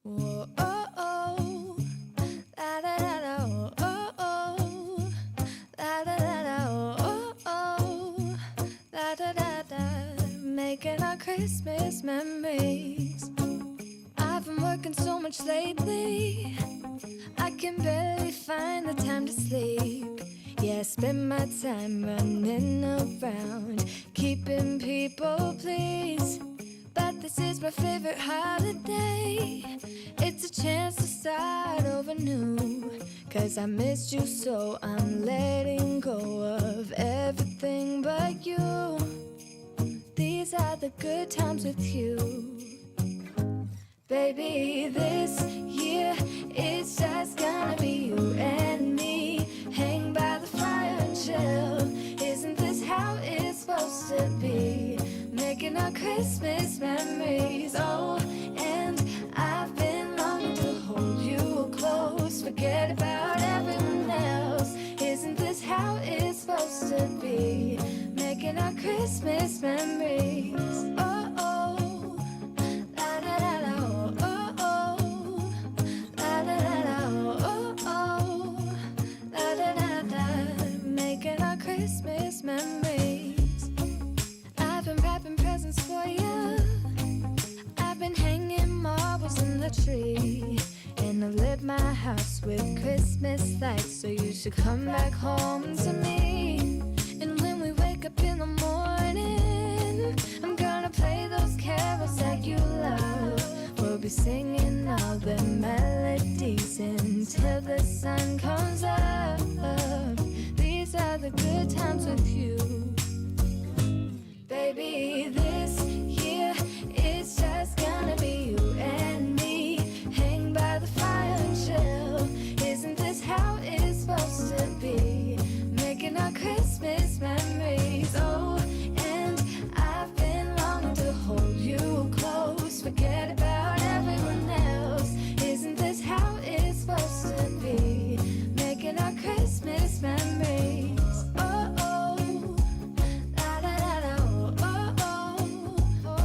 Whoa, oh, oh. La, da, da, da, oh, oh, oh. La, da, da, da, oh, oh, oh. La, da, da, da. Making our Christmas memories. I've been working so much lately, I can barely find the time to sleep. Yeah, I spend my time running around, keeping people pleased. But this is my favorite holiday. It's a chance to start over new. 'Cause I missed you, so I'm letting go of everything but you. These are the good times with you. Baby, this year it's just gonna be you and me. Hang by the fire and chill. Isn't this how it's supposed to be? Making our Christmas memories. Oh, and I've been longing to hold you close. Forget about everyone else. Isn't this how it's supposed to be? Making our Christmas memories. Oh, oh. La, da, da, da, oh, oh, oh. La, da, da, da, oh, oh, oh. La, da, da, da. Making our Christmas memories. I've been wrapping presents for you. I've been hanging marbles in the tree. And I've lit my house with Christmas lights. So you should come back home to me. And when we wake up in the morning, I'm gonna play those carols that you love. We'll be singing all the melodies until the sun comes up. These are the good times with you. Baby, this year it's just gonna be you and me. Hang by the fire and chill. Isn't this how it's supposed to be? Making our Christmas memories. Oh, and I've been longing to hold you close. Forget about everyone else. Isn't this how it's supposed to be? Making our Christmas memories. Oh, oh. La, da, da, da, oh, oh, oh.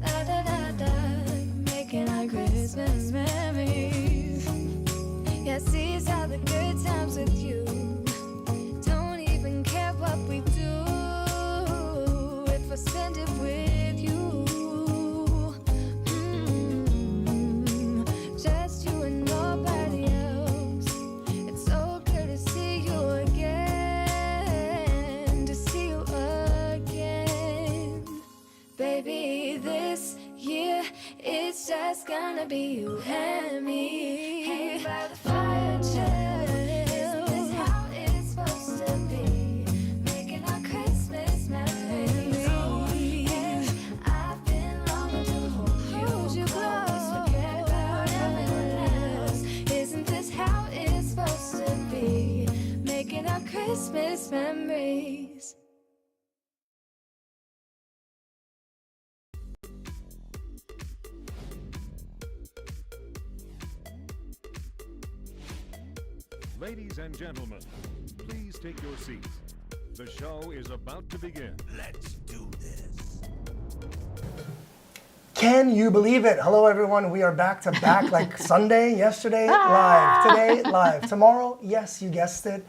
La, da, da, da. Making our Christmas memories. Yes, these are the good times with you. Don't even care what we do if I spend it with you. Just you and nobody else. It's so good to see you again. To see you again. Baby, this year it's just gonna be you and me. Hang by the fire and chill. Isn't this how it's supposed to be? Making our Christmas memories. Oh, yeah. I've been longing to hold you close. Forget about everyone else. Isn't this how it's supposed to be? Making our Christmas memories. Ladies and gentlemen, please take your seats. The show is about to begin. Let's do this. Can you believe it? Hello, everyone. We are back to back like Sunday, yesterday, live. Today, live. Tomorrow, yes, you guessed it,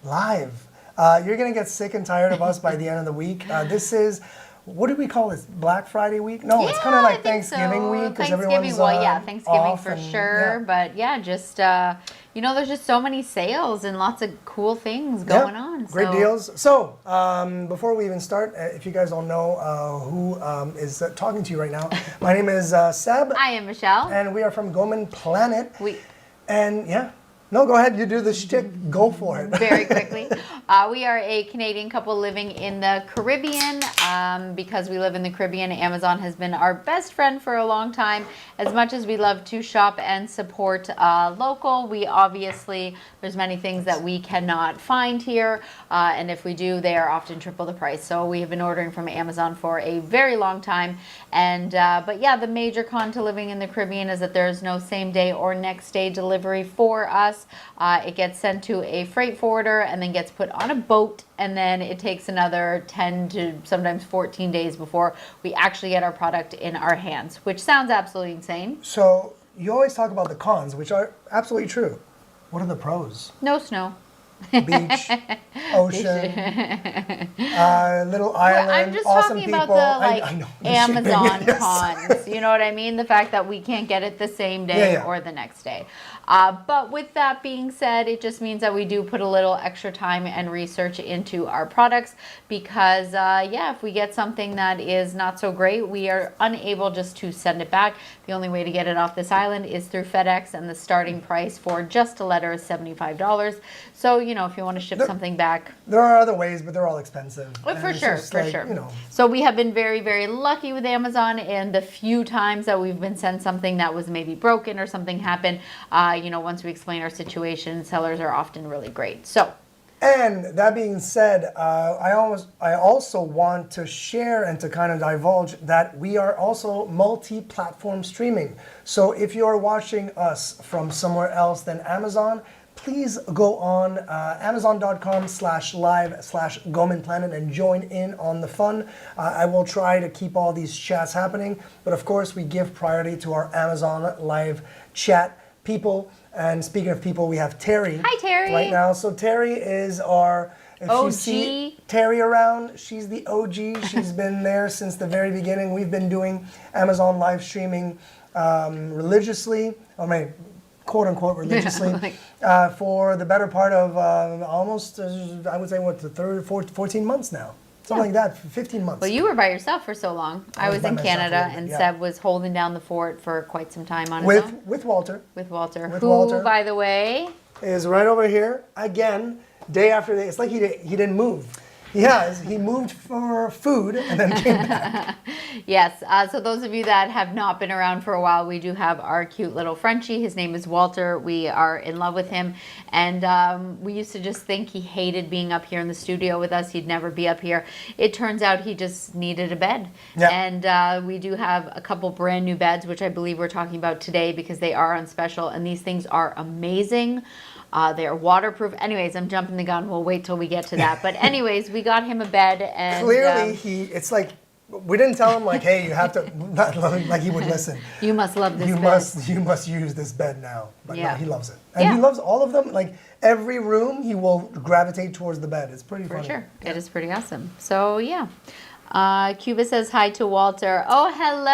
live. You're going to get sick and tired of us by the end of the week. This is, what do we call this? Black Friday week? No, it's kind of like Thanksgiving week because everyone's Thanksgiving off for and, sure. yeah. But yeah, just there's just so many sales and lots of cool things going on. Great deals. So, before we even start, if you guys don't know who is talking to you right now, my name is Seb. I am Michelle. And we are from Goman Planet. No, go ahead. You do the shtick. Go for it. Very quickly. We are a Canadian couple living in the Caribbean. Because we live in the Caribbean, Amazon has been our best friend for a long time. As much as we love to shop and support local, there's many things that we cannot find here. And if we do, they are often triple the price. So we have been ordering from Amazon for a very long time. But yeah, the major con to living in the Caribbean is that there is no same day or next day delivery for us. us. It gets sent to a freight forwarder and then gets put on a boat, and then it takes another 10 to sometimes 14 days before we actually get our product in our hands, which sounds absolutely insane. So you always talk about the cons, which are absolutely true. What are the pros? No snow. Beach, ocean, little island, I'm just awesome talking people. about the I know. The shipping, Amazon yes. cons. You know what I mean? The fact that we can't get it the same day Yeah, yeah. or the next day. But with that being said, it just means that we do put a little extra time and research into our products because, if we get something that is not so great, we are unable just to send it back. The only way to get it off this island is through FedEx, and the starting price for just a letter is $75. So, if you want to ship something back, There are other ways, but they're all expensive. well, And for it's sure, just for like, sure. You know, So we have been very, very lucky with Amazon, and the few times that we've been sent something that was maybe broken or something happened, once we explain our situation, sellers are often really great. So and that being said, I also want to share and to kind of divulge that we are also multi-platform streaming. So if you're watching us from somewhere else than Amazon, please go on amazon.com/live/Goman Planet and join in on the fun. I will try to keep all these chats happening, but of course we give priority to our Amazon live chat people. And speaking of people, we have Terry. Hi, Terry. Right now. So Terry is our, if you see OG. Terry around, she's the OG. She's been there since the very beginning. We've been doing Amazon live streaming religiously, quote unquote religiously, for the better part of almost, I would say, the 14 months now. Something like that, 15 months. well, you were by yourself for so long. I was by in myself a Canada, little bit, and yeah. Seb was holding down the fort for quite some time on his own. with Walter. With Walter, with who, Walter. by the way, Is right over here again, day after day. It's like he didn't move. He moved for food and then came back. yes. So those of you that have not been around for a while, we do have our cute little Frenchie. His name is Walter. We are in love with him, and we used to just think he hated being up here in the studio with us. He'd never be up here. It turns out he just needed a bed, Yeah. and we do have a couple brand new beds, which I believe we're talking about today because they are on special, and these things are amazing. They are waterproof. Anyways, I'm jumping the gun. We'll wait till we get to that. But anyways, we got him a bed, and Clearly, it's like we didn't tell him like, hey, you have to, not like he would listen. you must love this You bed. must use this bed now. But no, Yeah. he loves it, and Yeah. he loves all of them. Like every room, he will gravitate towards the bed. It's pretty For funny. sure. It is pretty awesome. So, yeah. Cuba says hi to Walter. Oh, hello.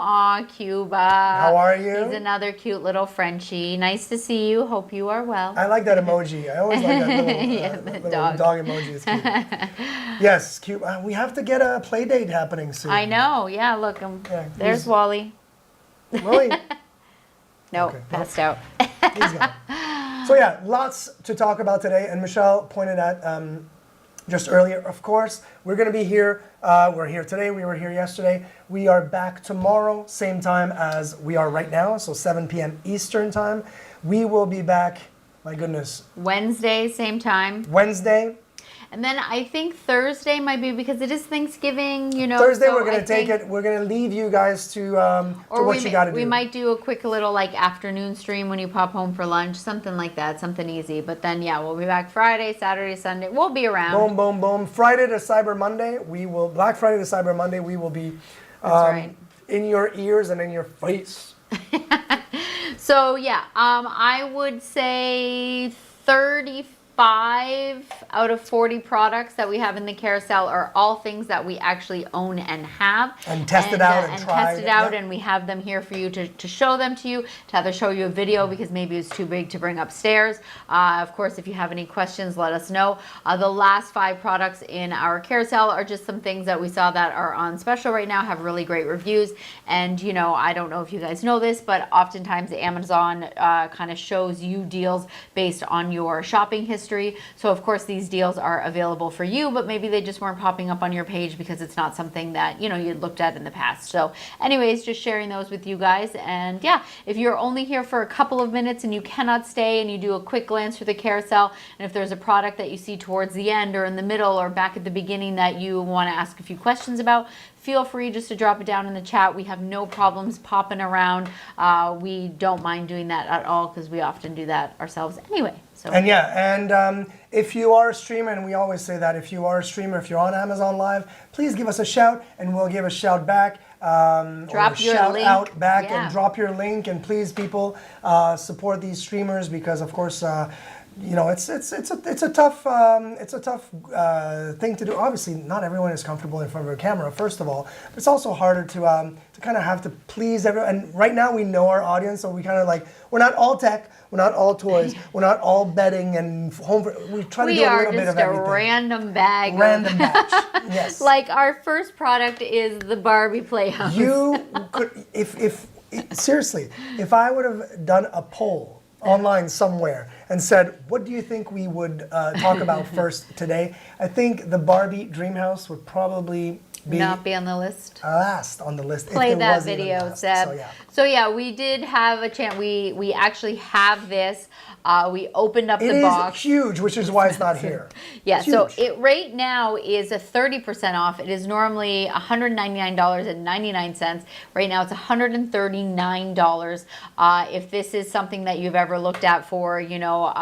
Aw, Cuba. How are you? He's another cute little Frenchie. Nice to see you. Hope you are well. I like that emoji. I always like that little, Yeah, the little dog. dog emoji. It's cute. Yes, cute. We have to get a play date happening soon. I know. Yeah, look. Yeah, There's he's- Wally. Really? No, Okay. passed out. He's gone. So yeah, lots to talk about today. And Michelle pointed at just earlier, of course, we're going to be here. We're here today. We were here yesterday. We are back tomorrow, same time as we are right now, so 7 p.m. Eastern time. We will be back, my goodness, Wednesday, same time. Wednesday. And then I think Thursday might be because it is Thanksgiving, Thursday, so we're going I to take think- it. We're going to leave you guys to Or what you got to do. we might do a quick little afternoon stream when you pop home for lunch, something like that, something easy. But then we'll be back Friday, Saturday, Sunday. We'll be around. Boom, boom, boom. Friday to Cyber Monday, Black Friday to Cyber Monday, we will be That's right. in your ears and in your face. So I would say 35 out of 40 products that we have in the carousel are all things that we actually own and have. And tested out and tried. tested out, Yep. and we have them here for you to show them to you, to either show you a video because maybe it's too big to bring upstairs. Of course, if you have any questions, let us know. The last 5 products in our carousel are just some things that we saw that are on special right now, have really great reviews. And, I don't know if you guys know this, but oftentimes Amazon kind of shows you deals based on your shopping history. history. So of course these deals are available for you, but maybe they just weren't popping up on your page because it's not something that, you know, you'd looked at in the past. So anyways, just sharing those with you guys. And yeah, if you're only here for a couple of minutes and you cannot stay and you do a quick glance through the carousel, and if there's a product that you see towards the end or in the middle or back at the beginning that you want to ask a few questions about, feel free just to drop it down in the chat. We have no problems popping around. We don't mind doing that at all because we often do that ourselves anyway. So. And yeah, and if you are a streamer, and we always say that if you are a streamer, if you're on Amazon Live, please give us a shout and we'll give a shout back. Drop or your shout link. out back Yeah. and drop your link. And please, people, support these streamers because, of course, you know, it's a tough thing to do. Obviously, not everyone is comfortable in front of a camera, first of all. But it's also harder to kind of have to please everyone. And right now, we know our audience, so we kind of like, we're not all tech, we're not all toys, we're not all bedding and home. We try to do a little bit of everything. We are just a random bag. Random batch. Yes. Like our first product is the Barbie Playhouse. You could, if seriously, if I would have done a poll online somewhere and said, what do you think we would talk about first today? I think the Barbie Dreamhouse would probably be not be on the list. last on the list. Play if there that was even video, last. Seb. So yeah. Yeah, we did have a chance. We actually have this. We opened up It the is box. huge, which is why it's not here. Yeah, It's so huge. it right now is a 30% off. It is normally $199.99. Right now it's $139. If this is something that you've ever looked at for, you know,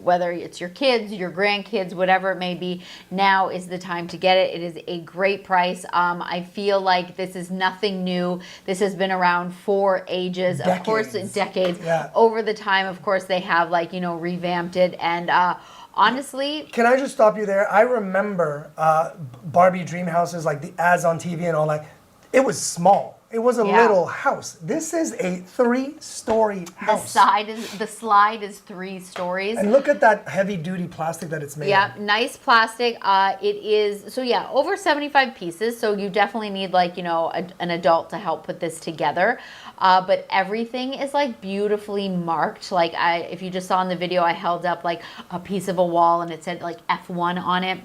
whether it's your kids, your grandkids, whatever it may be, now is the time to get it. It is a great price. I feel like this is nothing new. This has been around for ages. Of course, Decades. decades. Yeah. Over the time, of course, they have, like, you know, revamped it. And honestly, Can I just stop you there? I remember Barbie Dream Houses, like the ads on TV and all that. It was small. It was a Yeah. little house. This is a 3-story house. the slide is 3 stories. And look at that heavy-duty plastic that it's made Yeah, of. nice plastic. It is, so yeah, over 75 pieces. So you definitely need, like, you know, an adult to help put this together. But everything is like beautifully marked. Like if you just saw in the video, I held up like a piece of a wall and it said like F1 on it.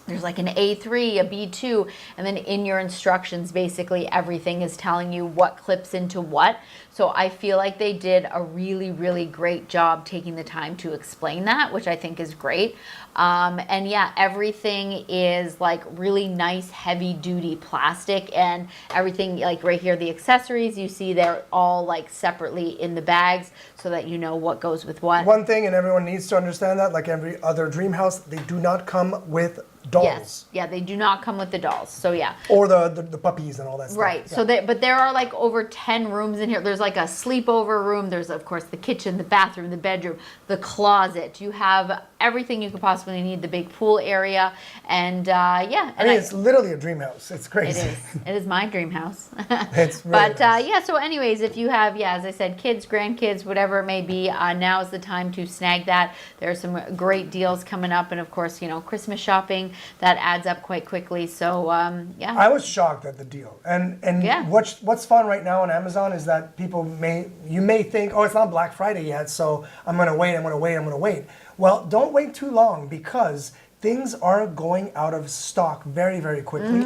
There's like an A3, a B2, and then in your instructions, basically everything is telling you what clips into what. So I feel like they did a really, really great job taking the time to explain that, which I think is great. And yeah, everything is like really nice, heavy duty plastic, and everything, like right here, the accessories, you see they're all like separately in the bags so that you know what goes with what. One thing, and everyone needs to understand that, like every other dream house, they do not come with dolls. Yes, yeah, they do not come with the dolls. So yeah. Or the puppies and all that stuff. Right. Yeah. So but there are like over 10 rooms in here. There's like a sleepover room. There's of course the kitchen, the bathroom, the bedroom, the closet. You have everything you could possibly need. The big pool area, and yeah. I mean, it's literally a dream house. It's crazy. It is. It is my dream house. It's really But nice. yeah, so anyways, if you have, yeah, as I said, kids, grandkids, whatever it may be, now is the time to snag that. There are some great deals coming up, and of course, you know, Christmas shopping, that adds up quite quickly. So yeah. I was shocked at the deal. And Yeah. what's fun right now on Amazon is that you may think, oh, it's not Black Friday yet, so I'm gonna wait. Well, don't wait too long because things are going out of stock very, very quickly.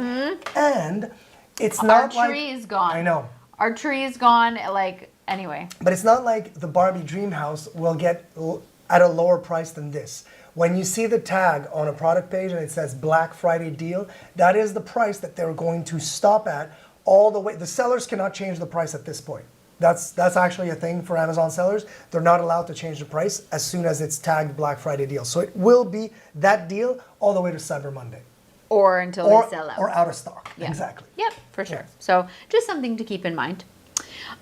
And it's Our not like tree is gone. I know. Our tree is gone. Like, anyway. But it's not like the Barbie Dream House will get at a lower price than this. When you see the tag on a product page and it says Black Friday deal, that is the price that they're going to stop at all the way. The sellers cannot change the price at this point. That's actually a thing for Amazon sellers. They're not allowed to change the price as soon as it's tagged Black Friday deal. So it will be that deal all the way to Cyber Monday. Or until Or, they sell out. or out of stock. Yeah. Exactly. Yep, for sure. Yeah. So just something to keep in mind.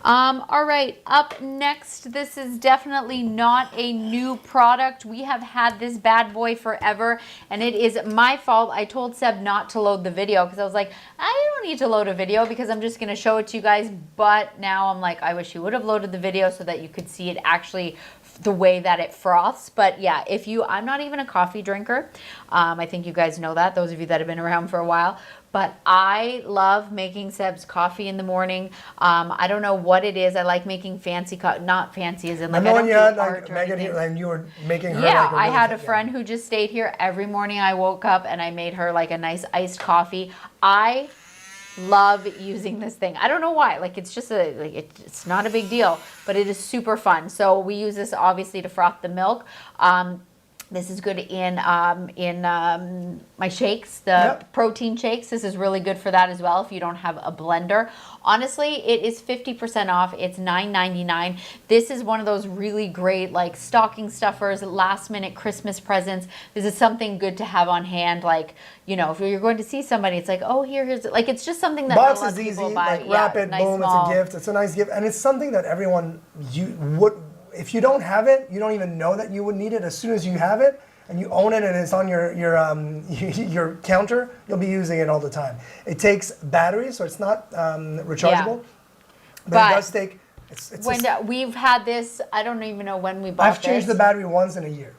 All right, up next, this is definitely not a new product. We have had this bad boy forever, and it is my fault. I told Seb not to load the video because I was like, I don't need to load a video because I'm just going to show it to you guys. But now I'm like, I wish you would have loaded the video so that you could see it actually the way that it froths. But yeah, I'm not even a coffee drinker. I think you guys know that, those of you that have been around for a while. but I love making Seb's coffee in the morning. I don't know what it is. I like making fancy not fancy as in like I Remember don't when you do had art like or Megan anything. and you were making her Yeah, like I really had a yeah. friend who just stayed here every morning. I woke up and I made her like a nice iced coffee. I love using this thing. I don't know why. Like it's just it's not a big deal, but it is super fun. So we use this obviously to froth the milk. This is good in my shakes, the Yep. protein shakes. This is really good for that as well if you don't have a blender. Honestly, it is 50% off. It's $9.99. This is one of those really great like stocking stuffers, last minute Christmas presents. This is something good to have on hand. Like, you know, if you're going to see somebody, it's like, oh, here's like it's just something that Box a lot is of easy, people buy. like wrap it, nice boom, small. it's a gift. It's a nice gift, and it's something that everyone you would. If you don't have it, you don't even know that you would need it. As soon as you have it and you own it and it's on your your counter, you'll be using it all the time. It takes batteries, so it's not rechargeable, but it does take. It's When we've had this, I don't even know when we bought I've changed the this. battery once in a year.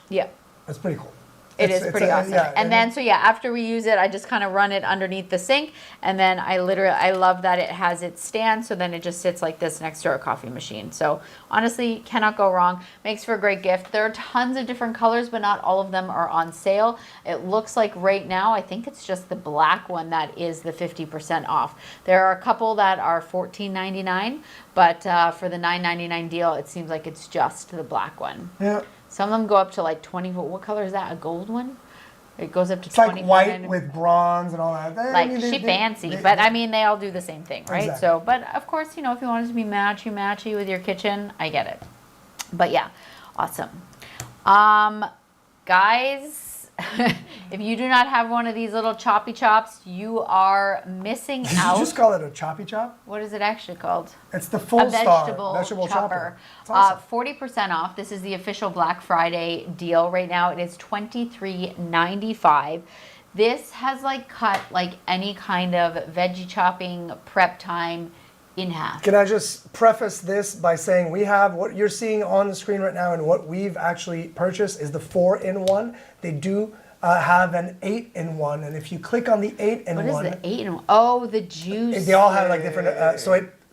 Yeah. That's pretty cool. It It's- is it's pretty a- awesome. yeah, and then, so yeah, after we use it, I just kind of run it underneath the sink. And then I love that it has its stand. So then it just sits like this next to our coffee machine. So honestly, cannot go wrong. Makes for a great gift. There are tons of different colors, but not all of them are on sale. It looks like right now, I think it's just the black one that is the 50% off. There are a couple that are $14.99, but for the $9.99 deal, it seems like it's just the black one. Yeah. Some of them go up to like 20. What color is that? A gold one? It goes up to It's like 20. white with bronze and all that. Like she fancy, but I mean they all do the same thing, right? Exactly. So, but of course, you know, if you want it to be matchy with your kitchen, I get it. But yeah, awesome. Guys, if you do not have one of these little choppy chops, you are missing Did you out. just call it a choppy chop? What is it actually called? It's the full A star vegetable chopper. It's awesome. 40% off. This is the official Black Friday deal right now. It is $23.95. This has like cut like any kind of veggie chopping prep time in half. Can I just preface this by saying we have what you're seeing on the screen right now and what we've actually purchased is the 4-in-1. They do have an 8-in-1, and if you click on the 8-in-1, What is the 8-in-1? Oh, the juice. they all have like different.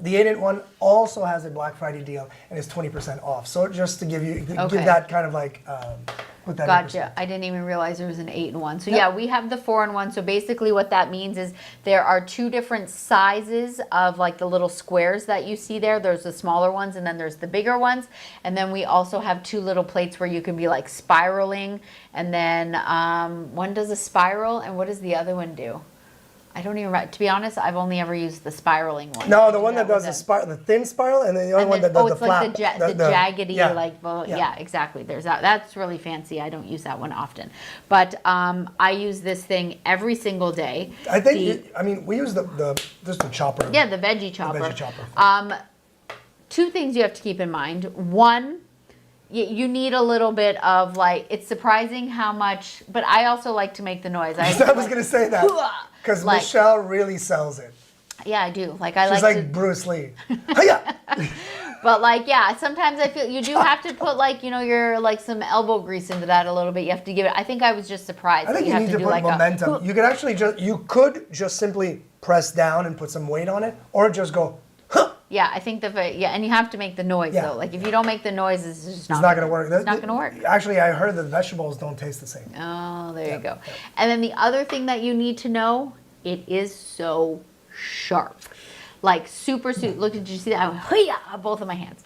The 8-in-1 also has a Black Friday deal and it's 20% off. So just to give Okay. that kind of like put that. in Gotcha. perspective. I didn't even realize there was an 8-in-1. So yeah, we have the 4-in-1. So basically what that means is there are two different sizes of like the little squares that you see there. There's the smaller ones and then there's the bigger ones. And then we also have two little plates where you can be like spiraling. And then one does a spiral and what does the other one do? I don't even, to be honest, I've only ever used the spiraling one. No, I the do one that does with the thin spiral, and then the other And one then, that does it's the like flap. the jaggedy, yeah. like, well, yeah, exactly. There's that. That's really fancy. I don't use that one often. But I use this thing every single day. I think, we use just the chopper. Yeah, the veggie chopper. veggie chopper. Two things you have to keep in mind. One, you need a little bit of like, it's surprising how much, but I also like to make the noise. I was going to say that. Because Like- Michelle really sells it. Yeah, I do. Like I She's like like to, Bruce Lee. Hiya! but like, yeah, sometimes I feel you do have to put like, you know, your like some elbow grease into that a little bit. You have to give it. I think I was just surprised. I think that you have need to do put like momentum. You could actually just simply press down and put some weight on it, or just go, huh! Yeah, I think and you have to make the noise Yeah. though. Like if you don't make the noise, it's just It's not going to work. It's not going to work. Actually, I heard that the vegetables don't taste the same. Oh, there you go. And then the other thing that you need to know, it is so sharp. Like super. Look, did you see that? I went, "Hiya," both of my hands.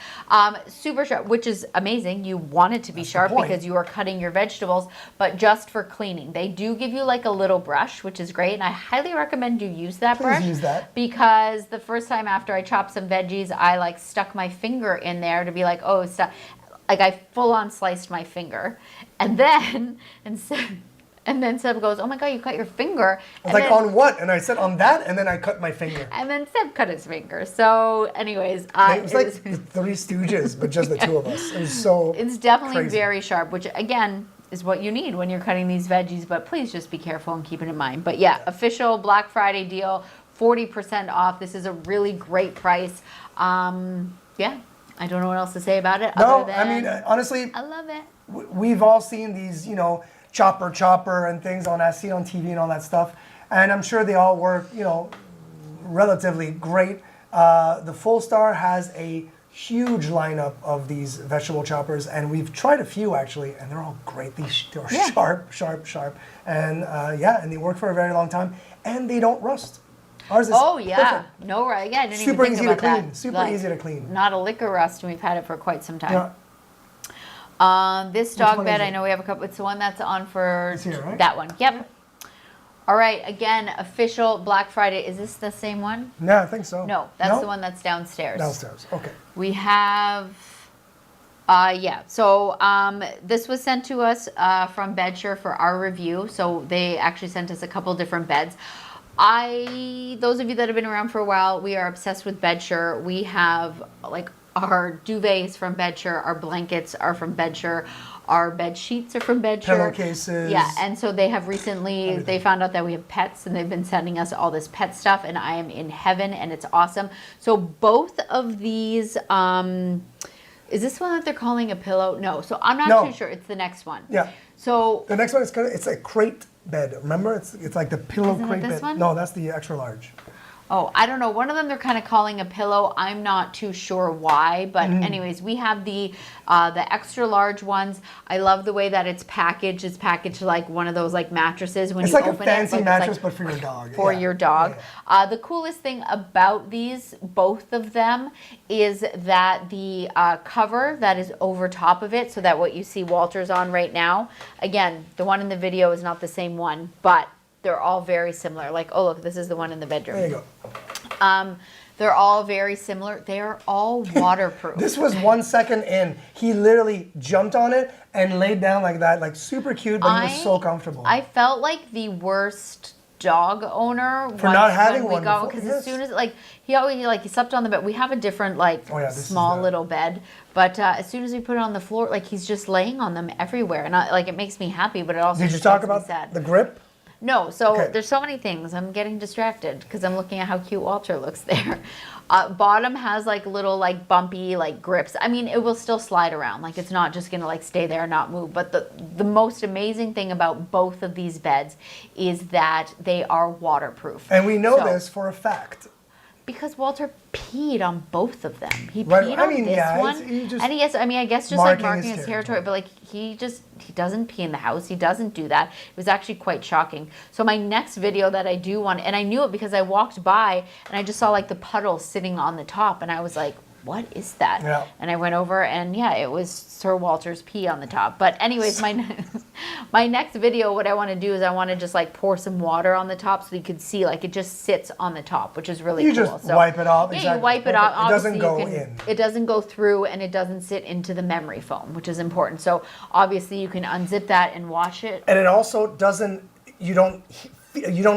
Super sharp, which is amazing. You want it to be sharp point. because you are cutting your vegetables, but just for cleaning. They do give you like a little brush, which is great, and I highly recommend you use that Please brush. use that. Because the first time after I chopped some veggies, I like stuck my finger in there to be like, oh, stop. Like I full on sliced my finger, and then and then Seb goes, oh my God, you cut your finger. I was like, on what? And I said, on that, and then I cut my finger. And then Seb cut his finger. So, anyways, It was like the Three Stooges, but just the two of us. It was so it's definitely crazy. very sharp, which again is what you need when you're cutting these veggies. But please just be careful and keep it in mind. But yeah, official Black Friday deal, 40% off. This is a really great price. Yeah, I don't know what else to say about it. No, other than, honestly, I love it. we've all seen these, chopper and things on TV and all that stuff. and I'm sure they all work, you know, relatively great. The Full Star has a huge lineup of these vegetable choppers, and we've tried a few actually, and they're all great. They're sharp, and yeah, and they work for a very long time, and they don't rust. Ours is perfect. No, right? Yeah, I didn't Super even think easy to about clean. that. Super easy to clean. Not a liquor rust, and we've had it for quite some time. Yeah. This dog one bed, is I it? know we have a couple. It's the one that's on for It's here, right? that one. Yep. All right. Again, official Black Friday. Is this the same one? Yeah, I think so. No, that's the one that's downstairs. Downstairs. Okay. We have, yeah. So this was sent to us from Bedsure for our review. So they actually sent us a couple different beds. Those of you that have been around for a while, we are obsessed with Bedsure. We have like our duvets from Bedsure, our blankets are from Bedsure, our bed sheets are from Bedsure. Pillowcases. Yeah, and so they have recently, they found out that we have pets and they've been sending us all this pet stuff and I am in heaven and it's awesome. So both of these, is this one that they're calling a pillow? No, so I'm not too sure. It's the next one. Yeah. So The next one is it's a crate bed. Remember, it's like the pillow Isn't it crate this bed. one? No, that's the extra large. Oh, I don't know. One of them they're kind of calling a pillow. I'm not too sure why, but Mm-hmm. anyways, we have the extra large ones. I love the way that it's packaged. It's packaged like one of those like mattresses when It's you like a open fancy it. Like, mattress, it's like but for your dog. for Yeah. your dog. Yeah. The coolest thing about these, both of them, is that the cover that is over top of it, so that what you see Walter's on right now, again, the one in the video is not the same one, but they're all very similar. Like, oh look, this is the one in the bedroom. There you go. They're all very similar. They are all waterproof. This was 1 second in. He literally jumped on it and laid down like that, like super cute, but he was so comfortable. I felt like the worst dog owner For not having when we one got before, because yes. as soon as like he always like he slept on the bed. We have a different like Oh, yeah, this is small the- little bed, but as soon as we put it on the floor, like he's just laying on them everywhere, and like it makes me happy, but it also Did you just talk makes me about sad. the grip? No, so Okay. there's so many things. I'm getting distracted because I'm looking at how cute Walter looks there. Bottom has like little like bumpy like grips. I mean, it will still slide around. Like it's not just gonna like stay there and not move. But the most amazing thing about both of these beds is that they are waterproof. And we know So- this for a fact. because Walter peed on both of them. He Right, peed I on mean, this yeah, one, it's- he just and I guess just like marking marking his his territory. territory. But like he doesn't pee in the house. He doesn't do that. It was actually quite shocking. So my next video that I do want, and I knew it because I walked by and I just saw like the puddle sitting on the top, and I was like, what is that? Yeah. And I went over and yeah, it was Sir Walter's pee on the top. But anyways, my next video, what I want to do is I want to just like pour some water on the top so you could see like it just sits on the top, which is really You cool. just wipe it off, Yeah, exactly. you wipe it off. It doesn't Obviously, go in. It doesn't go through and it doesn't sit into the memory foam, which is important. So obviously you can unzip that and wash it. And it also doesn't, you don't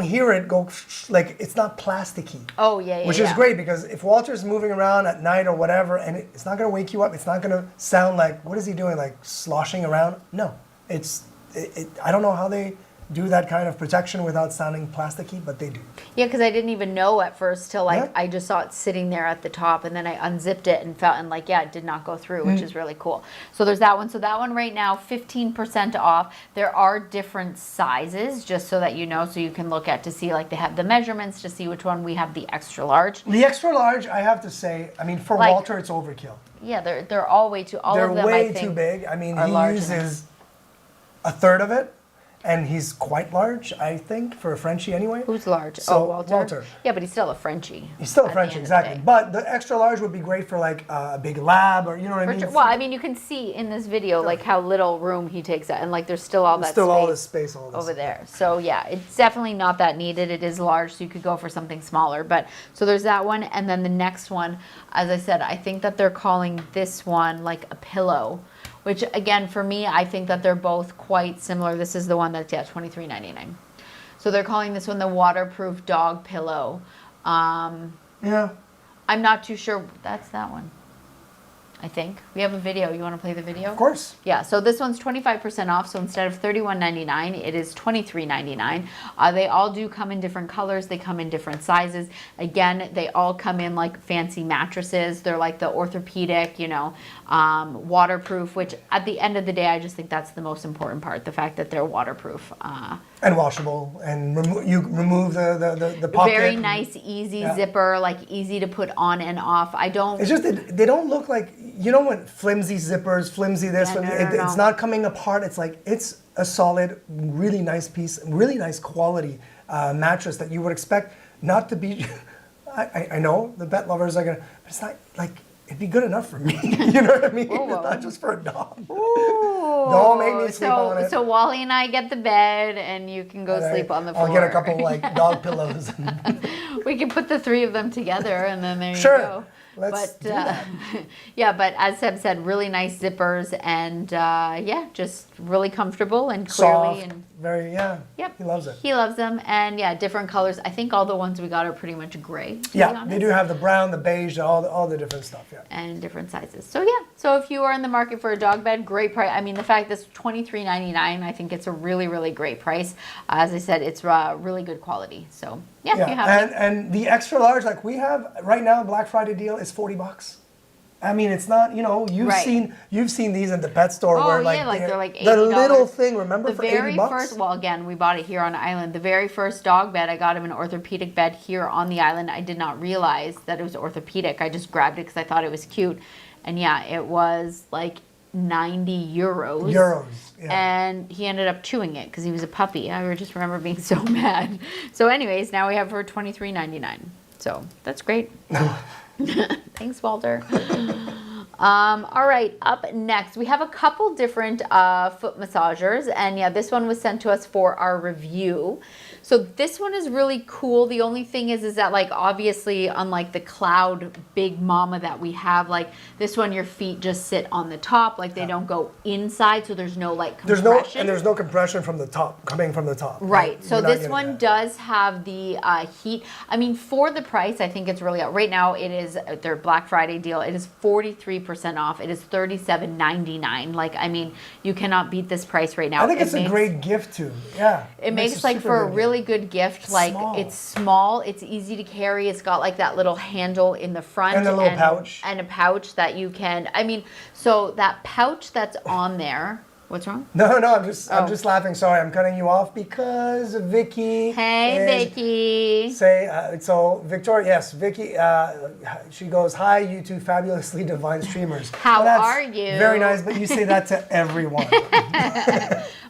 hear it go, like it's not plasticky. Oh yeah, yeah. Which is yeah. great because if Walter's moving around at night or whatever, and it's not going to wake you up, it's not going to sound like, what is he doing, like sloshing around? No, I don't know how they do that kind of protection without sounding plasticky, but they do. Yeah, because I didn't even know at first till like Yeah. I just saw it sitting there at the top, and then I unzipped it and felt and like yeah, it did not go through, Mm. which is really cool. So there's that one. So that one right now, 15% off. There are different sizes, just so that you know, so you can look at to see like they have the measurements to see which one we have the extra large. The extra large, I have to say, I mean, for Like- Walter, it's overkill. Yeah, they're all way too. All They're of them, way I think, too big. I mean, are he large uses a third of it, and he's quite large, I think, for a Frenchie anyway. Who's large? So, oh, Walter. Walter. Yeah, but he's still a Frenchie. He's still a at the Frenchie, end of the exactly. day. But the extra large would be great for like a big lab or, you know what I For mean? sure. Well, I mean, you can see in this video like how little room he takes up, and like there's still all that Still space all this space, all this. over there. So yeah, it's definitely not that needed. It is large, so you could go for something smaller. But so there's that one, and then the next one, as I said, I think that they're calling this one like a pillow, which again for me, I think that they're both quite similar. This is the one that's $23.99. So they're calling this one the waterproof dog pillow. Yeah. I'm not too sure. That's that one. I think. We have a video. You want to play the video? Of course. Yeah, so this one's 25% off. So instead of $31.99, it is $23.99. They all do come in different colors. They come in different sizes. Again, they all come in like fancy mattresses. They're like the orthopedic, waterproof, which at the end of the day, I just think that's the most important part. The fact that they're waterproof. And washable, and you remove the pocket. Very nice, easy zipper, like easy to put on and off. It's just that they don't look like, what flimsy zippers, flimsy this, Yeah, flimsy, no. it's not coming apart. It's like, it's a solid, really nice piece, really nice quality mattress that you would expect not to be, I know the pet lovers are gonna, but it's not like, it'd be good enough for me. You know what I mean? Whoa. It's not just for a dog. Ooh. Don't make me sleep on it. So Wally and I get the bed, and you can go sleep on the floor. I'll get a couple like dog pillows. We can put the three of them together, and then there you Sure. go. Let's do that. Yeah, but as Seb said, really nice zippers, and just really comfortable and clearly. Soft, And very, yep, he loves it. He loves them, and different colors. I think all the ones we got are pretty much gray. To be Yeah, honest. they do have the brown, the beige, all the different stuff, yeah. And different sizes. So if you are in the market for a dog bed, great price. I mean, the fact that's $23.99, I think it's a really, really great price. As I said, it's really good quality. So you have it. And the extra large, like we have right now, Black Friday deal is $40. I mean, it's not, you've Right. seen these in the pet store Oh, where yeah, like they're like the little $80. thing, remember, The for very $80? first, well, again, we bought it here on island. The very first dog bed, I got him an orthopedic bed here on the island. I did not realize that it was orthopedic. I just grabbed it because I thought it was cute. And it was like 90 euros. Yeah. And he ended up chewing it because he was a puppy. I just remember being so mad. So anyways, now we have for $23.99. So that's great. Thanks, Walter. All right, up next, we have a couple different foot massagers, and this one was sent to us for our review. So this one is really cool. The only thing is that like obviously unlike the Cloud Big Mama that we have, like this one your feet just sit on the top, like they don't go inside, so there's no like compression. There's no compression from the top, coming from the top. Right. So You're not this getting one that. does have the heat. I mean, for the price, I think it's really right now. It is their Black Friday deal. It is 43% off. It is $37.99. Like, I mean, you cannot beat this price right now. I think it's a great gift too. Yeah. It makes a like super for a good really good gift. Like small. it's small, it's easy to carry. It's got like that little handle in the front And a little pouch. and a pouch that you can. I mean, so that pouch that's on there. What's wrong? No, I'm just laughing. Sorry, I'm cutting you off because Vicky. Hey, Vicky. So Victoria, yes, Vicky. She goes, "Hi, you two fabulously divine streamers. How Well, that's are you?" Very nice, but you say that to everyone.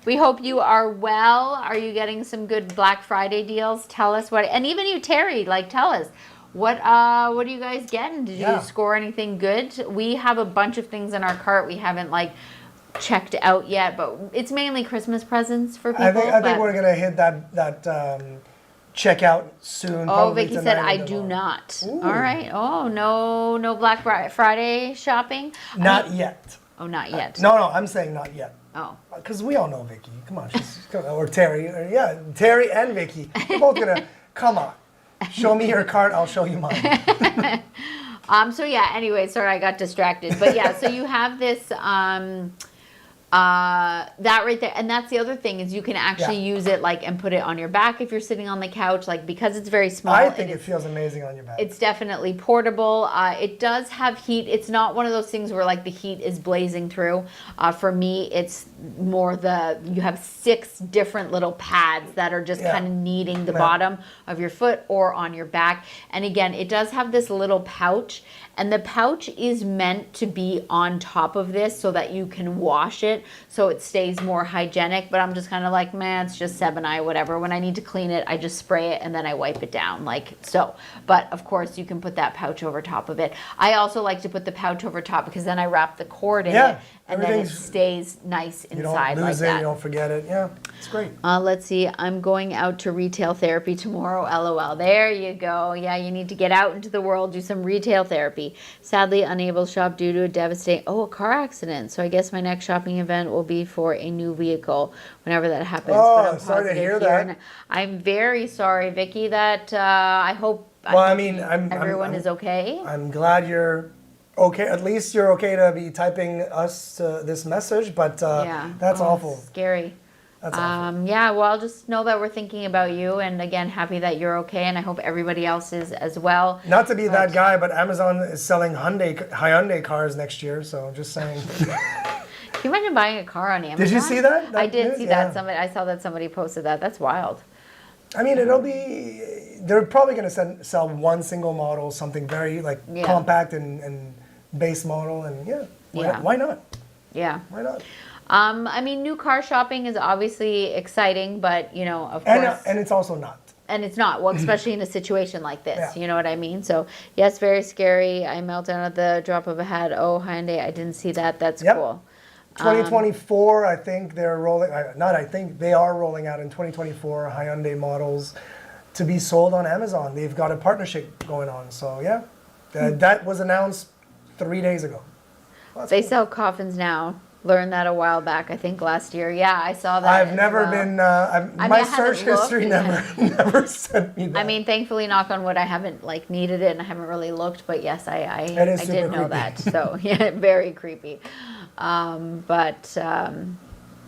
We hope you are well. Are you getting some good Black Friday deals? Tell us what, and even you, Terry, like tell us. What are you guys getting? Did you score anything good? We have a bunch of things in our cart we haven't like checked out yet, but it's mainly Christmas presents for people. I think we're gonna hit that checkout soon. Oh, probably Vicky said tonight or I do tomorrow." not. Ooh. All right. Oh, no Black Friday shopping? Not yet. Oh, not yet. No, I'm saying not yet. Oh. Because we all know Vicky. Come on, or Terry. Terry and Vicky. We're both gonna come on. Show me your card, I'll show you mine. Anyway, sorry I got distracted. But so you have this that right there, and that's the other thing is you can actually use it like and put it on your back if you're sitting on the couch, like because it's very small. I think it feels amazing on your back. It's definitely portable. It does have heat. It's not one of those things where like the heat is blazing through. For me, it's more you have 6 different little pads that are just kind of kneading the bottom of your foot or on your back. And again, it does have this little pouch, and the pouch is meant to be on top of this so that you can wash it so it stays more hygienic. But I'm just kind of like, man, it's just Sebonai, whatever. When I need to clean it, I just spray it and then I wipe it down like so. But of course, you can put that pouch over top of it. I also like to put the pouch over top because then I wrap the cord in it and then it stays nice inside. You don't lose like it, that. you don't forget it. Yeah, it's great. Let's see. I'm going out to retail therapy tomorrow. LOL. There you go. Yeah, you need to get out into the world, do some retail therapy. Sadly, unable to shop due to a car accident. So I guess my next shopping event will be for a new vehicle whenever that happens. Oh, but I'm sorry to positive hear here, that. and I'm very sorry, Vicky. That I hope Well, I mean, everyone is okay. I'm glad you're okay. At least you're okay to be typing us this message, but Yeah. that's Oh, awful. Scary. That's awful. Yeah, well, I'll just know that we're thinking about you, and again, happy that you're okay, and I hope everybody else is as well. Not to be that guy, but Amazon is selling Hyundai cars next year, so just saying. Can you imagine buying a car on Amazon? Did you see that? I That did news? see Yeah. that. I saw that somebody posted that. That's wild. I mean, it'll be. They're probably going to sell one single model, something very like Yeah. compact and base model, and yeah, Yeah. why not? Yeah. Why not? I mean, new car shopping is obviously exciting, but you know, of And course, and it's also not. and it's not. Well, especially in a situation like this, Yeah. you know what I mean. So yes, very scary. I melt down at the drop of a hat. Oh, Hyundai, I didn't see that. That's Yep. cool. 2024, I think they're rolling. Not I think they are rolling out in 2024 Hyundai models to be sold on Amazon. They've got a partnership going on. So yeah, that was announced 3 days ago. Well, that's They cool. sell coffins now. Learned that a while back. I think last year. Yeah, I saw that. I've as never well. been. I My haven't search history looked. never sent me that. I mean, thankfully, knock on wood, I haven't like needed it and I haven't really looked, but yes, I It is I super did know creepy. that. So yeah, very creepy.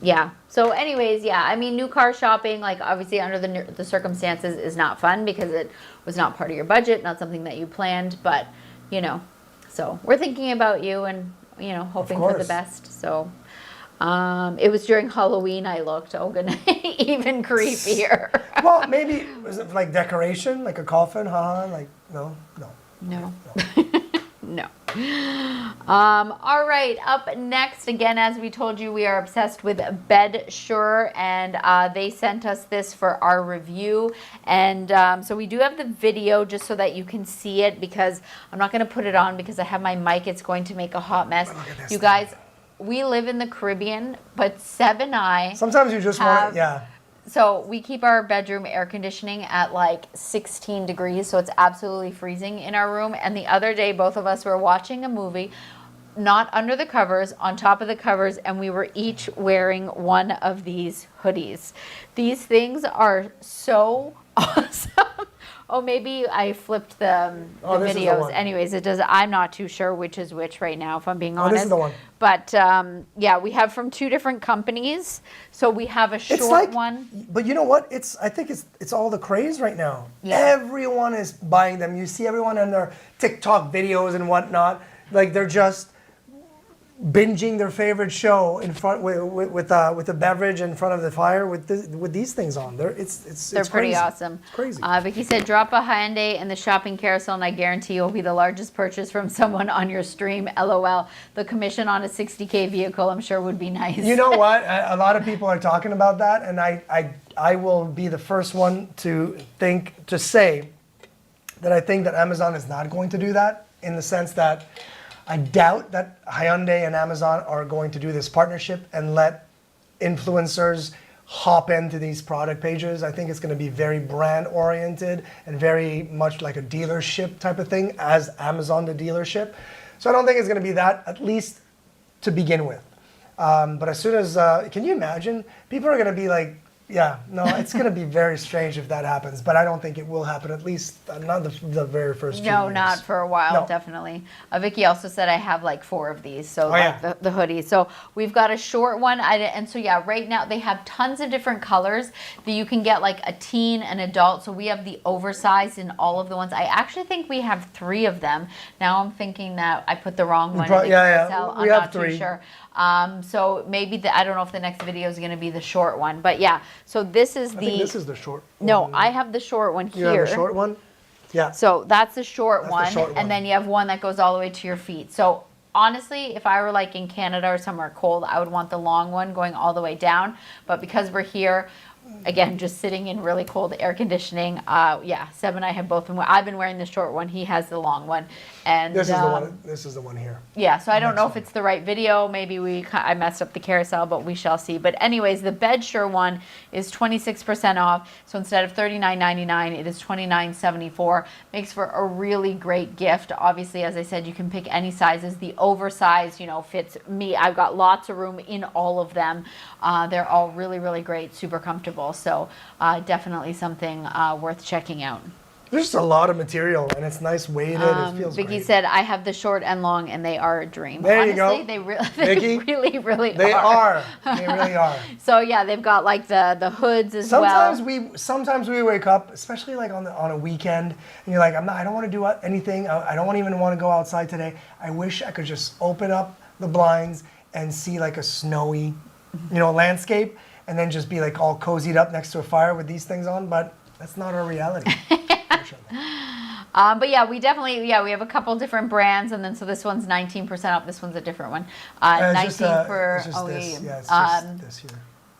Yeah. So, anyways, yeah. I mean, new car shopping, like obviously under the circumstances, is not fun because it was not part of your budget, not something that you planned. But you know, so we're thinking about you and you know hoping for the course. best. So. It was during Halloween I looked. Oh, goodness. Even creepier. Well, maybe was it like decoration, like a coffin? Haha, like no. No. No. All right. Up next, again, as we told you, we are obsessed with BedSure, and they sent us this for our review. And so we do have the video just so that you can see it because I'm not going to put it on because I have my mic. It's going to make a hot mess. Look at this You thing. guys, we live in the Caribbean, but Seb and I. Sometimes you just want Have- to, yeah. So we keep our bedroom air conditioning at like 16 degrees, so it's absolutely freezing in our room. And the other day, both of us were watching a movie, not under the covers, on top of the covers, and we were each wearing one of these hoodies. These things are so awesome. Oh, maybe I flipped the Oh, this is the videos. one. Anyways, it does. I'm not too sure which is which right now, if I'm being honest. this is the one. But yeah, we have from two different companies. So we have a short It's like, one. but you know what? I think it's all the craze right now. Yeah. Everyone is buying them. You see everyone on their TikTok videos and whatnot. Like they're just binging their favorite show in front with a beverage in front of the fire with these things on. They're it's They're pretty crazy. awesome. It's crazy. Vicky said, drop a Hyundai in the shopping carousel and I guarantee you'll be the largest purchase from someone on your stream. LOL. The commission on a 60K vehicle, I'm sure, would be nice. You know what? A lot of people are talking about that, and I will be the first one to say that I think that Amazon is not going to do that, in the sense that I doubt that Hyundai and Amazon are going to do this partnership and let influencers hop into these product pages. I think it's going to be very brand oriented and very much like a dealership type of thing, as Amazon the dealership. So I don't think it's going to be that, at least to begin with. But as soon as, can you imagine? People are going to be like, yeah, no, it's going to be very strange if that happens. But I don't think it will happen, at least not the very first few No, years. not for a while, No. definitely. Vicky also said I have like 4 of these, so like yeah. the hoodies. So we've got a short one, and so yeah, right now they have tons of different colors that you can get, like a teen, an adult. So we have the oversized in all of the ones. I actually think we have 3 of them. Now I'm thinking that I put the wrong one. in the yeah. carousel. We I'm have not 3. too sure. So maybe I don't know if the next video is going to be the short one, but yeah. So this is I the. think this is the short No, one. I have the short one You here. have the short one? Yeah. So that's the short That's the one, short one. and then you have one that goes all the way to your feet. So honestly, if I were like in Canada or somewhere cold, I would want the long one going all the way down. But because we're here, again, just sitting in really cold air conditioning, yeah, Seb and I have both been. I've been wearing the short one. He has the long one, and This is the one. This is the one here. yeah, so I don't know if one. it's the right video. Maybe I messed up the carousel, but we shall see. But anyways, the BedSure one is 26% off. So instead of $39.99, it is $29.74. Makes for a really great gift. Obviously, as I said, you can pick any sizes. The oversized, fits me. I've got lots of room in all of them. They're all really, really great, super comfortable. So definitely something worth checking out. There's just a lot of material, and it's nice weighted. It feels Vicky great. said, I have the short and long, and they are a dream. There you Honestly, go. they Vicky, really, really They are. They really are. So yeah, they've got like the hoods as Sometimes well. sometimes we wake up, especially like on a weekend, and you're like, I don't want to do anything. I don't even want to go outside today. I wish I could just open up the blinds and see like a snowy, landscape, and then just be like all cozied up next to a fire with these things on. But that's not our reality. Unfortunately. But yeah, we have a couple different brands, and then so this one's 19% off. This one's a different one. It's 19 for it's just this. yeah. Yeah, it's just this here.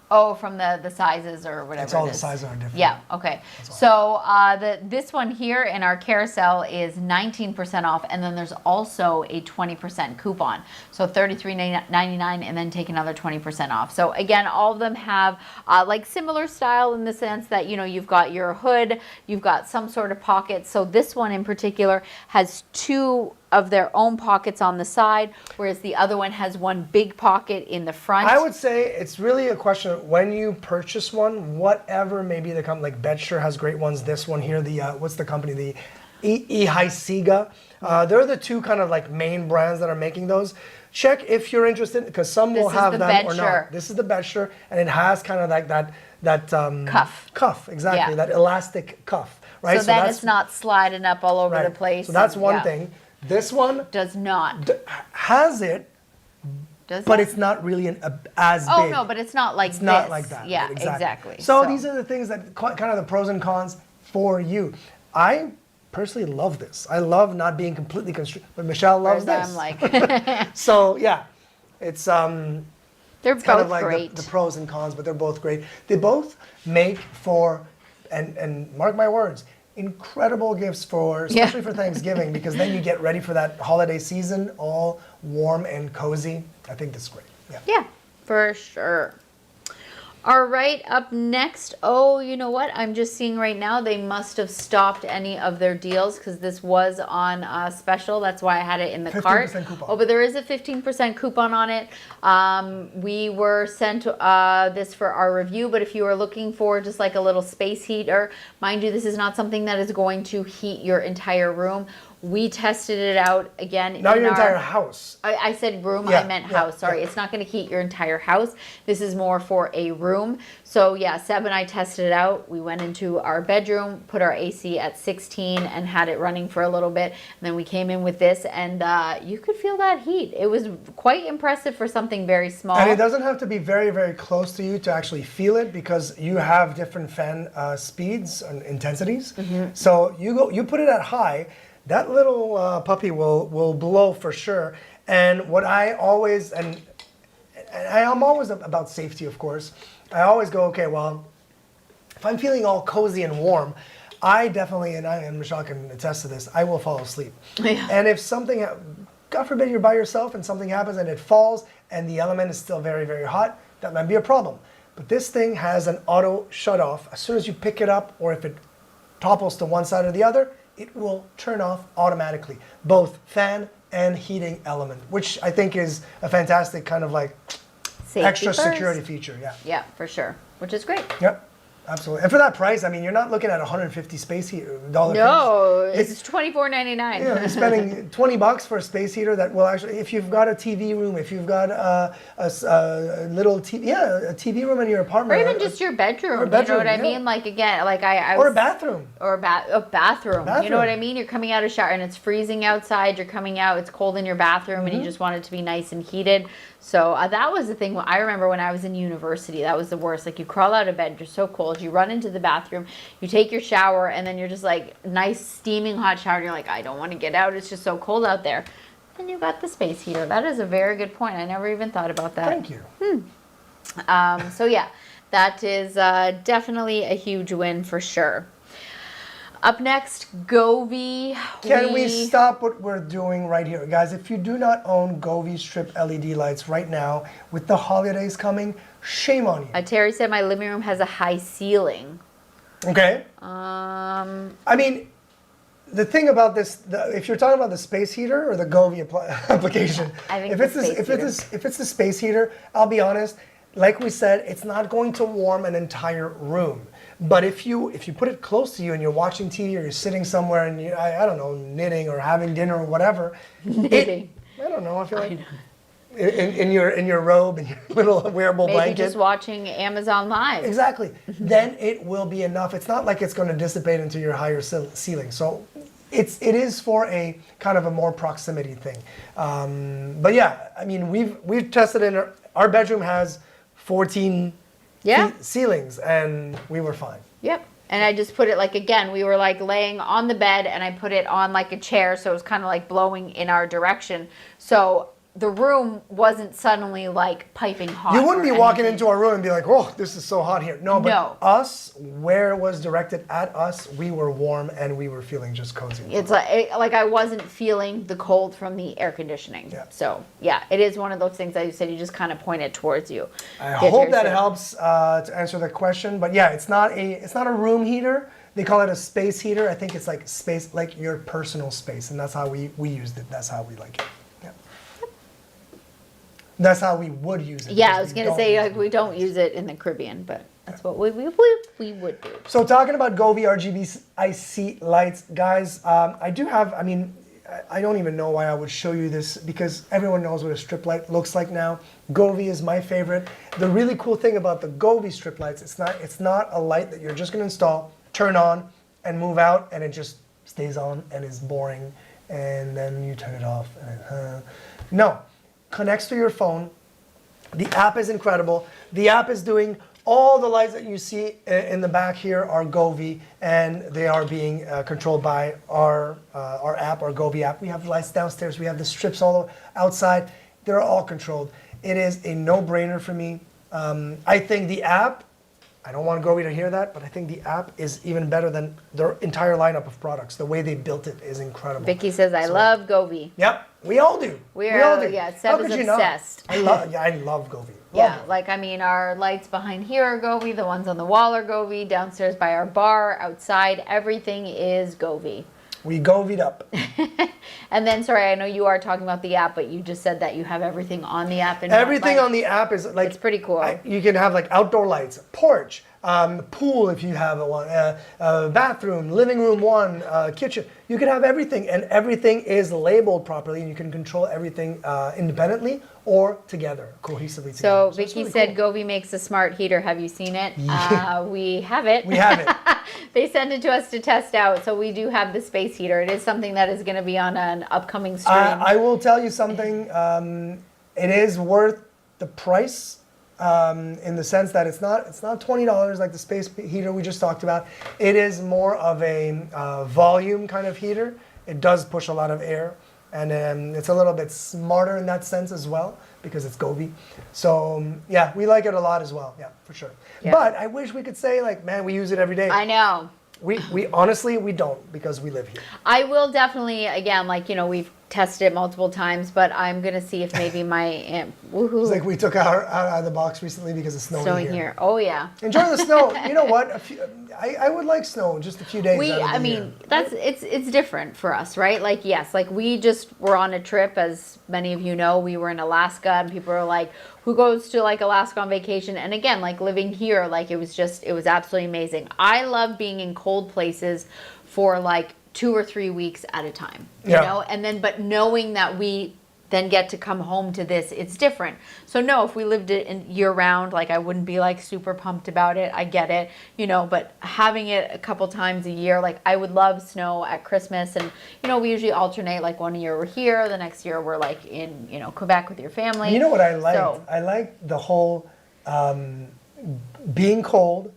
Oh, from the sizes or whatever. It's all it the is. sizes are different. Yeah. Okay. So this one here in our carousel is 19% off, and then there's also a 20% coupon. So $33.99, and then take another 20% off. So again, all of them have like similar style in the sense that you've got your hood, you've got some sort of pocket. So this one in particular has two of their own pockets on the side, whereas the other one has one big pocket in the front. I would say it's really a question of when you purchase one, whatever maybe the company, like Bedshire has great ones. This one here, the what's the company? The Ihisiga. They're the two kind of like main brands that are making those. Check if you're interested, because some will have the them or Bedshire. not. This is the Bedshire, and it has kind of like that Cuff. Cuff, exactly. Yeah. That elastic cuff, right? So that it's not sliding up all over right. the place. So that's and- one yeah. thing. This one Does not. has it, Does but it? it's not really as Oh big. no, but it's not like It's not this. like that. Yeah, right, exactly. So these are the things that kind of the pros and cons for you. I personally love this. I love not being completely constricted, but Michelle loves Whereas this. I'm like, So yeah, it's they're kind of both like great. the pros and cons, but they're both great. They both make for, and mark my words, incredible gifts for, especially for Thanksgiving, because then you get ready for that holiday season, all warm and cozy. I think that's great. Yeah. Yeah, for sure. All right, up next. Oh, you know what? I'm just seeing right now they must have stopped any of their deals because this was on special. That's why I had it in the cart. 15% coupon. Oh, but there is a 15% coupon on it. We were sent this for our review, but if you are looking for just like a little space heater, mind you, this is not something that is going to heat your entire room. We tested it out again. Not in your our- entire house. I said room, Yeah, I meant yeah, house. Sorry, yeah. it's not going to heat your entire house. This is more for a room. So yeah, Seb and I tested it out. We went into our bedroom, put our AC at 16 and had it running for a little bit. And then we came in with this and you could feel that heat. It was quite impressive for something very small. And it doesn't have to be very, very close to you to actually feel it, because you have different fan speeds and intensities. So you put it at high, that little puppy will blow for sure. And what I always, and I'm always about safety, of course. I always go, okay, well, if I'm feeling all cozy and warm, I definitely, and Michelle can attest to this, I will fall asleep. Yeah. And if something, God forbid you're by yourself and something happens and it falls and the element is still very, very hot, that might be a problem. But this thing has an auto shut off. As soon as you pick it up, or if it topples to one side or the other, it will turn off automatically, both fan and heating element, which I think is a fantastic kind of like Safety extra first. security feature. Yeah. Yeah, for sure. Which is great. Yep. Absolutely. And for that price, I mean, you're not looking at $150 space heater dollar. No, piece. it's $24.99. You know, you're spending $20 for a space heater that will actually, if you've got a TV room, if you've got a little TV, a TV room in your Or apartment, even just your bedroom. or You know what bedroom, I yeah. mean? Like again, like I or was, a bathroom. or a bathroom. You know Bathroom. what I mean? You're coming out of shower and it's freezing outside. You're coming out, it's cold in your bathroom, Mm-hmm. and you just want it to be nice and heated. So that was the thing. I remember when I was in university, that was the worst. Like you crawl out of bed, you're so cold. You run into the bathroom, you take your shower, and then you're just like nice steaming hot shower. And you're like, I don't want to get out. It's just so cold out there. Then you got the space heater. That is a very good point. I never even thought about that. Thank you. So yeah, that is definitely a huge win for sure. Up next, Govee. Can we stop what we're doing right here? Guys, if you do not own Govee strip LED lights right now, with the holidays coming, shame on you. Terry said my living room has a high ceiling. Okay? Um, I mean, the thing about this, if you're talking about the space heater or the Govee application, I think if the it's space if it's the space heater, I'll be honest, like we said, it's not going to warm an entire room. But if you put it close to you and you're watching TV or you're sitting somewhere and I don't know, knitting or having dinner or whatever, Knitting. I don't know. I feel like in your robe and your little wearable Maybe blanket. just watching Amazon Live. Exactly. Then it will be enough. It's not like it's going to dissipate into your higher ceiling. So it is for a kind of a more proximity thing. But yeah, I mean, we've tested in our bedroom has 14 Yeah. feet ceilings, and we were fine. Yep. And I just put it like, again, we were like laying on the bed and I put it on like a chair. So it was kind of like blowing in our direction. So the room wasn't suddenly like piping hot. You wouldn't or be walking anything. into our room and be like, "Oh, this is so hot here." No, but No. us, where it was directed at us, we were warm and we were feeling just cozy. It's like I wasn't feeling the cold from the air conditioning. Yeah. So yeah, it is one of those things that you said you just kind of point it towards you. I Get hope yours that set. helps to answer the question. But yeah, it's not a room heater. They call it a space heater. I think it's like space, like your personal space, and that's how we used it. That's how we like it. Yeah. That's how we would use it. Yeah, I because was we gonna don't say use like it. we don't use it in the Caribbean, but that's what we would do. So talking about Govee RGB IC lights, guys, I do have, I mean, I don't even know why I would show you this because everyone knows what a strip light looks like now. Govee is my favorite. The really cool thing about the Govee strip lights, it's not a light that you're just gonna install, turn on, and move out, and it just stays on and is boring, and then you turn it off. And, no, connects to your phone. The app is incredible. The app is doing all the lights that you see in the back here are Govee, and they are being controlled by our app, our Govee app. We have lights downstairs. We have the strips all outside. They're all controlled. It is a no-brainer for me. I think the app, I don't want Govee to hear that, but I think the app is even better than their entire lineup of products. The way they built it is incredible. Vicky says I love Govee. Yep, we all do. We all are- do. yeah, How Seb is could you not? obsessed. I love Govee. Yeah, Love it. like I mean, our lights behind here are Govee. The ones on the wall are Govee. Downstairs by our bar, outside, everything is Govee. We Goveed up. And then, sorry, I know you are talking about the app, but you just said that you have everything on the app. And Everything on the app is like It's pretty cool. You can have like outdoor lights, porch, pool if you have one, bathroom, living room one, kitchen. You can have everything, and everything is labeled properly, and you can control everything independently or together, cohesively So together. It's Vicky really said cool. Govee makes a smart heater. Have you seen it? Yeah. We have it. We have it. They sent it to us to test out, so we do have the space heater. It is something that is going to be on an upcoming stream. I will tell you something. It is worth the price in the sense that it's not $20 like the space heater we just talked about. It is more of a volume kind of heater. It does push a lot of air, and it's a little bit smarter in that sense as well because it's Govee. So yeah, we like it a lot as well. Yeah, for sure. Yeah. But I wish we could say like, man, we use it every day. I know. We honestly we don't because we live here. I will definitely, again, like, you know, we've tested it multiple times, but I'm going to see if maybe my, woohoo, It's like we took our out of the box recently because it's snowing snowing here. here. Oh, yeah. Enjoy the snow. You know what? I would like snow just a few days. out of the I mean, year. that's it's different for us, right? Like, yes, like we just were on a trip, as many of you know, we were in Alaska, and people are like, who goes to like Alaska on vacation? And again, like living here, like it was absolutely amazing. I love being in cold places for like 2 or 3 weeks at a time, you Yeah. know, and then, but knowing that we then get to come home to this, it's different. So no, if we lived it in year round, like I wouldn't be like super pumped about it. I get it, you know, but having it a couple times a year, like I would love snow at Christmas, and you know, we usually alternate, like one year we're here, the next year we're like in, you know, Quebec with your family. You know what I like? So, I like the whole being cold,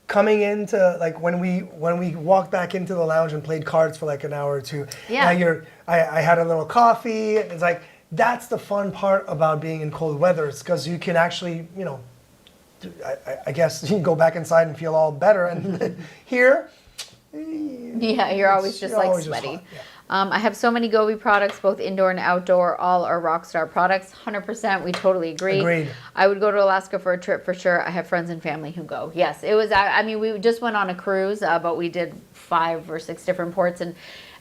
coming into like when we walked back into the lounge and played cards for like an hour or two. Yeah. Now I had a little coffee. It's like that's the fun part about being in cold weather. It's because you can actually, you know, I guess you can go back inside and feel all better. And here, yeah, you're always just like always just sweaty. hot, yeah. I have so many Govee products, both indoor and outdoor. All are Rockstar products. 100%. We totally agree. Agreed. I would go to Alaska for a trip for sure. I have friends and family who go. Yes, it was. I mean, we just went on a cruise, but we did 5 or 6 different ports, and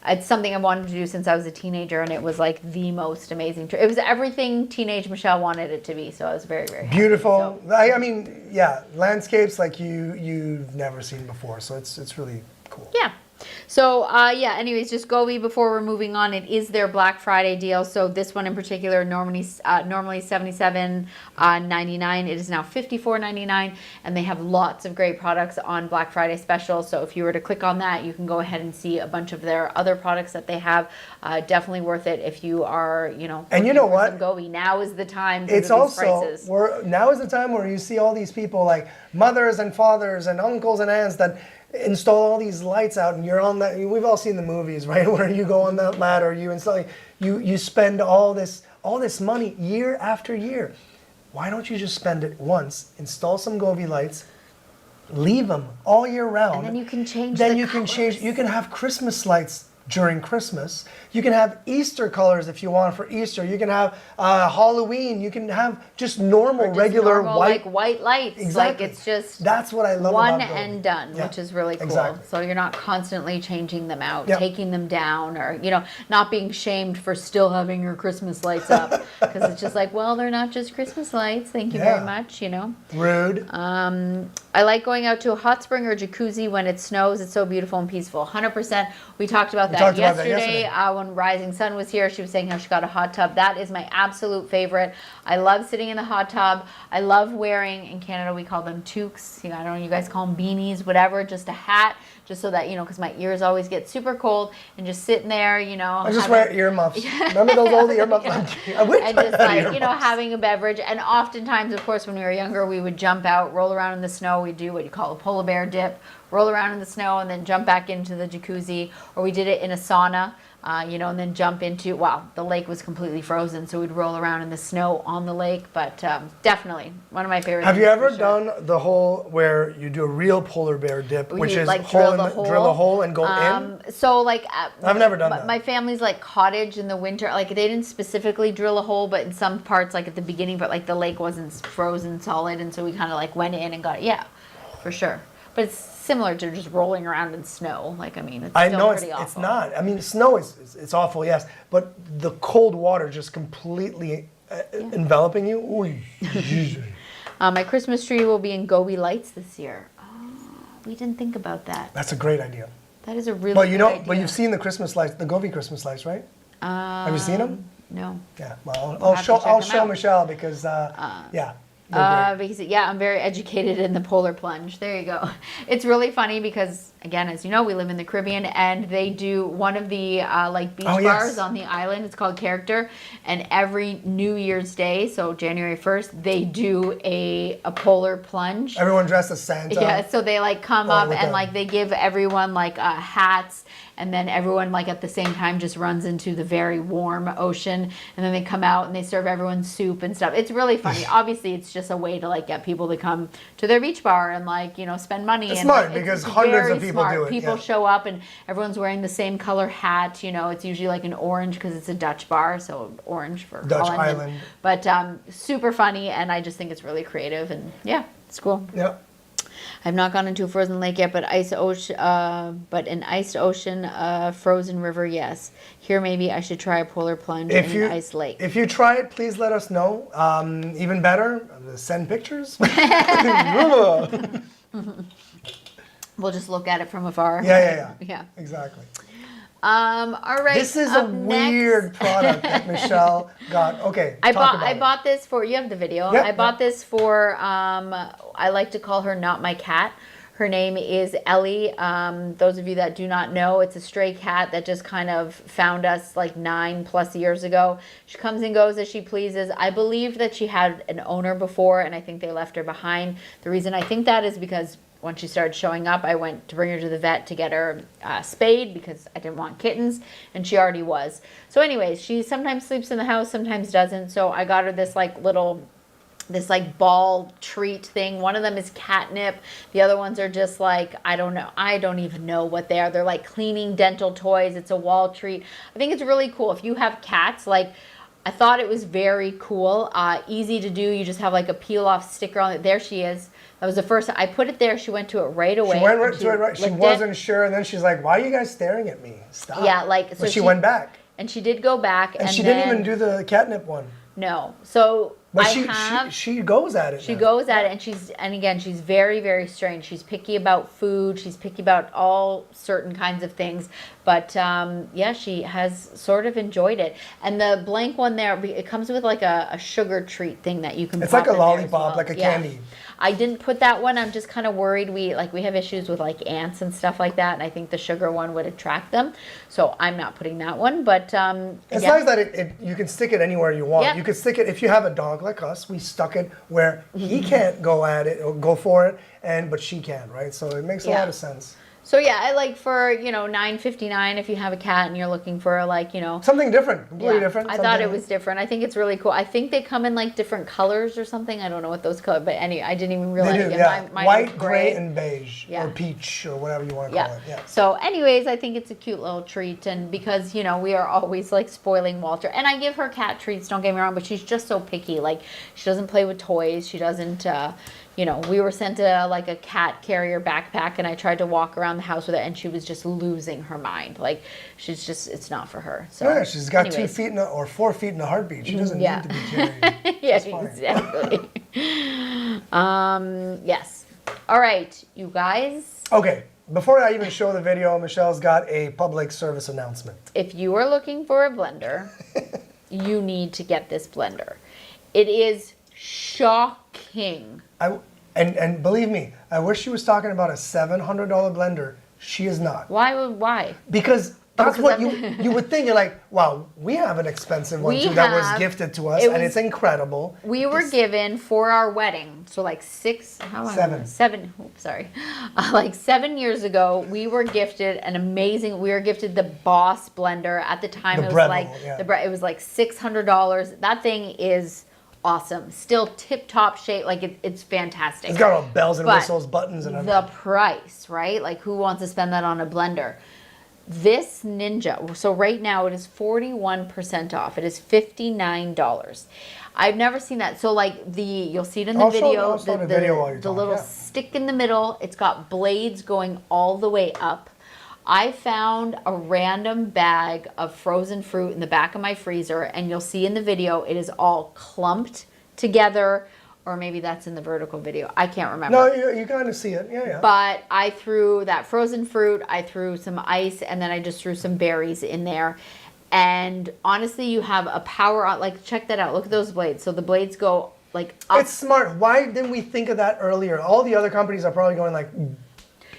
it's something I wanted to do since I was a teenager, and it was like the most amazing trip. It was everything teenage Michelle wanted it to be, so I was very, very happy. Beautiful. So, I mean, yeah, landscapes like you've never seen before, so it's really cool. yeah. So yeah, anyways, just Gobi before we're moving on. It is their Black Friday deal. So this one in particular, normally $77.99. It is now $54.99, and they have lots of great products on Black Friday special. So if you were to click on that, you can go ahead and see a bunch of their other products that they have. Definitely worth it if you are, And you know looking for what? some Gobi. Now is the time. because It's of these also prices. now is the time where you see all these people like mothers and fathers and uncles and aunts that install all these lights out, and you're on that. We've all seen the movies, right? Where you go on that ladder, you install, you spend all this money year after year. Why don't you just spend it once? Install some Gobi lights, leave them all year round, And then you can change Then the you can change. colors. You can have Christmas lights during Christmas. You can have Easter colors if you want for Easter. You can have Halloween. You can have just normal, Just regular normal, white. like white lights. Exactly. Like it's just That's what I love one about Gobi. and done, Yeah, which is really cool. exactly. So you're not constantly changing them out, Yep. taking them down, or not being shamed for still having your Christmas lights up, because it's just like, well, they're not just Christmas lights. Thank you Yeah. very much. Rude. I like going out to a hot spring or jacuzzi when it snows. It's so beautiful and peaceful. 100%. We talked about that talked about that yesterday. yesterday. When Rising Sun was here, she was saying how she got a hot tub. That is my absolute favorite. I love sitting in the hot tub. I love wearing, in Canada we call them toques. I don't know, you guys call them beanies, whatever. Just a hat, just so that, because my ears always get super cold, and just sitting there, I just wear earmuffs. Remember those old earmuffs? I wish and I just had like earmuffs. having a beverage. And oftentimes, of course, when we were younger, we would jump out, roll around in the snow. We do what you call a polar bear dip, roll around in the snow, and then jump back into the jacuzzi. Or we did it in a sauna, and then jump into, the lake was completely frozen, so we'd roll around in the snow on the lake. But definitely one of my favorite Have things. you ever for sure. done the whole where you do a real polar bear dip, Where which you, is like, drill drill a hole and go in? So like I've never done that. My family's like cottage in the winter. Like they didn't specifically drill a hole, but in some parts, like at the beginning, but like the lake wasn't frozen solid, and so we kind of like went in and got it. Yeah, for sure. But it's similar to just rolling around in snow. Like it's I still know pretty awful. it's not. I mean, snow it's awful, yes, but the cold water just completely enveloping you. Ooh, My Christmas tree will be in Gobi lights this year. Oh, we didn't think about that. that's a great idea. That is a really But good idea. but you've seen the Christmas lights, the Gobi Christmas lights, right? Have you seen them? No. Yeah. Well, We'll have to check I'll them show out. Michelle because yeah. they're great. Because I'm very educated in the polar plunge. There you go. It's really funny because, again, as you know, we live in the Caribbean, and they do one of the beach Oh, yes. bars on the island. It's called Character, and every New Year's Day, so January 1st, they do a polar plunge. Everyone dressed as Santa. Yeah, so they come Oh, up with and them. they give everyone hats, and then everyone at the same time just runs into the very warm ocean, and then they come out and they serve everyone soup and stuff. It's really funny. Obviously, it's just a way to get people to come to their beach bar and spend money. It's and smart because hundreds very of people smart. do it, People yeah. show up and everyone's wearing the same color hat. It's usually an orange because it's a Dutch bar, so orange for Dutch Holland. island. But super funny, and I just think it's really creative, and yeah, it's cool. Yeah. I've not gone into a frozen lake yet, but an iced ocean, frozen river, yes. Here, maybe I should try a polar plunge in an iced lake. If you try it, please let us know. Even better, send pictures. We'll just look at it from afar. Yeah. Yeah. Exactly. All right. This is a up next- weird product that Michelle got. Okay. I talk about I it. bought this for, you have the video. Yeah, I bought this for, I like to call her Not My Cat. Her name is Ellie. Those of you that do not know, it's a stray cat that just kind of found us 9+ years ago. She comes and goes as she pleases. I believe that she had an owner before, and I think they left her behind. The reason I think that is because when she started showing up, I went to bring her to the vet to get her spayed because I didn't want kittens, and she already was. So anyways, she sometimes sleeps in the house, sometimes doesn't. So I got her this ball treat thing. One of them is catnip. The other ones are just I don't know. I don't even know what they are. They're cleaning dental toys. It's a wall treat. I think it's really cool. If you have cats, I thought it was very cool, easy to do. You just have like a peel off sticker on it. There she is. That was the first. I put it there. She went to it right away. She went and right to it, right? She licked wasn't it. sure, and then she's like, "Why are you guys staring at me? Stop!" Yeah, like, so But she she- went back, And she did go back, and she didn't even do the catnip one. No. So But I she goes at it. She now. goes at it, and again, she's very, very strange. She's picky about food. She's picky about all certain kinds of things. But yeah, she has sort of enjoyed it. And the blank one there, it comes with like a sugar treat thing that you can. It's pop like a in there as lollipop, well. like a Yeah. candy. I didn't put that one. I'm just kind of worried. We have issues with like ants and stuff like that, and I think the sugar one would attract them. So I'm not putting that one. But It's yeah. nice that you can stick it anywhere you want. Yeah. You can stick it if you have a dog like us. We stuck it where he can't go at it or go for it, but she can, right? So it makes a Yeah. lot of sense. So yeah, I like for $9.59 if you have a cat and you're looking for like Something different, completely yeah, different. I thought it something- was different. I think it's really cool. I think they come in like different colors or something. I don't know what those colors, but anyway, I didn't even realize. They do, Yeah, yeah. mine White, was gray, and beige, Yeah. or peach, or whatever you want to call yeah. it. Yeah. So, anyways, I think it's a cute little treat, and because we are always like spoiling Walter, and I give her cat treats. Don't get me wrong, but she's just so picky. Like she doesn't play with toys. She doesn't. We were sent like a cat carrier backpack, and I tried to walk around the house with it, and she was just losing her mind. Like it's not for her. So Yeah, she's got 2 anyways. feet or 4 feet in a heartbeat. She doesn't Yeah. need to be carried. Yeah, fine. exactly. Yes. All right, you guys. Okay, before I even show the video, Michelle's got a public service announcement. If you are looking for a blender, you need to get this blender. It is shocking. And believe me, I wish she was talking about a $700 blender. She is not. Why? Because that's because what I'm- you would think. You're like, wow, we have an expensive one We too that was have- gifted to us, it and was- it's incredible. We were given for our wedding, so like 7 years ago, we were gifted we were gifted the Boss blender. At the time, The it was Breville, like yeah. it was like $600. That thing is awesome. Still tip top shape. Like it's fantastic. It's got all bells and But whistles, buttons, and the everything. price, right? Like who wants to spend that on a blender? This Ninja, so right now it is 41% off. It is $59. I've never seen that. So like you'll see it in the I'll show- video. I'll show the video while you're the talking, little yeah. stick in the middle. It's got blades going all the way up. I found a random bag of frozen fruit in the back of my freezer, and you'll see in the video it is all clumped together, or maybe that's in the vertical video. I can't remember. No, you kind of see it. Yeah, yeah. But I threw that frozen fruit, I threw some ice, and then I just threw some berries in there. And honestly, you have a power on, like, check that out. Look at those blades. So the blades go like up. It's smart. Why didn't we think of that earlier? All the other companies are probably going like, Yeah,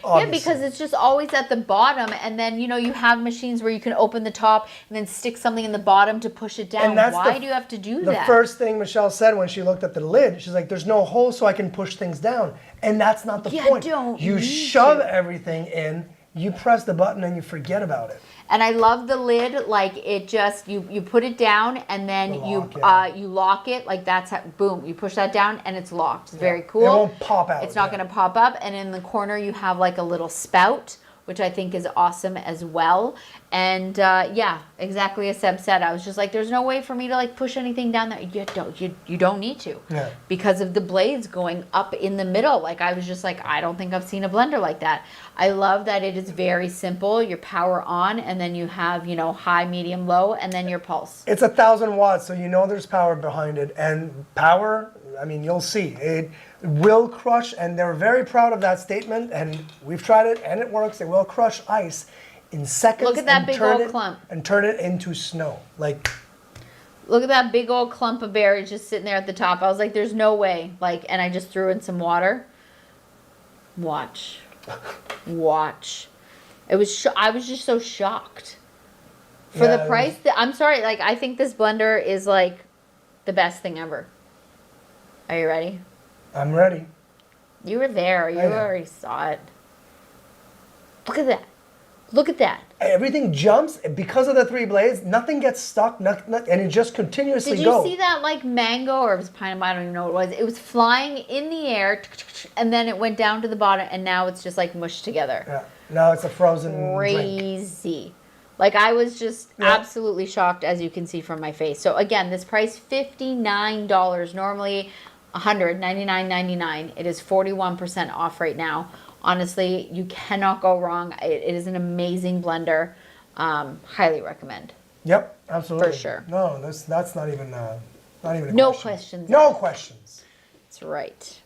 obviously. because it's just always at the bottom, and then you have machines where you can open the top and then stick something in the bottom to push it down. And that's Why the- do you have to do The that? first thing Michelle said when she looked at the lid, she's like, "There's no hole, so I can push things down." And that's not the You point. don't You need shove to. everything in, you press the button, and you forget about it. And I love the lid, like it just you put it down and then The you lock, yeah. you lock it, like that's how, boom, you push that down and it's locked. It's very It cool. won't pop out, It's not yeah. going to pop up, and in the corner you have like a little spout, which I think is awesome as well. And yeah, exactly as Seb said, I was just like, there's no way for me to like push anything down there. You don't need to, Yeah. because of the blades going up in the middle. Like I was just like, I don't think I've seen a blender like that. I love that it is very simple. Your power on, and then you have high, medium, low, and then your pulse. It's 1,000 watts, so you know there's power behind it. And power, I mean, you'll see. It will crush, and they're very proud of that statement. And we've tried it, and it works. It will crush ice in seconds. Look at that and big turn old it- clump. And turn it into snow. Like, Look at that big old clump of berries just sitting there at the top. I was like, there's no way. Like, and I just threw in some water. Watch. Watch. It was. I was just so shocked. For Yeah, the it price, I'm sorry. Like, I think this blender is like the best thing ever. Are you ready? I'm ready. You were there. You I am. already saw it. Look at that. Look at that. Everything jumps because of the 3 blades. Nothing gets stuck, and it just continuously Did you goes. see that like mango, or it was pineapple? I don't even know what it was. It was flying in the air, and then it went down to the bottom, and now it's just like mushed together. Yeah. Now it's a frozen drink. Crazy. Like, I was just absolutely shocked, as you can see from my face. So again, this price, $59. Normally $199.99. It is 41% off right now. Honestly, you cannot go wrong. It is an amazing blender. Highly recommend. Yep, absolutely. For sure. No, that's not even a No question. questions No asked. questions. That's right.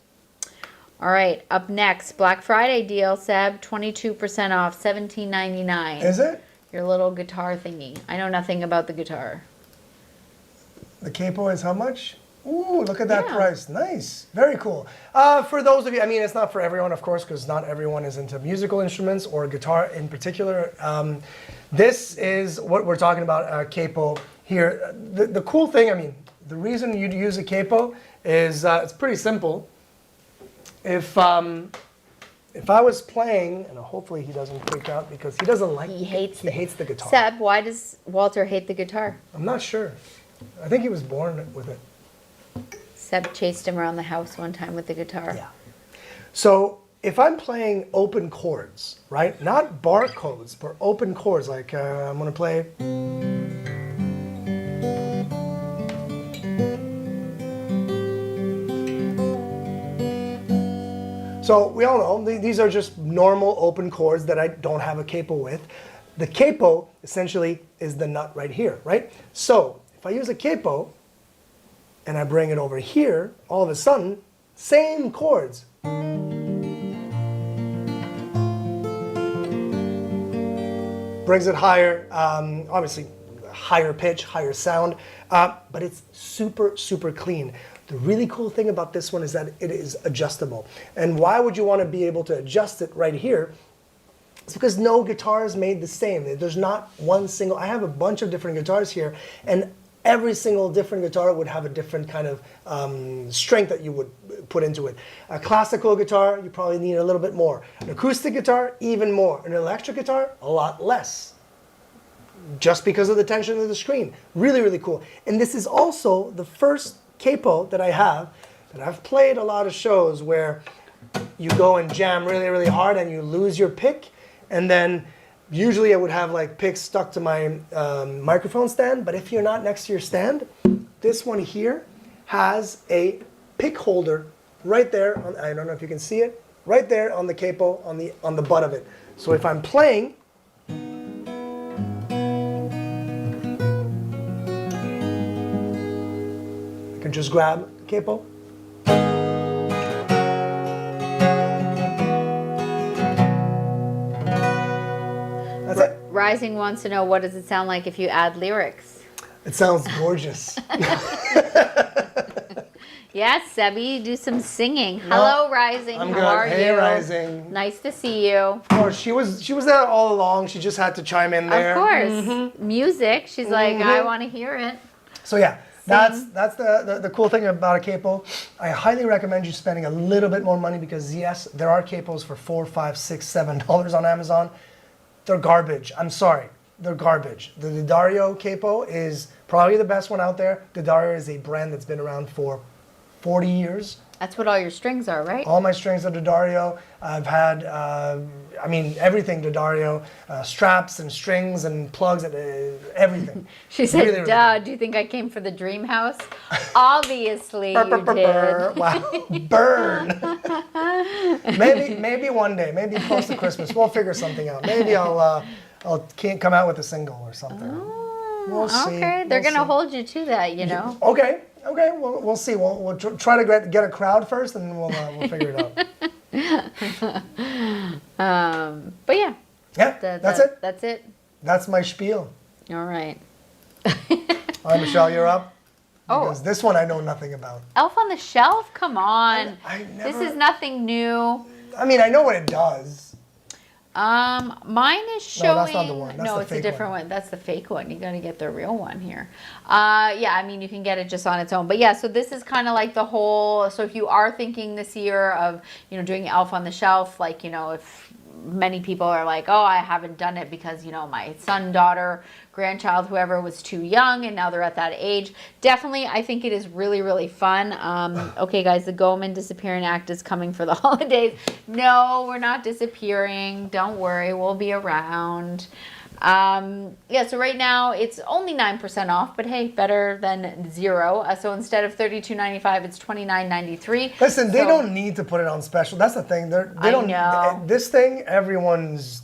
All right, up next, Black Friday deal, Seb, 22% off, $17.99. Is it? Your little guitar thingy. I know nothing about the guitar. The capo is how much? Ooh, look at that Yeah. price. Nice. Very cool. For those of you, I mean, it's not for everyone, of course, because not everyone is into musical instruments or guitar in particular. This is what we're talking about, capo here. The cool thing, I mean, the reason you'd use a capo is it's pretty simple. If I was playing, and hopefully he doesn't freak out because he doesn't like He hates the guitar. Seb, why does Walter hate the guitar? I'm not sure. I think he was born with it. Seb chased him around the house one time with the guitar. Yeah. So if I'm playing open chords, right? Not bar codes, but open chords. Like I'm gonna play. So we all know these are just normal open chords that I don't have a capo with. The capo essentially is the nut right here, right? So if I use a capo and I bring it over here, all of a sudden, same chords. Brings it higher, obviously higher pitch, higher sound, but it's super, super clean. The really cool thing about this one is that it is adjustable. And why would you want to be able to adjust it right here? It's because no guitar is made the same. There's not one single, I have a bunch of different guitars here, and every single different guitar would have a different kind of strength that you would put into it. A classical guitar, you probably need a little bit more. An acoustic guitar, even more. An electric guitar, a lot less. Just because of the tension of the screen. Really, really cool. And this is also the first capo that I have, that I've played a lot of shows where you go and jam really, really hard and you lose your pick, and then usually I would have like picks stuck to my microphone stand, but if you're not next to your stand, this one here has a pick holder right there, I don't know if you can see it, right there on the capo, on the butt of it. So if I'm playing, I can just grab the capo. That's it. Rising wants to know, what does it sound like if you add lyrics? It sounds gorgeous. Yes, Sebby, do some singing. Hello, Rising. I'm How good. are Hey, you? Rising. Nice to see you. Of course, she was there all along. She just had to chime in there. Of course. Music. She's like, I want to hear it. So yeah, that's the cool thing about a capo. I highly recommend you spending a little bit more money because yes, there are capos for $4, $5, $6, $7 on Amazon. They're garbage. I'm sorry. They're garbage. The D'Addario capo is probably the best one out there. D'Addario is a brand that's been around for 40 years. That's what all your strings are, right? All my strings are D'Addario. I've had, I mean, everything D'Addario, straps and strings and plugs, and everything. She said, Really, really duh, do you think I came for the dream house? Obviously you did. Wow, burn. maybe one day, maybe close to Christmas, we'll figure something out. Maybe I'll can't come out with a single or something. We'll see. Okay, they're We'll going to see. hold you to that, you know? Okay, we'll see. We'll try to get a crowd first, and then we'll figure it out. But yeah. Yeah, that's it. That's it. That's my spiel. All right. All right, Michelle, you're up. Oh. Because this one I know nothing about. Elf on the Shelf? Come on. This never- is nothing new. I mean, I know what it does. Mine is showing. No, that's not the one. That's no, the it's a fake different one. one. That's the fake one. You got to get the real one here. Yeah, I mean, you can get it just on its own. But yeah, so this is kind of like the whole. So if you are thinking this year of, doing Elf on the Shelf, like, if many people are like, oh, I haven't done it because, my son, daughter, grandchild, whoever was too young, and now they're at that age. Definitely, I think it is really, really fun. Okay, guys, the Goldman Disappearing Act is coming for the holidays. No, we're not disappearing. Don't worry, we'll be around. Yeah, so right now it's only 9% off, but hey, better than zero. So instead of $32.95, it's $29.93. Listen, they So- don't need to put it on special. That's the thing. They I don't. know. This thing, everyone's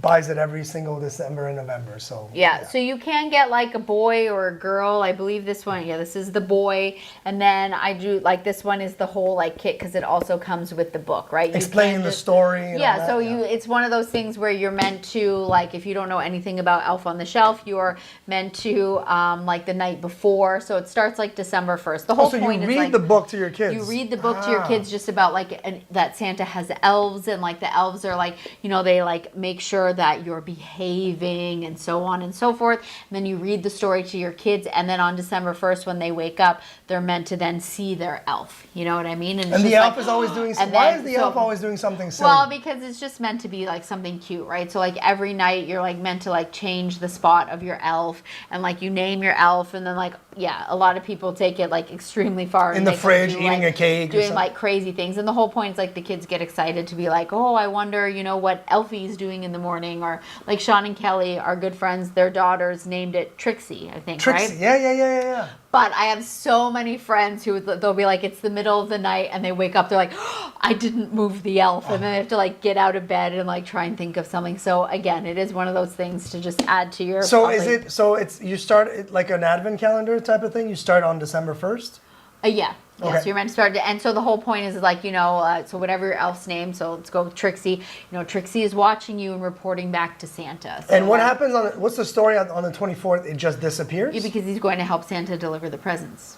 buys it every single December and November. So Yeah, so you can get like a boy or a girl. I believe this one, yeah, this is the boy. And then I do, like, this one is the whole, like, kit because it also comes with the book, right? You explaining can't the just- story. And all Yeah, that, so it's one of those things where you're meant to, like, if you don't know anything about Elf on the Shelf, you're meant to, like, the night before. So it starts like December 1st. The whole so point you is read like, the book to your kids. you read the book to your Ah. kids just about like that Santa has elves, and like the elves are like, you know, they like make sure that you're behaving and so on and so forth. And then you read the story to your kids, and then on December 1st when they wake up, they're meant to then see their elf. You know what I mean? it's And the just elf like- is always doing. and Why then- is the so- elf always doing something silly? well, because it's just meant to be like something cute, right? So like every night you're like meant to like change the spot of your elf, and like you name your elf, and then like, yeah, a lot of people take it like extremely far. In and the make them fridge, do, eating like, a cake or doing something. like crazy things. And the whole point is like the kids get excited to be like, oh, I wonder, you know, what Elfie's doing in the morning. Or like Sean and Kelly, our good friends, their daughters named it Trixie, I think, Trixie. right? Yeah. But I have so many friends who they'll be like, it's the middle of the night, and they wake up, they're like, oh, I didn't move the elf, and then they have to like get out of bed and like try and think of something. So again, it is one of those things to just add to your. So probably- is it? So it's you start it like an advent calendar type of thing. You start on December 1st. Yeah. Yeah, Okay. so you're meant to start and so the whole point is like, you know, so whatever your elf's name, so let's go with Trixie. You know, Trixie is watching you and reporting back to Santa. So And what like- happens on what's the story on the 24th? It just disappears. Yeah, because he's going to help Santa deliver the presents.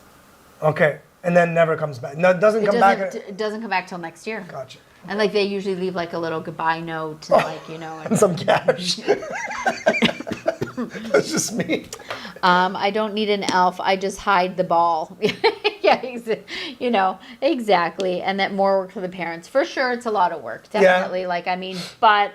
Okay, and then never comes back. No, it doesn't come back. It doesn't come back till next year. Gotcha. And like they usually leave like a little goodbye note, and like, you know. And some cash. That's just me. I don't need an elf. I just hide the ball. Yeah, you know, exactly. And that more work for the parents. For sure, it's a lot of work. Definitely. Like, I mean, but,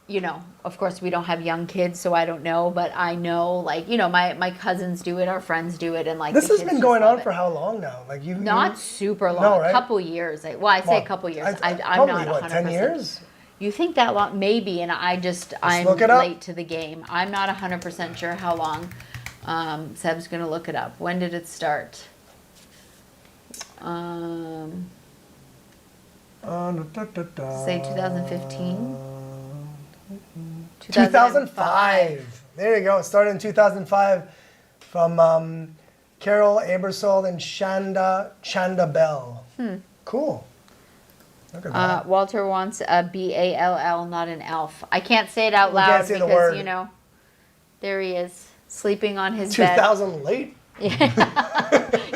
you know, of course, we don't have young kids, so I don't know. But I know, like, you know, my cousins do it, our friends do it. And, like, This the has kids been just going love on it. for how long now? Like you. Not super long. No, right? A couple years. Well, I say a couple years. I'm probably, not 100%. what, 10 years? You think that long? Maybe, and I'm look it up. late to the game. I'm not 100% sure how long. Seb's gonna look it up. When did it start? Say 2015. 2005. There you go. It started in 2005 from Carol Abersol and Chanda Bell. Cool. Look at that. Walter wants a Ball, not an elf. I can't say it out You loud can't say the because word. you know, there he is sleeping on his bed. 2000 late.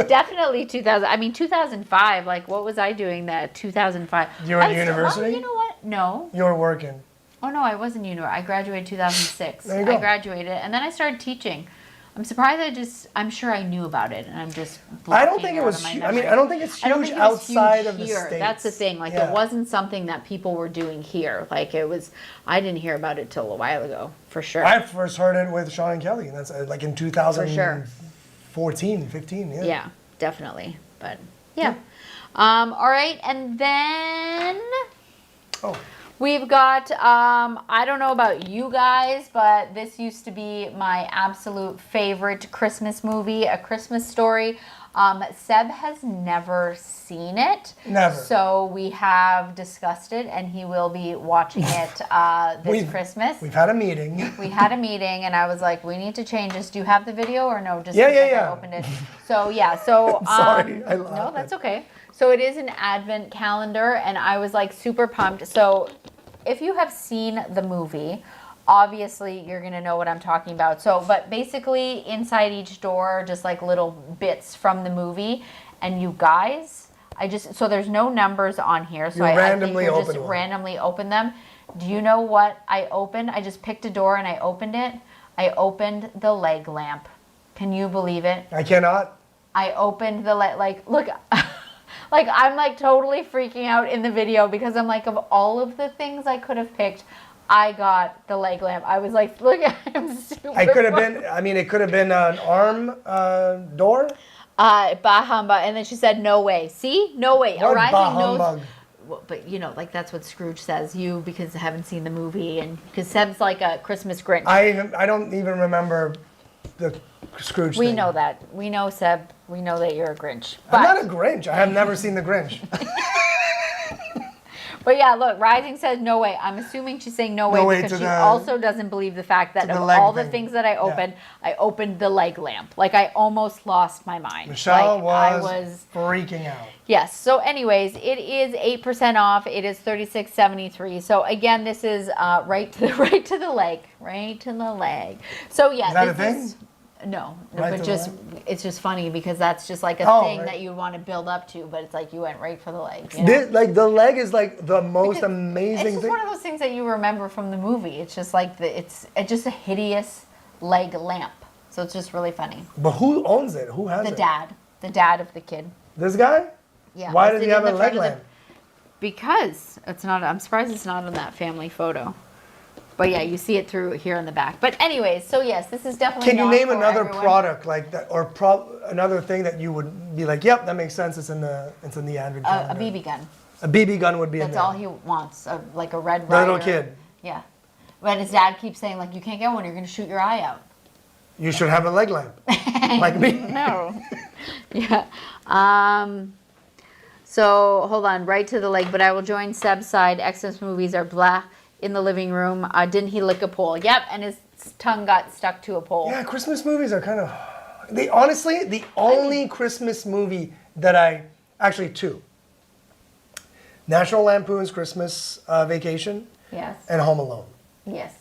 Definitely 2000. I mean 2005. Like what was I doing that 2005? You were in I still- university? Oh, you know what? No. You were working. Oh no, I wasn't university. I graduated 2006. There you go. I graduated and then I started teaching. I'm surprised I'm sure I knew about it and I'm just I don't blocking think it it out was of my huge. I mean, memory. I don't think it's I don't huge think it was outside huge of the here. States. That's the thing. Like Yeah. it wasn't something that people were doing here. Like it was. I didn't hear about it till a while ago, for sure. I first heard it with Sean and Kelly, and that's like in 2014, 15. Yeah. Yeah, definitely. But yeah. All right, and then Oh, we've got, I don't know about you guys, but this used to be my absolute favorite Christmas movie, A Christmas Story. Seb has never seen it. Never. So we have discussed it, and he will be watching it this Christmas. we've had a meeting. We had a meeting, and I was like, we need to change this. Do you have the video or no? Just Yeah, because yeah, I yeah. opened it. So, yeah. So, Sorry, I no, laughed. that's okay. So it is an advent calendar, and I was like super pumped. So if you have seen the movie, obviously you're going to know what I'm talking about. So, but basically inside each door are just like little bits from the movie. And you guys, so there's no numbers on here. So You I randomly think you open just one. randomly open them. Do you know what I opened? I just picked a door and I opened it. I opened the leg lamp. Can you believe it? I cannot. I opened the like look like I'm like totally freaking out in the video because I'm like of all of the things I could have picked, I got the leg lamp. I was like, look at him. I could have been. I mean, it could have been an arm door. Bah humbug. And then she said, no way. See? No way. What A rising bah nose. humbug? but you know, like that's what Scrooge says. You because I haven't seen the movie, and because Seb's like a Christmas Grinch. I don't even remember the Scrooge We thing. know that. We know Seb. We know that you're a Grinch. I'm But, not a Grinch. I have never seen the Grinch. but yeah, look, Rising says no way. I'm assuming she's saying no way way because to she the- also doesn't believe the fact that to of the leg all the thing. things that I Yeah. opened, I opened the leg lamp. Like I almost lost my mind. Michelle like, I was, was freaking out. Yes. So, anyways, it is 8% off. It is $36.73. So again, this is right to the leg. So yeah, Is that a this thing? is no, Right but to the just leg? it's just funny because that's just like a Oh, thing right. that you want to build up to, but it's like you went right for the leg. You know? This, like the leg is like the most Because amazing It's just thing. one of those things that you remember from the movie. It's just like it's just a hideous leg lamp. So it's just really funny. But who owns it? Who has The it? dad of the kid. This guy? Yeah. Why it's does he in have the a front leg of the- lamp? Because it's not. I'm surprised it's not on that family photo. But yeah, you see it through here in the back. But anyways, so yes, this is definitely. Can you not name for another everyone. product like that, or another thing that you would be like, yep, that makes sense. It's in the advent A calendar. BB gun. A BB gun would be in That's there. all he wants. Like a red The little Ryder. kid. Yeah. But his dad keeps saying like, you can't get one. You're going to shoot your eye out. You should have a leg lamp, like me. No. Yeah. So hold on, right to the leg. But I will join Seb's side. Xmas movies are blah in the living room. Didn't he lick a pole? Yep, and his tongue got stuck to a pole. Yeah, Christmas movies are kind of. Honestly, the only Christmas movie that actually two. National Lampoon's Christmas Vacation Yes. and Home Alone. Yes.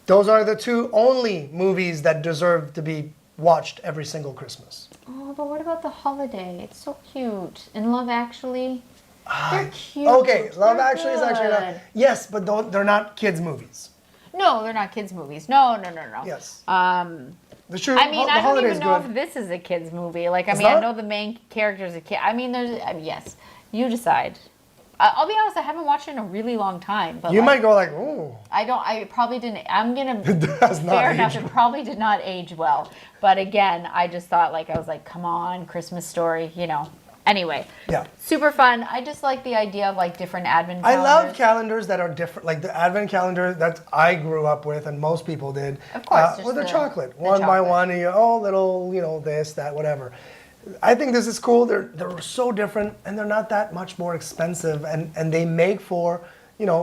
Those are the two only movies that deserve to be watched every single Christmas. Oh, but what about the holiday? It's so cute. In Love Actually, they're cute. Okay, Love They're Actually is actually not. good. Yes, but they're not kids' movies. No, they're not kids' movies. No. Yes. I The mean, the I don't holiday even is know good. if this is a kids' movie. Like, I It's mean, I not? know the main character's a kid. I mean, yes, you decide. I'll be honest, I haven't watched it in a really long time. But You like, might go like, ooh. I probably didn't. I'm gonna. does not Fair enough. age It probably did not age well. But again, I just thought like I was like, come on, Christmas Story. You know. Anyway. Yeah. Super fun. I just like the idea of like different advent I calendars. love calendars that are different, like the advent calendar that I grew up with, and most people did. Of course, just with the the chocolate, one by chocolate. one, and you little, this, that, whatever. I think this is cool. They're so different, and they're not that much more expensive, and they make for,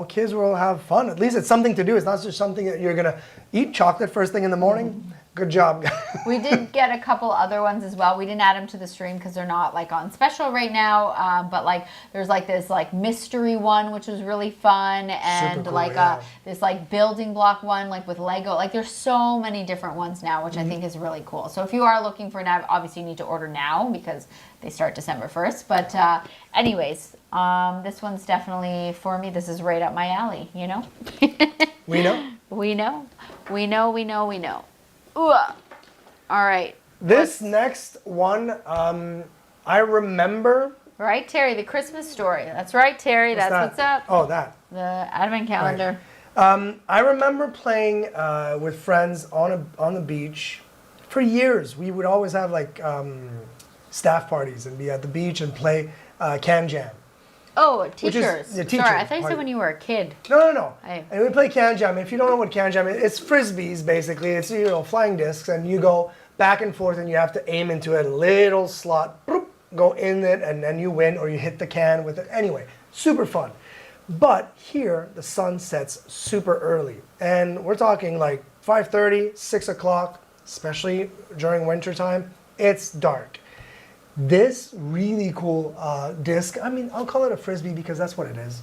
kids will have fun. At least it's something to do. It's not just something that you're gonna eat chocolate first thing in the morning. Good job. We did get a couple other ones as well. We didn't add them to the stream because they're not like on special right now. But like there's like this like mystery one which was really fun, and Super cool, like yeah. this like building block one like with Lego. Like there's so many different ones now, which I think is really cool. So if you are looking for an obviously you need to order now because they start December 1st. But anyways, this one's definitely for me. This is right up my alley. You know. We know. We know. Ooh. All right. This next one, I remember. Right, Terry, the Christmas story. That's right, Terry. That's that? what's up. Oh, that. The advent calendar. I remember playing with friends on the beach for years. We would always have like staff parties and be at the beach and play Can Jam. Oh, is teachers. the teacher Sorry, I thought you party. said when you were a kid. No. Aye. And we play Can Jam. If you don't know what Can Jam is, it's frisbees basically. It's flying discs, and you go back and forth, and you have to aim into a little slot. Boop, go in it, and then you win, or you hit the can with it. Anyway, super fun. But here, the sun sets super early, and we're talking like 5:30, 6 o'clock, especially during winter time. It's dark. This really cool disc, I mean, I'll call it a frisbee because that's what it is.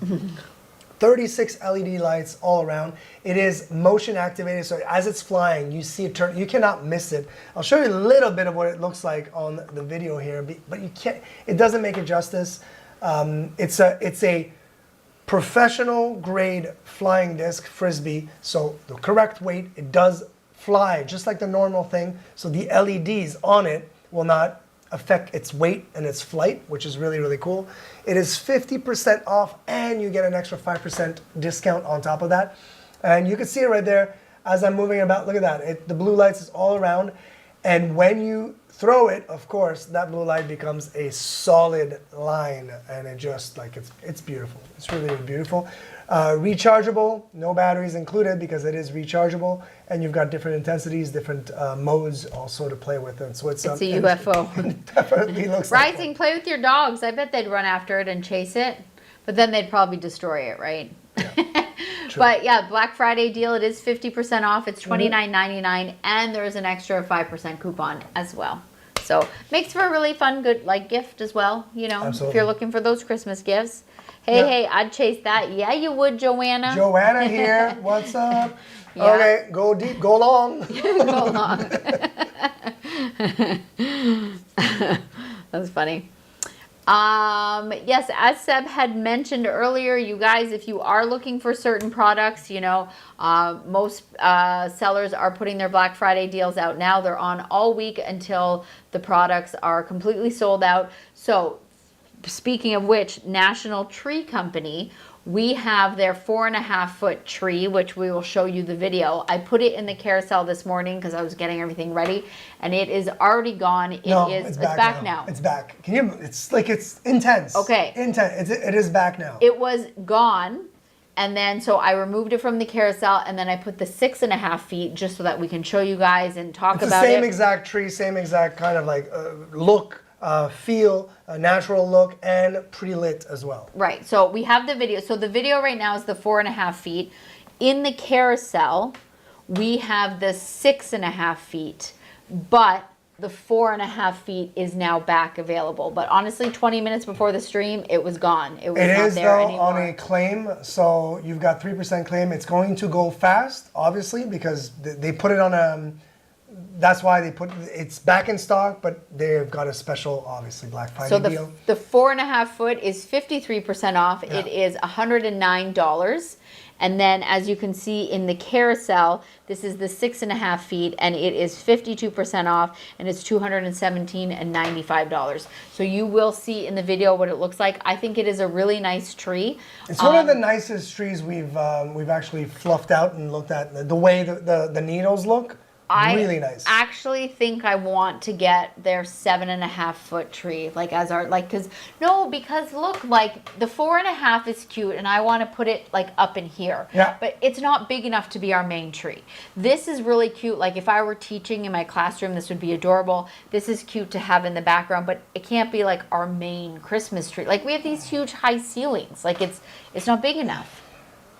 36 LED lights all around. It is motion activated, so as it's flying, you see it turn. You cannot miss it. I'll show you a little bit of what it looks like on the video here, but you can't. It doesn't make it justice. It's a professional grade flying disc frisbee, so the correct weight. It does fly just like the normal thing, so the LEDs on it will not affect its weight and its flight, which is really, really cool. It is 50% off, and you get an extra 5% discount on top of that. And you can see it right there as I'm moving about. Look at that. The blue lights is all around. And when you throw it, of course, that blue light becomes a solid line, and it just like it's beautiful. It's really, really beautiful. Rechargeable, no batteries included because it is rechargeable, and you've got different intensities, different modes also to play with it. So it's It's a UFO. It definitely looks like Rising, play with your dogs. I bet they'd run after it and chase it, but then they'd probably destroy it, right? But yeah, Black Friday deal. It is 50% off. It's $29.99, and there is an extra 5% coupon as well. So makes for a really fun, good like gift as well. You know, Absolutely. if you're looking for those Christmas gifts. Hey, Yeah. hey, I'd chase that. Yeah, you would, Joanna. Joanna here. What's up? Yeah. Okay, go deep, go long. Go along. That's funny. Yes, as Seb had mentioned earlier, you guys, if you are looking for certain products, you know, most sellers are putting their Black Friday deals out now. They're on all week until the products are completely sold out. So, speaking of which, National Tree Company, we have their 4.5-foot tree, which we will show you the video. I put it in the carousel this morning because I was getting everything ready, and it is already gone. It's back now. It's back. Can you? It's like it's intense. Okay. Intense. It is back now. It was gone, and then so I removed it from the carousel, and then I put the 6.5 feet just so that we can show you guys and talk It's about the same it. exact tree, same exact kind of like look, feel, natural look, and pre-lit as well. Right. So we have the video. So the video right now is the 4.5 feet. In the carousel, we have the 6.5 feet, but the 4.5 feet is now back available. But honestly, 20 minutes before the stream, it was gone. It was It not is there though anymore. on a claim, so you've got 3% claim. It's going to go fast, obviously, because they put it on a. That's why they put it's back in stock, but they've got a special, obviously, Black Friday So deal. the 4.5 foot is 53% off. Yeah. It is $109. And then as you can see in the carousel, this is the 6.5 feet, and it is 52% off, and it's $217.95. So you will see in the video what it looks like. I think it is a really nice tree. It's one of the nicest trees we've actually fluffed out and looked at. The way the needles look, really nice. I actually think I want to get their 7.5 foot tree, like as our because look, like the 4.5 is cute, and I want to put it like up in here. Yeah. But it's not big enough to be our main tree. This is really cute. Like if I were teaching in my classroom, this would be adorable. This is cute to have in the background, but it can't be like our main Christmas tree. Like we have these huge high ceilings. Like it's not big enough.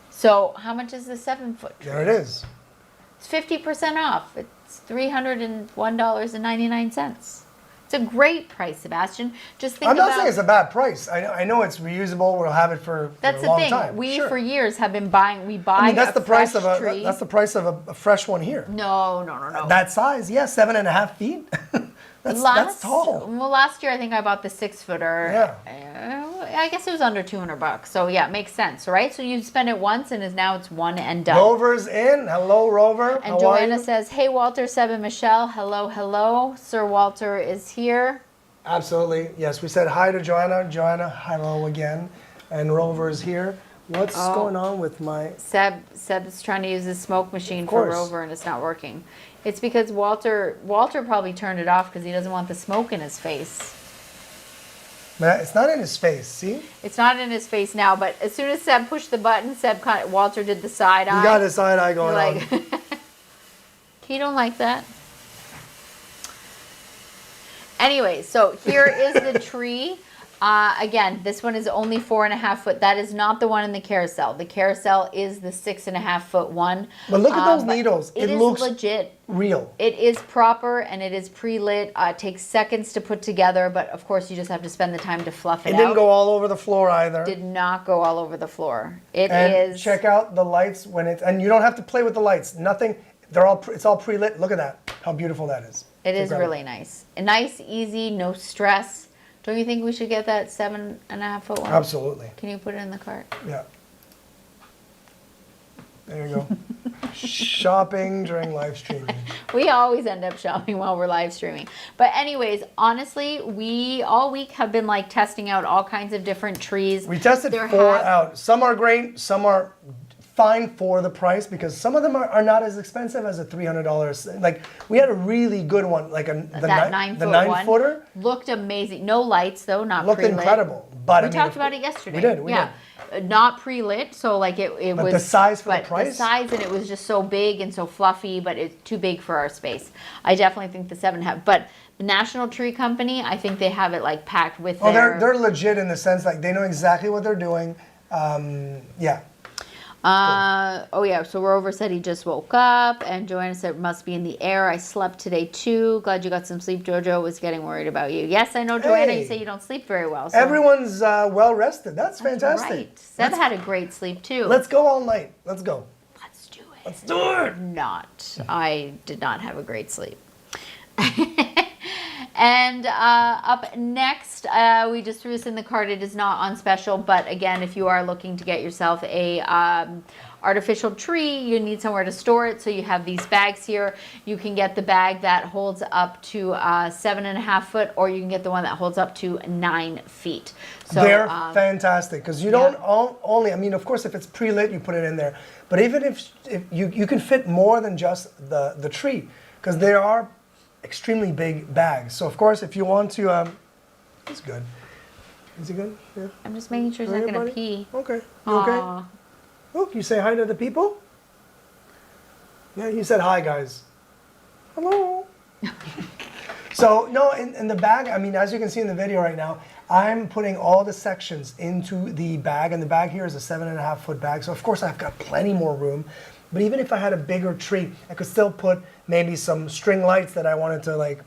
So how much is the 7-foot tree? There it is. It's 50% off. It's $301.99. It's a great price, Sebastian. Just think I'm about. not saying it's a bad price. I know it's reusable. We'll have it for That's a the long thing. time. We Sure. for years have been buying. We buy. I mean, that's a the price fresh of tree. that's the price of a fresh one here. No. That size, yeah, 7.5 feet. that's tall. Well, last year I think I bought the 6-footer. Yeah. I guess it was under $200. So yeah, it makes sense, right? So you spend it once, and now it's one and done. Rover's in. Hello, Rover. And How are Joanna you? says, "Hey, Walter, Seb, and Michelle. Hello. Sir Walter is here." Absolutely. Yes, we said hi to Joanna. Joanna, hello again. And Rover is here. What's going on with my... Seb's trying to use the smoke machine for course. Rover, and it's not working. It's because Walter probably turned it off because he doesn't want the smoke in his face. Man, it's not in his face, see? It's not in his face now, but as soon as Seb pushed the button, Walter did the side eye. You got his side eye going like, on. he don't like that. Anyway, so here is the tree. Again, this one is only 4.5 foot. That is not the one in the carousel. The carousel is the 6.5 foot one. But look at those but needles. It is looks legit. real. It is proper, and it is pre-lit. It takes seconds to put together, but of course you just have to spend the time to fluff it It out. didn't go all over the floor either. Did not go all over the floor. It And is. check out the lights when it's... And you don't have to play with the lights. Nothing. It's all pre-lit. Look at that. How beautiful that is. It is incredible. really nice. Nice, easy, no stress. Don't you think we should get that 7.5 foot one? Absolutely. Can you put it in the cart? Yeah. There you go. Shopping during live streaming. We always end up shopping while we're live streaming. But anyways, honestly, we all week have been like testing out all kinds of different trees. We tested There 4 have- out. Some are great. Some are fine for the price because some of them are not as expensive as a $300. Like we had a really good one, like the that 9 footer. Looked amazing. No lights though, not Looked pre-lit. incredible. But We talked about it yesterday. We did. We yeah. Not pre-lit, so like it But was. the size for the but price? the size, and it was just so big and so fluffy, but it's too big for our space. I definitely think the 7 have, but the National Tree Company, I think they have it like packed with Oh, their. they're legit in the sense like they know exactly what they're doing. Yeah. Oh yeah, so Rover said he just woke up, and Joanna said it must be in the air. I slept today too. Glad you got some sleep. Jojo was getting worried about you. Yes, I know, Joanna. Hey. You say you don't sleep very well. So Everyone's well rested. That's fantastic. right. Seb had a great sleep too. Let's go all night. Let's go. Let's do it. Let's do it. Not. I did not have a great sleep. And up next, we just threw this in the cart. It is not on special, but again, if you are looking to get yourself a artificial tree, you need somewhere to store it. So you have these bags here. You can get the bag that holds up to 7.5 foot, or you can get the one that holds up to 9 feet. So They're fantastic because you don't only. I mean, of course, if it's pre-lit, you put it in there. But even if you can fit more than just the tree, because there are extremely big bags. So of course, if you want to, it's good. Is he good? Yeah. I'm just making sure he's not going to pee. Okay. You okay? Aw. Oh, you say hi to the people? Yeah, you said hi, guys. Hello. So, no, in the bag, I mean, as you can see in the video right now, I'm putting all the sections into the bag, and the bag here is a 7.5 foot bag. So, of course, I've got plenty more room. But even if I had a bigger tree, I could still put maybe some string lights that I wanted to, like,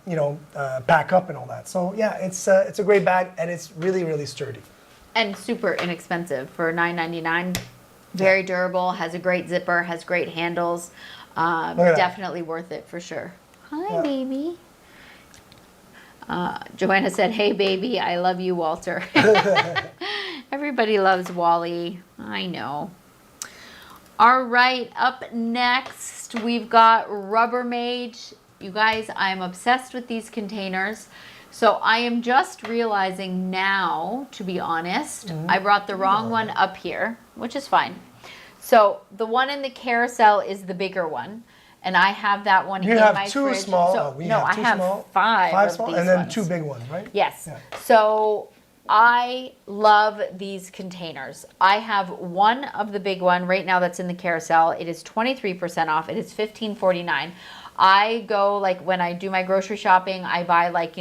pack up and all that. So, yeah, it's a great bag, and it's really, really sturdy. And super inexpensive for $9.99. Very durable, has a great zipper, has great handles. that. Definitely worth it for sure. Hi, Yeah. baby. Joanna said, "Hey, baby, I love you, Walter." Everybody loves Wally. I know. All right, up next, we've got Rubbermaid. You guys, I'm obsessed with these containers. So I am just realizing now, to be honest, I brought the wrong one up here, which is fine. So the one in the carousel is the bigger one, and I have that one You in have my two fridge. small. So, We no, have I two have small, five of small, these and then ones. 2 big ones, right? Yes. Yeah. So I love these containers. I have one of the big one right now that's in the carousel. It is 23% off. It is $15.49. I go, like, when I do my grocery shopping, I buy, like,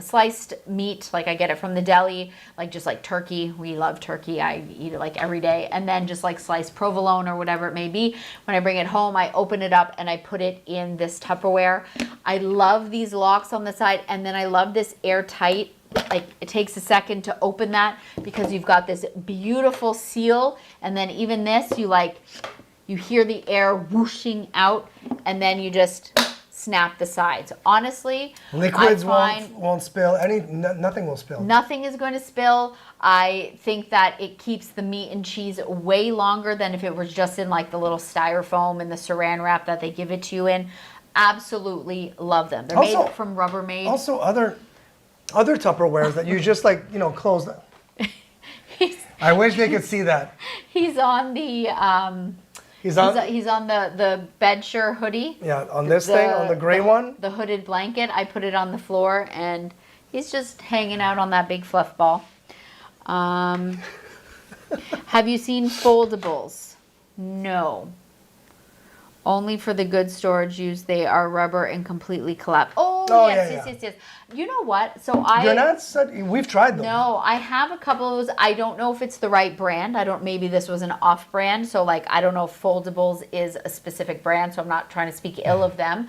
sliced meat, like I get it from the deli, like just like turkey. We love turkey. I eat it like every day. And then just like sliced provolone or whatever it may be. When I bring it home, I open it up and I put it in this Tupperware. I love these locks on the side, and then I love this airtight. Like, it takes a second to open that because you've got this beautiful seal, and then even this, you hear the air whooshing out, and then you just snap the sides. Honestly, Liquids I find won't spill. Nothing will spill. nothing is going to spill. I think that it keeps the meat and cheese way longer than if it was just in like the little styrofoam and the saran wrap that they give it to you in. Absolutely love them. They're Also- made from Rubbermaid. Also, other Tupperwares that you just close. I wish they could see that. He's on the He's on. he's on the Bedsure hoodie. Yeah, on this thing, on the gray one. The hooded blanket. I put it on the floor, and he's just hanging out on that big fluff ball. Have you seen foldables? No. Only for the good storage use. They are rubber and completely collapse. Oh, yes. You know what? So You're not. We've tried them. No, I have a couple of those. I don't know if it's the right brand. Maybe this was an off brand. So I don't know if foldables is a specific brand. So I'm not trying to speak ill of them.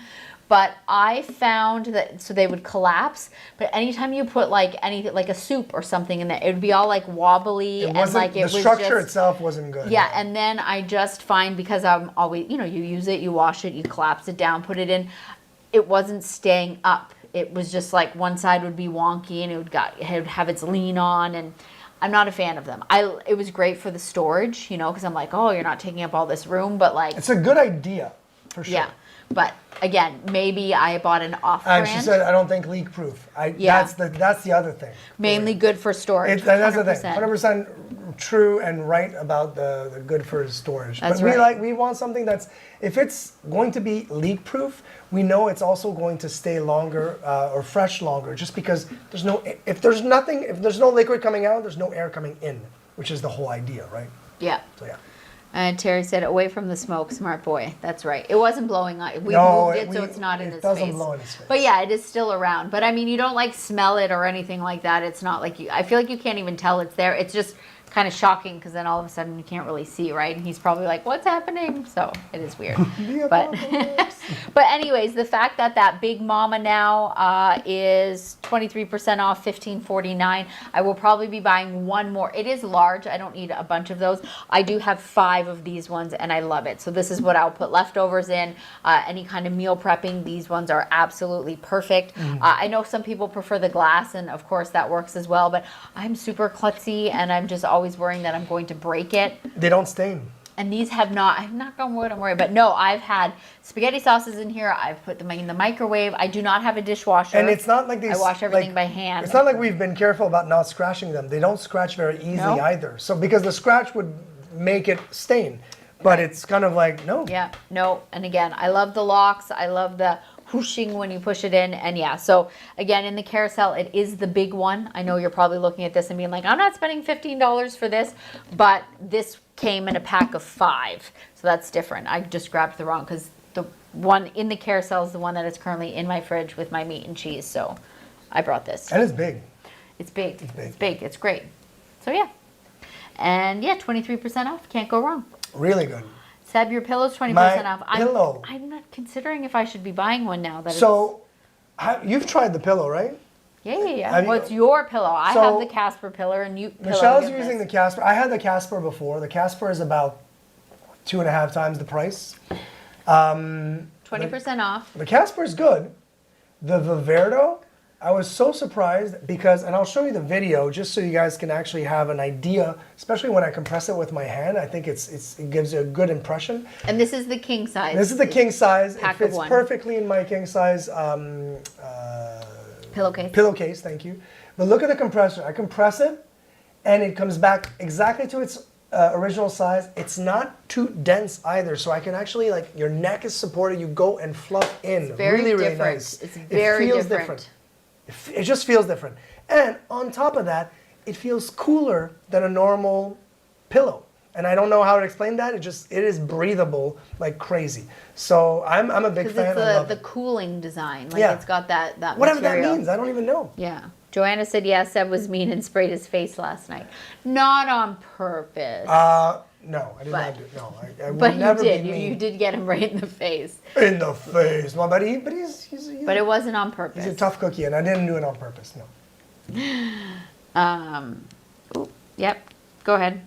But I found that, so they would collapse, but anytime you put anything, like a soup or something in there, it would be all wobbly, and The structure itself wasn't good. Yeah, and then I just find, because I'm always, you use it, you wash it, you collapse it down, put it in, it wasn't staying up. It was just one side would be wonky, and it would have its lean on, and I'm not a fan of them. It was great for the storage, because I'm oh, you're not taking up all this room, but It's a good idea. for sure. Yeah. But again, maybe I bought an And off-brand. she said, I don't think leak proof. Yeah. That's the other thing. Mainly good for storage. That's the thing. 100%. 100% true and right about the good for storage. That's but right. we want something that's, if it's going to be leak proof, we know it's also going to stay longer or fresh longer, just because if there's no liquid coming out, there's no air coming in, which is the whole idea, right? Yeah. So yeah. And Terry said, away from the smoke, smart boy. That's right. It wasn't blowing on. We No, moved it, so it's not in it his doesn't face. blow in his face. But yeah, it is still around. But I mean, you don't like smell it or anything like that. It's not like I feel like you can't even tell it's there. It's just kind of shocking because then all of a sudden you can't really see, right? And he's probably like, what's happening? So it is weird. but but anyways, the fact that Big Mama now is 23% off, $15.49. I will probably be buying one more. It is large. I don't need a bunch of those. I do have 5 of these ones and I love it. So this is what I'll put leftovers in. Any kind of meal prepping, these ones are absolutely perfect. I know some people prefer the glass, and of course that works as well, but I'm super klutzy and I'm just always worrying that I'm going to break it. They don't stain. And these have not, I'm not going to wood, I'm worried, but no, I've had spaghetti sauces in here. I've put them in the microwave. I do not have a dishwasher. And it's not like these. I wash everything by hand. It's not like we've been careful about not scratching them. They don't scratch very easily No. either. So because the scratch would make it stain, but it's kind of like no. Yeah, no. And again, I love the locks. I love the whooshing when you push it in. And yeah, so again, in the carousel, it is the big one. I know you're probably looking at this and being like, I'm not spending $15 for this, but this came in a pack of 5. So that's different. I just grabbed the wrong, because the one in the carousel is the one that is currently in my fridge with my meat and cheese. So I brought this. And it's big. It's big. big. It's big. It's great. So yeah. And yeah, 23% off. Can't go wrong. Really good. Seb, your pillow's 20% My off. pillow. I'm not considering if I should be buying one now. That So, you've tried the pillow, right? yeah. have you- Well, it's your pillow. I So, have the Casper pillow, and you. Michelle's pillow, using the this. Casper. I had the Casper before. The Casper is about 2.5 times the price. 20% off. The Casper is good. The Viverdo, I was so surprised because, and I'll show you the video just so you guys can actually have an idea, especially when I compress it with my hand. I think it gives you a good impression. And this is the king size. This is the king size. It Pack of fits one. perfectly in my king size Pillowcase. pillowcase, thank you. But look at the compressor. I compress it, and it comes back exactly to its original size. It's not too dense either, so I can actually, like, your neck is supported. You go and fluff in. very really, really different. nice. It's very it feels different. It just feels different. And on top of that, it feels cooler than a normal pillow. And I don't know how to explain that. It is breathable like crazy. So I'm a big Because fan. I it's love the it. cooling design. Like Yeah. it's got that Whatever material. that means, I don't even know. Yeah. Joanna said, yeah, Seb was mean and sprayed his face last night. Not on purpose. No, I did not do. No, I would but you never did. be mean. You did get him right in the face. In the face. Well, but he's But it wasn't on purpose. he's a tough cookie, and I didn't do it on purpose. No. Yep. Go ahead.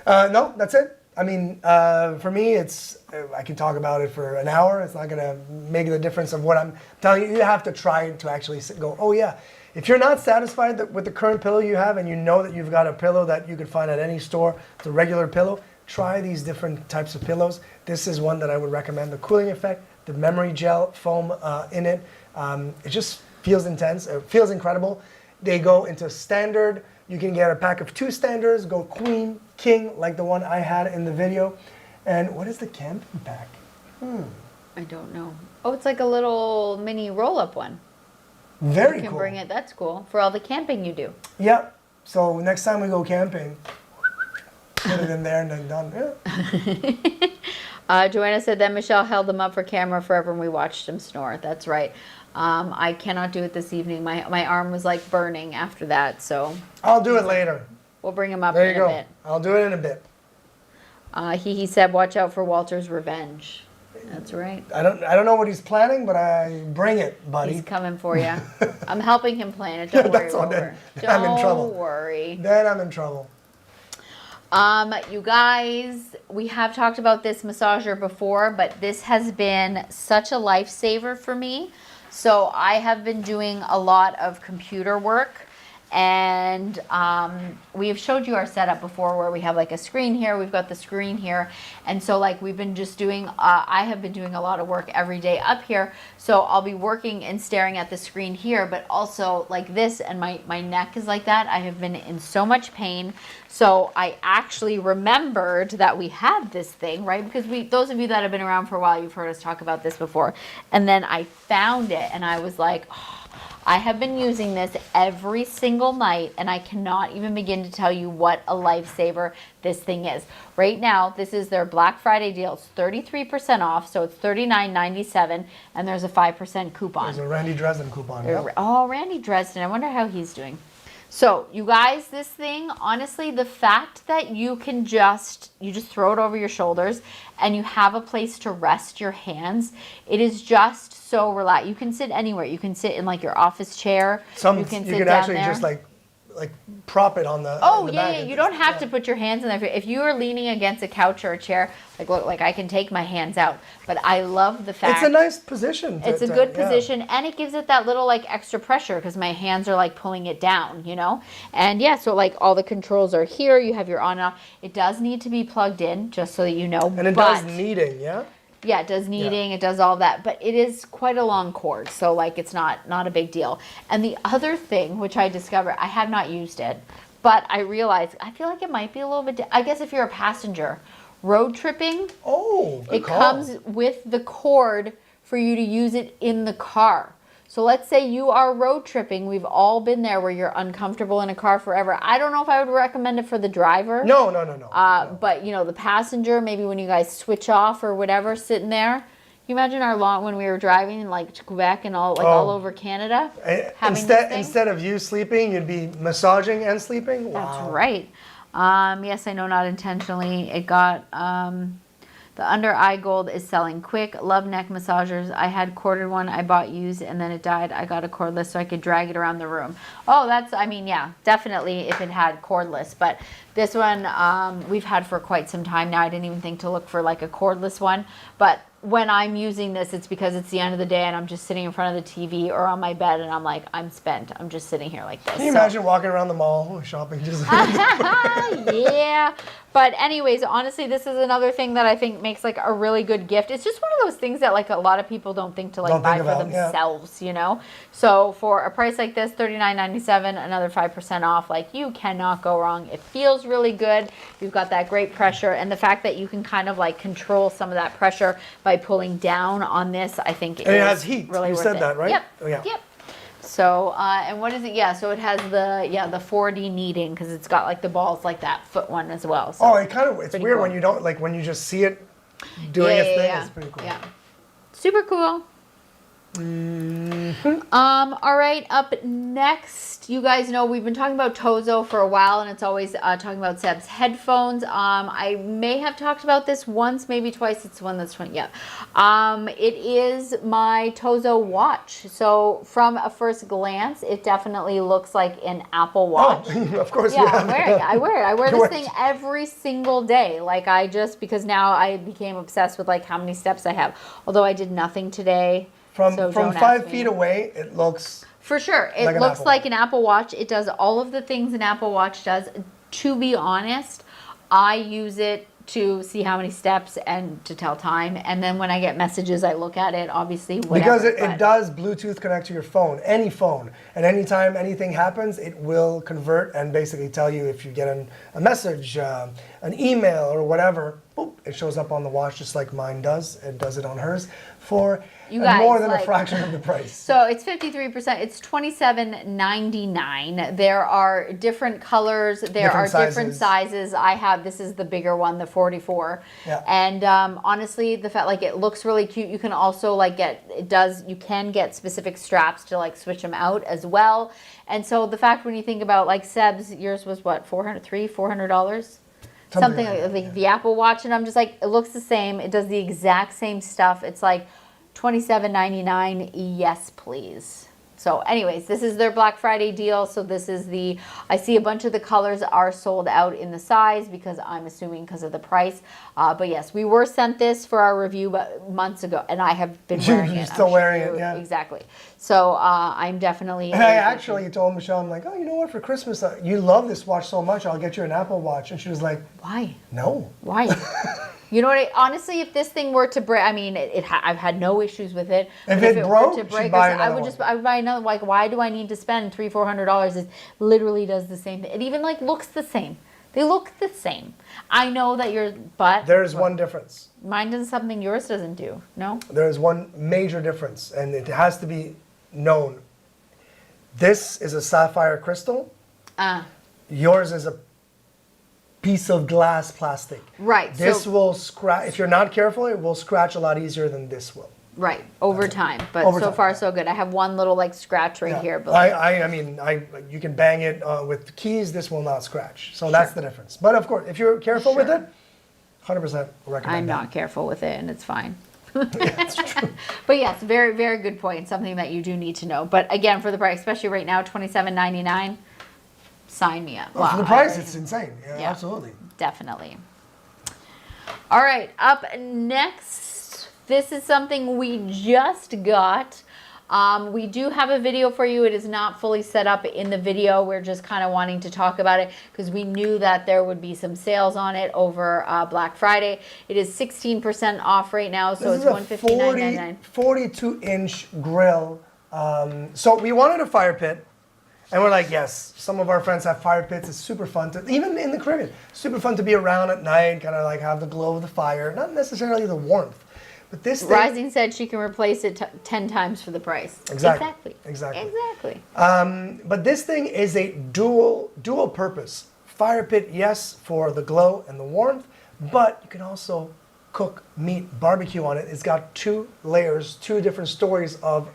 No, that's it. I mean, for me, I can talk about it for an hour. It's not going to make the difference of what I'm telling you. You have to try to actually go, oh, yeah. If you're not satisfied with the current pillow you have, and you know that you've got a pillow that you can find at any store, it's a regular pillow, try these different types of pillows. This is one that I would recommend. The cooling effect, the memory gel foam in it, it just feels intense. It feels incredible. They go into standard. You can get a pack of 2 standards, go queen, king, like the one I had in the video. And what is the camping pack? I don't know. Oh, it's like a little mini roll-up one. Very You can cool. bring it. That's cool. For all the camping you do. Yep. So next time we go camping, put it in there and then done. Yeah. Joanna said that Michelle held him up for camera forever and we watched him snore. That's right. I cannot do it this evening. My arm was like burning after that. So I'll do it later. we'll bring him up There in you go. a bit. I'll do it in a bit. He said, watch out for Walter's revenge. That's right. I don't know what he's planning, but I bring it, buddy. He's coming for you. I'm helping him plan it. Don't worry, That's all. Rover. Then I'm in trouble. Don't worry. Then I'm in trouble. You guys, we have talked about this massager before, but this has been such a lifesaver for me. So I have been doing a lot of computer work, And we have showed you our setup before where we have like a screen here, we've got the screen here. And so like we've been just doing, I have been doing a lot of work every day up here. So I'll be working and staring at the screen here, but also like this, and my neck is like that. I have been in so much pain. So I actually remembered that we had this thing, right? Because those of you that have been around for a while, you've heard us talk about this before. And then I found it and I was like, oh, I have been using this every single night, and I cannot even begin to tell you what a lifesaver this thing is. Right now, this is their Black Friday deal. It's 33% off, so it's $39.97, and there's a 5% coupon. There's a Randy Dresden coupon. Yeah. Oh, Randy Dresden. I wonder how he's doing. So, you guys, this thing, honestly, the fact that you can just throw it over your shoulders and you have a place to rest your hands, it is just so relaxed. You can sit anywhere. You can sit in like your office chair. You can actually just like prop it on the. Oh, the yeah, bag. yeah. You don't have to put your hands in there. If you are leaning against a couch or a chair, like look, like I can take my hands out. But I love the fact it's a nice position. It's a good position, and it gives it that little like extra pressure because my hands are like pulling it down, you know. And yeah, so like all the controls are here. You have your on and off. It does need to be plugged in, just so that you know. And it does kneading, yeah. Yeah, it does kneading, it does all that, but it is quite a long cord, so like it's not a big deal. And the other thing, which I discovered, I have not used it, but I realized, I feel like it might be a little bit, I guess if you're a passenger, road tripping, good call. comes with the cord for you to use it in the car. So let's say you are road tripping. We've all been there where you're uncomfortable in a car forever. I don't know if I would recommend it for the driver. No. But, you know, the passenger, maybe when you guys switch off or whatever, sitting there. Can you imagine when we were driving like to Quebec and all over Canada? Instead of you sleeping, you'd be massaging and sleeping? Wow. That's right. Yes, I know, not intentionally. It got... the under eye gold is selling quick. Love neck massagers. I had corded one I bought used and then it died. I got a cordless so I could drag it around the room. Oh, yeah, definitely if it had cordless. But this one we've had for quite some time now. I didn't even think to look for like a cordless one. But when I'm using this, it's because it's the end of the day and I'm just sitting in front of the TV or on my bed and I'm like, I'm spent. I'm just sitting here like this. Can you imagine walking around the mall shopping? Just yeah. But anyways, honestly, this is another thing that I think makes like a really good gift. It's just one of those things that like a lot of people don't think to like buy for themselves, you know? So for a price like this, $39.97, another 5% off, like you cannot go wrong. It feels really good. You've got that great pressure, and the fact that you can kind of like control some of that pressure by pulling down on this, I think it has heat. Really you worth said it. that, right? Yep. Oh, yeah. Yep. So, and what is it? Yeah, so it has the 4D kneading because it's got like the balls like that foot one as well. So it's weird cool. when you don't, like when you just see it doing its thing. It's pretty cool. Yeah. Super cool. All right, up next, you guys know we've been talking about Tozo for a while, and it's always talking about Seb's headphones. I may have talked about this once, maybe twice. It's one that's 20. Yeah. It is my Tozo watch. So from a first glance, it definitely looks like an Apple Watch. Oh, of course. Yeah, I'm wearing it. I wear it. I wear this thing every single day. Like because now I became obsessed with like how many steps I have. Although I did nothing today. From 5 feet away, it looks... For sure. It looks like an Apple Watch. It does all of the things an Apple Watch does. To be honest, I use it to see how many steps and to tell time. And then when I get messages, I look at it, obviously, whatever. Because it does Bluetooth connect to your phone, any phone. And anytime anything happens, it will convert and basically tell you if you get a message, an email or whatever, boop, it shows up on the watch just like mine does. It does it on hers for more than a fraction of the price. So it's 53%. It's $27.99. There are different colors. There are different sizes. I have, this is the bigger one, the 44. Yeah. And honestly, the fact, like, it looks really cute. You can also like you can get specific straps to like switch them out as well. And so the fact when you think about like Seb's, yours was what, $400? Something like the Apple Watch, and I'm just like, it looks the same. It does the exact same stuff. It's like $27.99. Yes, please. So anyways, this is their Black Friday deal. So this is I see a bunch of the colors are sold out in the size because I'm assuming because of the price. But yes, we were sent this for our review months ago, and I have been wearing it. You're still wearing it, yeah. Exactly. So I'm definitely. And I actually told Michelle, I'm like, oh, you know what? For Christmas, you love this watch so much, I'll get you an Apple Watch. And she was like, Why? no. Why? You know what? Honestly, if this thing were to break, I mean, I've had no issues with it. If but it broke, were to she'd break, buy I another would one. I would buy another. Like, why do I need to spend $300-400? It literally does the same thing. It even like looks the same. They look the same. I know that but There's one difference. mine does something yours doesn't do. No. There is one major difference, and it has to be known. This is a sapphire crystal. Yours is a piece of glass plastic. Right. This so, will scratch. If you're not careful, it will scratch a lot easier than this will. right over time, but Over so time, far yeah. so good. I have one little like scratch right Yeah. here, but I mean, you can bang it with keys. This will not scratch. So that's the difference. But of course, if you're careful with it, 100% recommend. I'm that. not careful with it, and it's fine. But yes, very, very good point. Something that you do need to know. But again, for the price, especially right now, $27.99, sign me up. Well, for the Wow, price, it's insane. Yeah, Yeah. absolutely. definitely. All right, up next, this is something we just got. We do have a video for you. It is not fully set up in the video. We're just kind of wanting to talk about it because we knew that there would be some sales on it over Black Friday. It is 16% off right now, so This it's is a 159.99. 42-inch grill. So we wanted a fire pit, and we're like, yes, some of our friends have fire pits. It's super fun to, even in the Caribbean, super fun to be around at night, kind of like have the glow of the fire, not necessarily the warmth. But this thing, Rising said she can replace it 10 times for the price. Exactly. But this thing is a dual purpose. Fire pit, yes, for the glow and the warmth, but you can also cook meat, barbecue on it. It's got 2 layers, 2 different stories of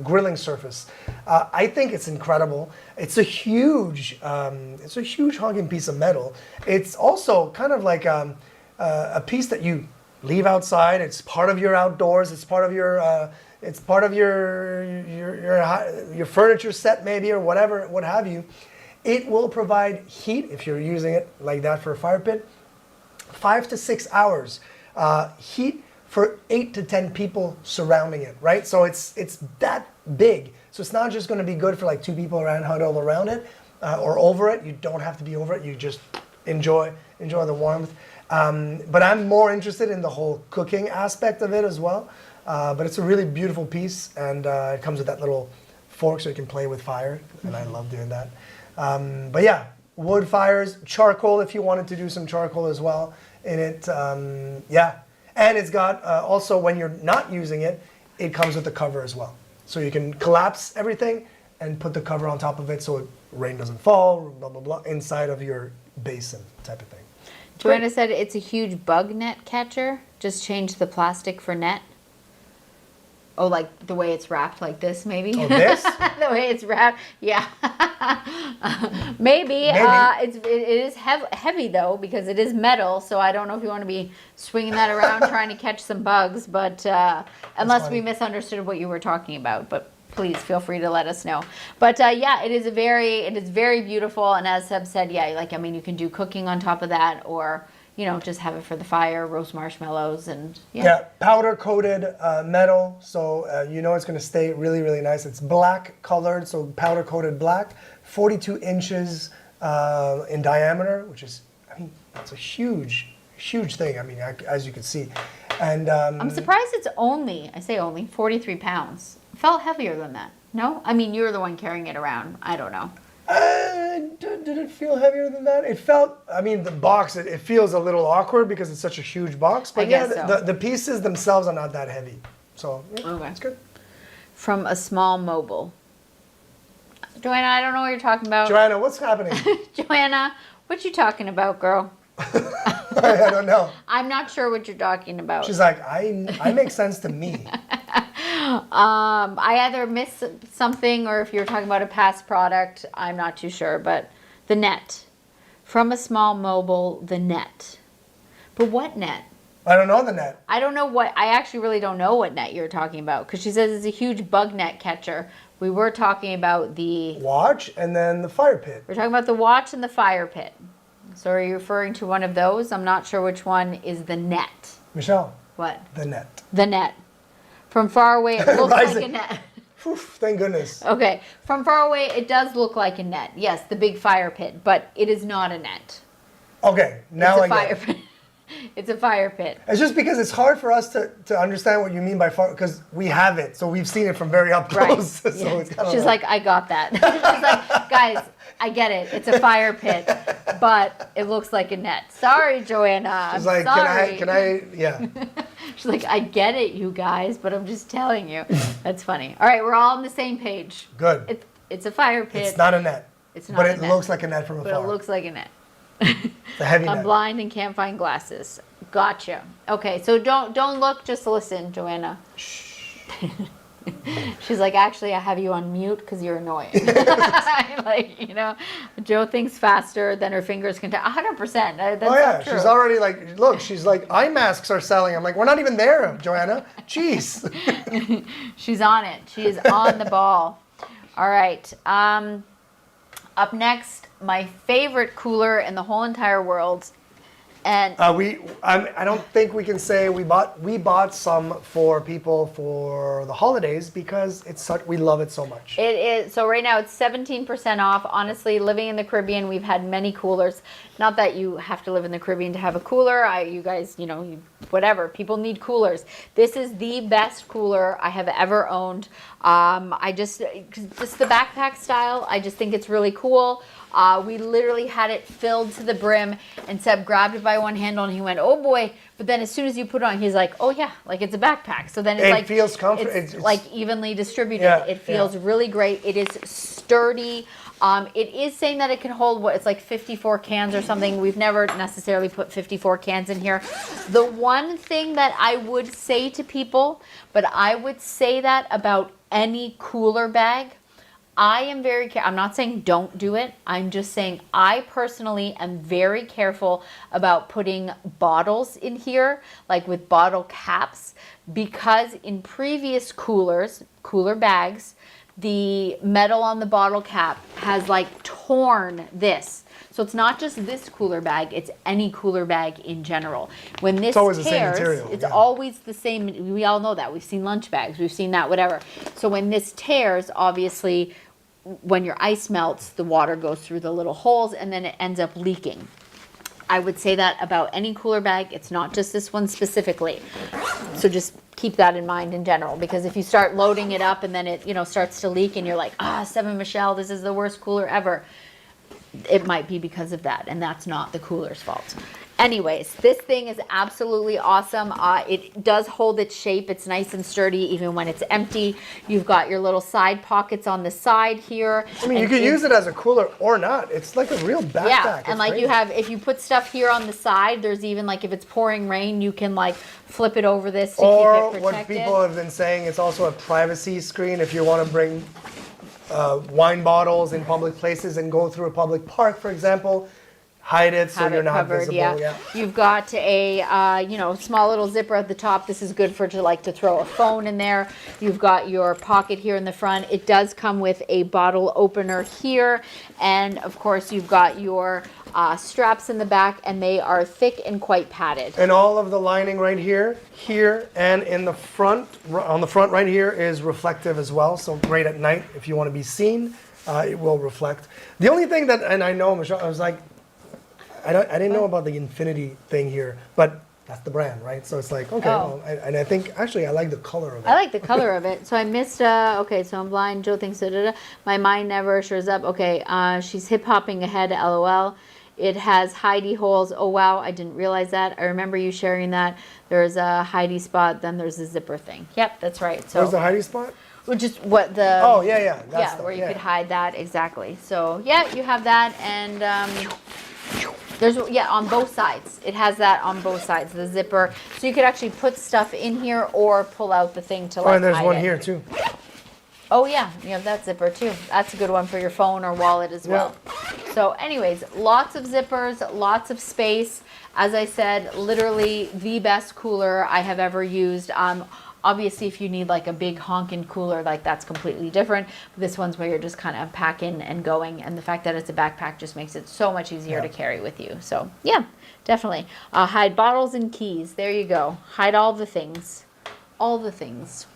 grilling surface. I think it's incredible. It's a huge honking piece of metal. It's also kind of like a piece that you leave outside. It's part of your outdoors. It's part of your your furniture set maybe, or whatever, what have you. It will provide heat if you're using it like that for a fire pit. 5 to 6 hours heat for 8 to 10 people surrounding it, right? So it's that big. So it's not just going to be good for like 2 people huddled around it or over it. You don't have to be over it. You just enjoy the warmth. But I'm more interested in the whole cooking aspect of it as well. But it's a really beautiful piece, and it comes with that little fork so you can play with fire, and I love doing that. But yeah, wood fires, charcoal if you wanted to do some charcoal as well in it. Yeah, and it's got also, when you're not using it, it comes with the cover as well. So you can collapse everything and put the cover on top of it so rain doesn't fall, blah, blah, blah, inside of your basin type of thing. Joanna said it's a huge bug net catcher. Just change the plastic for net. Oh, like the way it's wrapped like this, maybe? Oh, this? The way it's wrapped, yeah. Maybe. It is heavy, though, because it is metal, so I don't know if you want to be swinging that around trying to catch some bugs, but unless we funny. misunderstood what you were talking about, but please feel free to let us know. But yeah, it is very beautiful, and as Seb said, yeah, like, I mean, you can do cooking on top of that, or just have it for the fire, roast marshmallows, and Yeah, powder coated metal, so it's going to stay really, really nice. It's black colored, so powder coated black, 42 inches in diameter, which is, I mean, that's a huge thing. I mean, as you can see. And I'm surprised it's only 43 pounds. It felt heavier than that. No? I mean, you're the one carrying it around. I don't know. did it feel heavier than that? It felt, I mean, the box, it feels a little awkward because it's such a huge box. But I guess yeah, so. the pieces themselves are not that heavy. So, yeah, Okay. it's good. From a small mobile. Joanna, I don't know what you're talking about. Joanna, what's happening? Joanna, what you talking about, girl? I don't know. I'm not sure what you're talking about. She's like, I make sense to me. I either missed something, or if you're talking about a past product, I'm not too sure. But the net. From a small mobile, the net. But what net? I don't know the net. I don't know what, I actually really don't know what net you're talking about, because she says it's a huge bug net catcher. We were talking about the watch and then the fire pit. We're talking about the watch and the fire pit. So are you referring to one of those? I'm not sure which one is the net. Michelle, What? the net. The net. From far away, it looks like a Rising. net. Whew, thank goodness. Okay, from far away, it does look like a net. Yes, the big fire pit, but it is not a net. Okay, now It's a I get fire it. pit. It's a fire pit. It's just because it's hard for us to understand what you mean by fire, because we have it, so we've seen it from very up Right. close. so Yeah. it's kind of She's like, I got that. She's like, guys, I get it. It's a fire pit, but it looks like a net. Sorry, Joanna. She's I'm like, sorry. can I, yeah. She's like, I get it, you guys, but I'm just telling you. That's funny. All right, we're all on the same page. Good. It's a fire pit. It's not a net. It's not but a it net. looks like a net from But afar. it looks like a net. It's a heavy I'm net. blind and can't find glasses. Gotcha. Okay, so don't look, just listen, Joanna. She's like, actually, I have you on mute because you're annoying. Like, you know, Joe thinks faster than her fingers can tell. 100%. That's Oh yeah, so true. she's already like, look, she's like, eye masks are selling. I'm like, we're not even there, Joanna. Jeez. She's on it. She is on the ball. All right. Up next, my favorite cooler in the whole entire world. And I don't think we can say we bought some for people for the holidays because we love it so much. it is, so right now it's 17% off. Honestly, living in the Caribbean, we've had many coolers. Not that you have to live in the Caribbean to have a cooler. You guys, whatever. People need coolers. This is the best cooler I have ever owned. Just the backpack style. I just think it's really cool. We literally had it filled to the brim, and Seb grabbed it by one handle and he went, oh boy. But then as soon as you put it on, he's like, oh yeah, like it's a backpack. So then it's It feels comfortable. It's like evenly distributed. Yeah, It feels yeah. really great. It is sturdy. It is saying that it can hold it's like 54 cans or something. We've never necessarily put 54 cans in here. The one thing that I would say to people, but I would say that about any cooler bag, I am very careful. I'm not saying don't do it. I'm just saying I personally am very careful about putting bottles in here, like with bottle caps, because in previous cooler bags, the metal on the bottle cap has like torn this. So it's not just this cooler bag, it's any cooler bag in general. When this always the same tears, material, it's yeah. always the same. We all know that. We've seen lunch bags, we've seen that, whatever. So when this tears, obviously, when your ice melts, the water goes through the little holes and then it ends up leaking. I would say that about any cooler bag. It's not just this one specifically. So just keep that in mind in general, because if you start loading it up and then it, starts to leak and you're like, Seven Michelle, this is the worst cooler ever. It might be because of that, and that's not the cooler's fault. Anyways, this thing is absolutely awesome. It does hold its shape. It's nice and sturdy even when it's empty. You've got your little side pockets on the side here. I mean, you could use it as a cooler or not. It's like a real backpack. Yeah, It's and like great. you have, if you put stuff here on the side, there's even like if it's pouring rain, you can like flip it over this to Or keep it what protected. people have been saying, it's also a privacy screen if you want to bring wine bottles in public places and go through a public park, for example. Hide it so Have you're it not covered, visible. yeah. You've got a small little zipper at the top. This is good for to throw a phone in there. You've got your pocket here in the front. It does come with a bottle opener here, and of course you've got your straps in the back, and they are thick and quite padded. And all of the lining right here, and in the front, on the front right here is reflective as well. So great at night if you want to be seen, it will reflect. The only thing that, and I know, Michelle, I was like, I didn't know about the Infinity thing here, but that's the brand, right? So it's like, okay, Oh. well, and I think, actually, I like the color of it. I like the color of it. So I missed, okay, so I'm blind. Joe thinks, my mind never shows up. Okay, she's hip hopping ahead, LOL. It has hidey holes. Oh, wow, I didn't realize that. I remember you sharing that. There's a hidey spot, then there's a zipper thing. Yep, that's right. So Where's the hiding spot? which is what the... Oh, yeah. That's where you could hide that, exactly. So, yeah, you have that, and there's, on both sides. It has that on both sides, the zipper. So you could actually put stuff in here or pull out the thing to Oh, and there's hide one it. here, too. Oh yeah, you have that zipper too. That's a good one for your phone or wallet as well. So anyways, lots of zippers, lots of space. As I said, literally the best cooler I have ever used. Obviously, if you need like a big honkin' cooler, like that's completely different. But this one's where you're just kind of packing and going, and the fact that it's a backpack just makes it so much easier Yeah. to carry with you. So yeah, definitely. Hide bottles and keys. There you go. Hide all the things. All the things.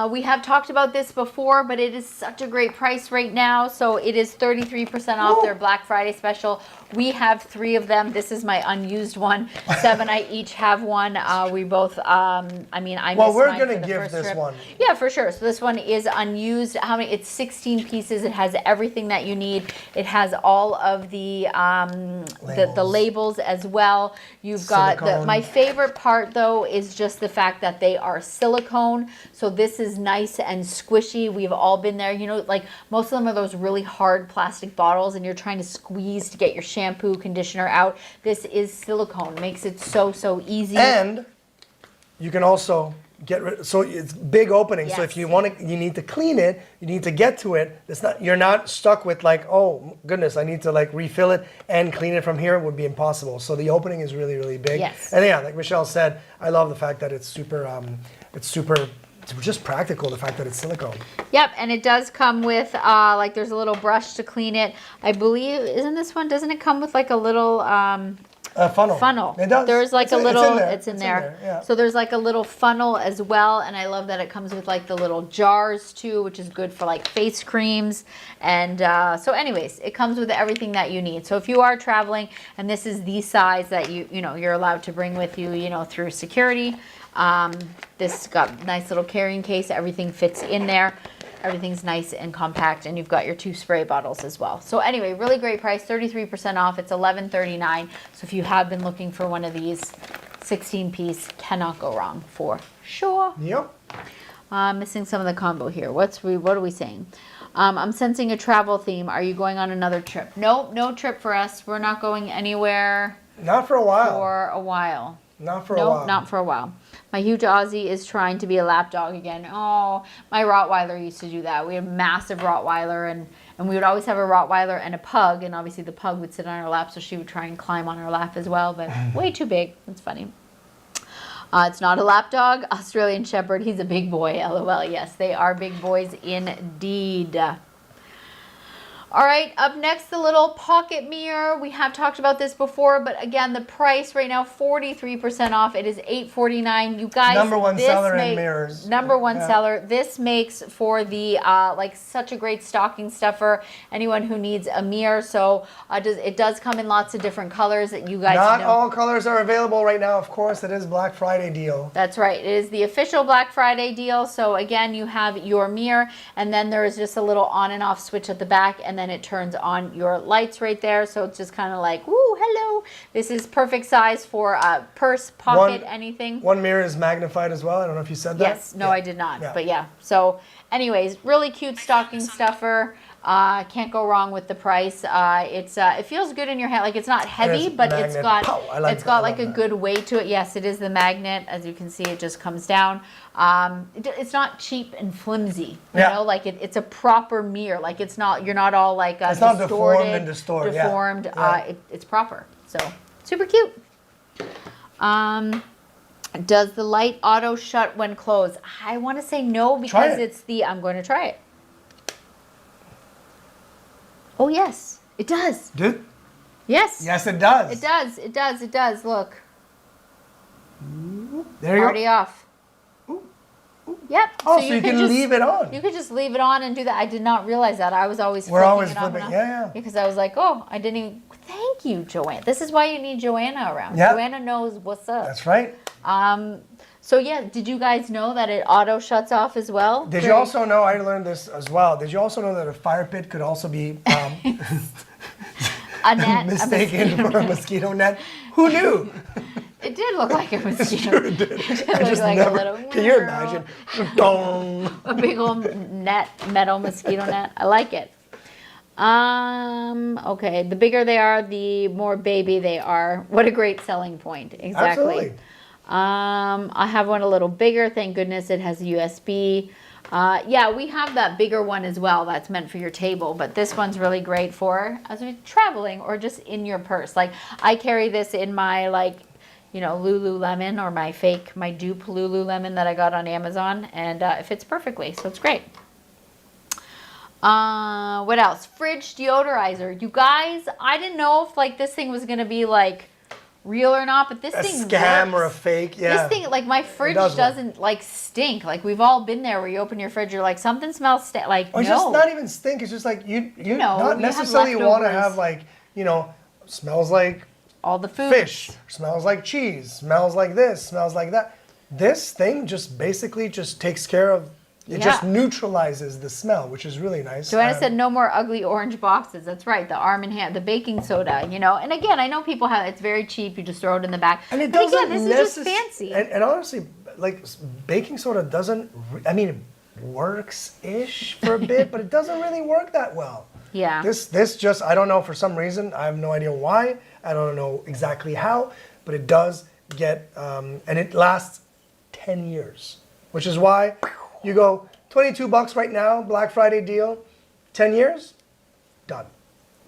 We have talked about this before, but it is such a great price right now. So it is 33% off their Black Friday special. We have 3 of them. This is my unused one. 7, I each have one. We both, I Well, missed we're mine gonna for the give first this trip. one. Yeah, for sure. So this one is unused. How many? It's 16 pieces. It has everything that you need. It has all of the labels as well. You've got Silicone. my favorite part though is just the fact that they are silicone. So this is nice and squishy. We've all been there. You know, like most of them are those really hard plastic bottles and you're trying to squeeze to get your shampoo, conditioner out. This is silicone. Makes it so easy. And you can also get rid. So it's big opening. So if Yes. you want to, you need to clean it. You need to get to it. It's not. You're not stuck with like, oh goodness, I need to like refill it and clean it from here. It would be impossible. So the opening is really big. Yes. And yeah, like Michelle said, I love the fact that it's super. It's just practical. The fact that it's silicone. Yep, and it does come with like there's a little brush to clean it. I believe isn't this one? Doesn't it come with like a little Funnel. funnel? It does. There's like It's a in little. there. It's in there. Yeah. So there's like a little funnel as well, and I love that it comes with like the little jars too, which is good for like face creams. And so, anyways, it comes with everything that you need. So if you are traveling, and this is the size that you're allowed to bring with you, through security. This got nice little carrying case. Everything fits in there. Everything's nice and compact, and you've got your 2 spray bottles as well. So anyway, really great price, 33% off. It's $11.39. So if you have been looking for one of these, 16 piece, cannot go wrong for sure. Yep. Missing some of the combo here. What are we saying? I'm sensing a travel theme. Are you going on another trip? Nope, no trip for us. We're not going anywhere Not for a while. for a while. Not for a Nope, while. not for a while. My huge Aussie is trying to be a lap dog again. Oh, my Rottweiler used to do that. We had a massive Rottweiler, and we would always have a Rottweiler and a pug, and obviously the pug would sit on our lap, so she would try and climb on our lap as well, but way too big. It's funny. It's not a lap dog. Australian Shepherd, he's a big boy, LOL. Yes, they are big boys indeed. All right, up next, the little pocket mirror. We have talked about this before, but again, the price right now, 43% off. It is $8.49. You guys, Number one this seller in mirrors. Number one Yeah. seller. This makes for the like such a great stocking stuffer. Anyone who needs a mirror. So it does come in lots of different colors that you guys Not know. all colors are available right now. Of course, it is Black Friday deal. That's right. It is the official Black Friday deal. So again, you have your mirror, and then there is just a little on and off switch at the back, and then it turns on your lights right there. So it's just kind of like, woo, hello. This is perfect size for a purse, pocket, anything. One mirror is magnified as well. I don't know if you said that. Yes, no, Yeah. I did not. Yeah. But yeah. So anyways, really cute stocking stuffer. Can't go wrong with the price. It feels good in your hand. Like it's not heavy, is but it's magnet. got Pow! I like it's that. got I like a love that. good weight to it. Yes, it is the magnet. As you can see, it just comes down. It's not cheap and flimsy. You Yeah. know, like it's a proper mirror. Like it's not. You're not all like It's not distorted, deformed and distorted, yeah. Deformed. Yeah. It's proper. So super cute. Does the light auto shut when closed? I want to say no because it. I'm going to try it. Oh yes, it does. Dude? Yes. Yes, it does. It does. It does. It does. Look. There you Already go. off. Yep. Oh, so you can leave it on. You could just leave it on and do that. I did not realize that. I was always We're flicking always it on and flipping. off. Yeah. Because I was like, oh, I didn't even. Thank you, Joanna. This is why you need Joanna around. Yep. Joanna knows what's up. That's right. So yeah, did you guys know that it auto shuts off as well? Did you also know, I learned this as well, did you also know that a fire pit could also be a net, mistaken for a mosquito net? Who knew? It did look like a mosquito. Sure did. It I looked just like never, a little. can you imagine? Dong. A big old metal mosquito net. I like it. Okay, the bigger they are, the more baby they are. What a great selling point. Exactly. Absolutely. I have one a little bigger. Thank goodness it has a USB. Yeah, we have that bigger one as well. That's meant for your table, but this one's really great for as we're traveling or just in your purse. Like I carry this in my Lululemon or my dupe Lululemon that I got on Amazon, and it fits perfectly, so it's great. What else? Fridge deodorizer. You guys, I didn't know if like this thing was gonna be like real or not, but this A thing scam or a works. fake, yeah. This thing, like my fridge does work. doesn't like stink. Like we've all been there where you open your fridge, you're like something smells like Or no. just not even stink. It's just like you No, not you have necessarily want to leftovers. have like, smells like all the food. fish, smells like cheese, smells like this, smells like that. This thing just basically just takes care of, it just Yeah. neutralizes the smell, which is really nice. Joanna said no more ugly orange boxes. That's right. The Arm & Hammer, the baking soda, And again, I know people have, it's very cheap. You just throw it in the back. And it But doesn't again, this is just fancy. And honestly, like baking soda doesn't, it works-ish for a bit, but it doesn't really work that well. Yeah. This just, I don't know, for some reason, I have no idea why. I don't know exactly how, but it does get, and it lasts 10 years, which is why you go $22 right now, Black Friday deal, 10 years, done.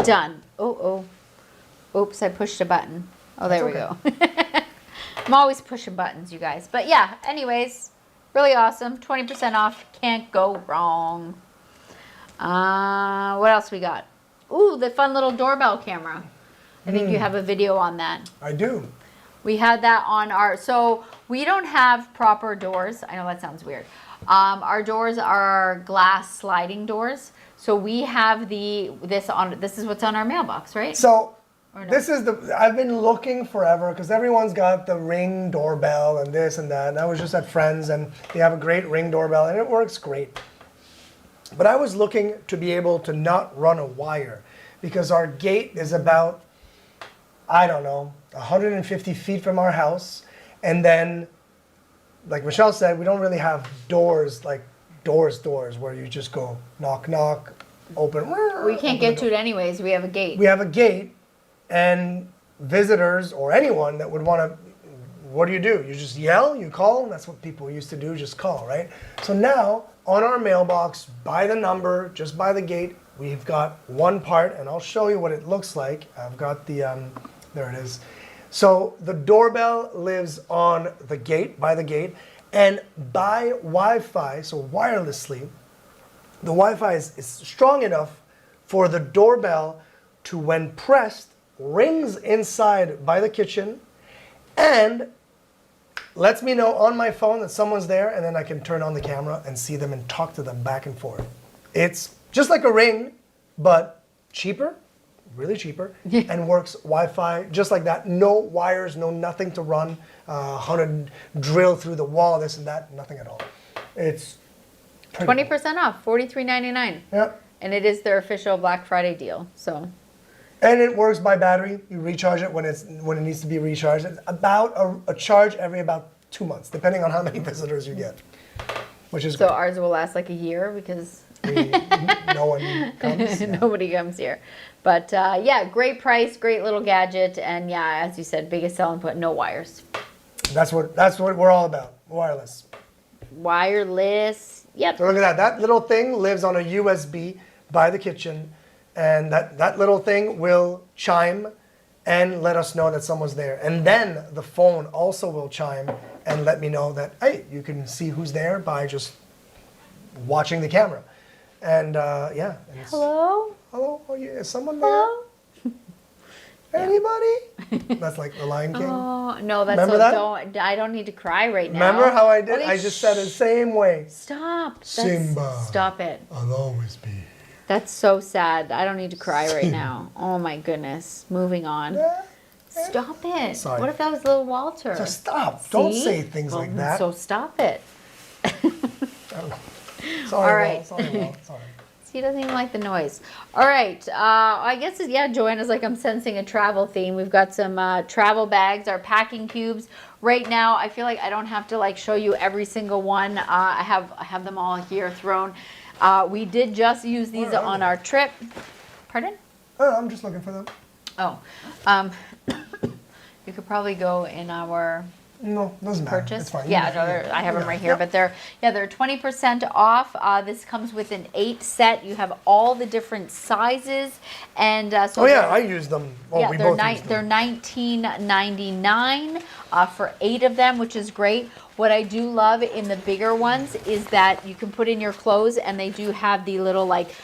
Done. Oh. Oops, I pushed a button. Oh, there we That's go. I'm always pushing buttons, you guys. But yeah, anyways, really awesome. 20% off. Can't go wrong. What else we got? Ooh, the fun little doorbell camera. I think you have a video on that. I do. We had that on so we don't have proper doors. I know that sounds weird. Our doors are glass sliding doors. So we have this is what's on our mailbox, right? So Or no? this is I've been looking forever because everyone's got the Ring doorbell and this and that. And I was just at Friends and they have a great Ring doorbell and it works great. But I was looking to be able to not run a wire because our gate is about, 150 feet from our house. And then, like Michelle said, we don't really have doors, like doors where you just go knock, knock, open. We can't get to it anyways. We have a gate. We have a gate, and visitors or anyone that would want to, what do? You just yell, you call. That's what people used to do, just call, right? So now, on our mailbox, by the number, just by the gate, we've got one part, and I'll show you what it looks like. I've got the, there it is. So the doorbell lives on the gate, by the gate, and by Wi-Fi, so wirelessly, the Wi-Fi is strong enough for the doorbell to, when pressed, rings inside by the kitchen and lets me know on my phone that someone's there, and then I can turn on the camera and see them and talk to them back and forth. It's just like a Ring, but cheaper, really cheaper, and works Wi-Fi just like that. No wires, no nothing to run, 100 drill through the wall, this and that, nothing at all. It's pretty 20% off, $43.99. Yeah. And it is their official Black Friday deal. So And it works by battery. You recharge it when it needs to be recharged. It's about a charge every about 2 months, depending on how many visitors you get, which is so great. ours will last like a year because No one comes. Yeah. nobody comes here. But yeah, great price, great little gadget, and yeah, as you said, biggest selling point, no wires. That's what we're all about. Wireless. Wireless. Yep. So look at that. That little thing lives on a USB by the kitchen, and that little thing will chime and let us know that someone's there. And then the phone also will chime and let me know that, hey, you can see who's there by just watching the camera. And yeah. And it's, Hello? hello? Oh, yeah, is someone there? Hello? Anybody? That's like the Lion King. Oh, no, that's Remember so that? I don't need to cry right now. Remember how I did? Okay, I just said it the same way. Stop. That's- Simba. Stop it. I'll always be. That's so sad. I don't need to cry right now. Oh my goodness. Moving on. Yeah. Stop it. Sorry. What if that was little Walter? So stop. Don't See? say things Well, like that. So stop it. Sorry, All right. Walt. Sorry, Walt. Sorry. He doesn't even like the noise. All right. I guess, yeah, Joanna's like, I'm sensing a travel theme. We've got some travel bags, our packing cubes. Right now, I feel like I don't have to like show you every single one. I have them all here thrown. We did just use these Where are on they? our trip. Pardon? Oh, I'm just looking for them. Oh. You could probably go in our No, doesn't matter. purchase. It's fine. Yeah, You no, got it. I have You them got right it. here, Yep. but they're 20% off. This comes with an 8 set. You have all the different sizes, and so Oh yeah, they're- I use them. Well, yeah, we they're both use them. they're $19.99. for 8 of them, which is great. What I do love in the bigger ones is that you can put in your clothes, and they do have the little like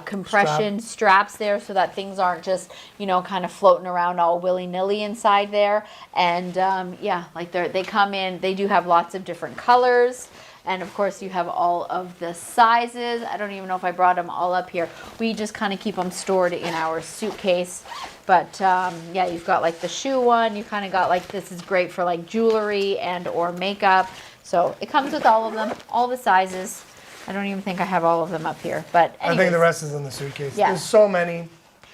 compression straps there, so that things aren't just, you know, kind of floating around all willy-nilly inside there. And yeah, like they come in, they do have lots of different colors. And of course you have all of the sizes. I don't even know if I brought them all up here. We just kind of keep them stored in our suitcase. But yeah, you've got like the shoe one. You kind of got like, this is great for like jewelry and or makeup. So it comes with all of them, all the sizes. I don't even think I have all of them up here. But anyways, I think the rest is in the suitcase. Yeah. There's so many.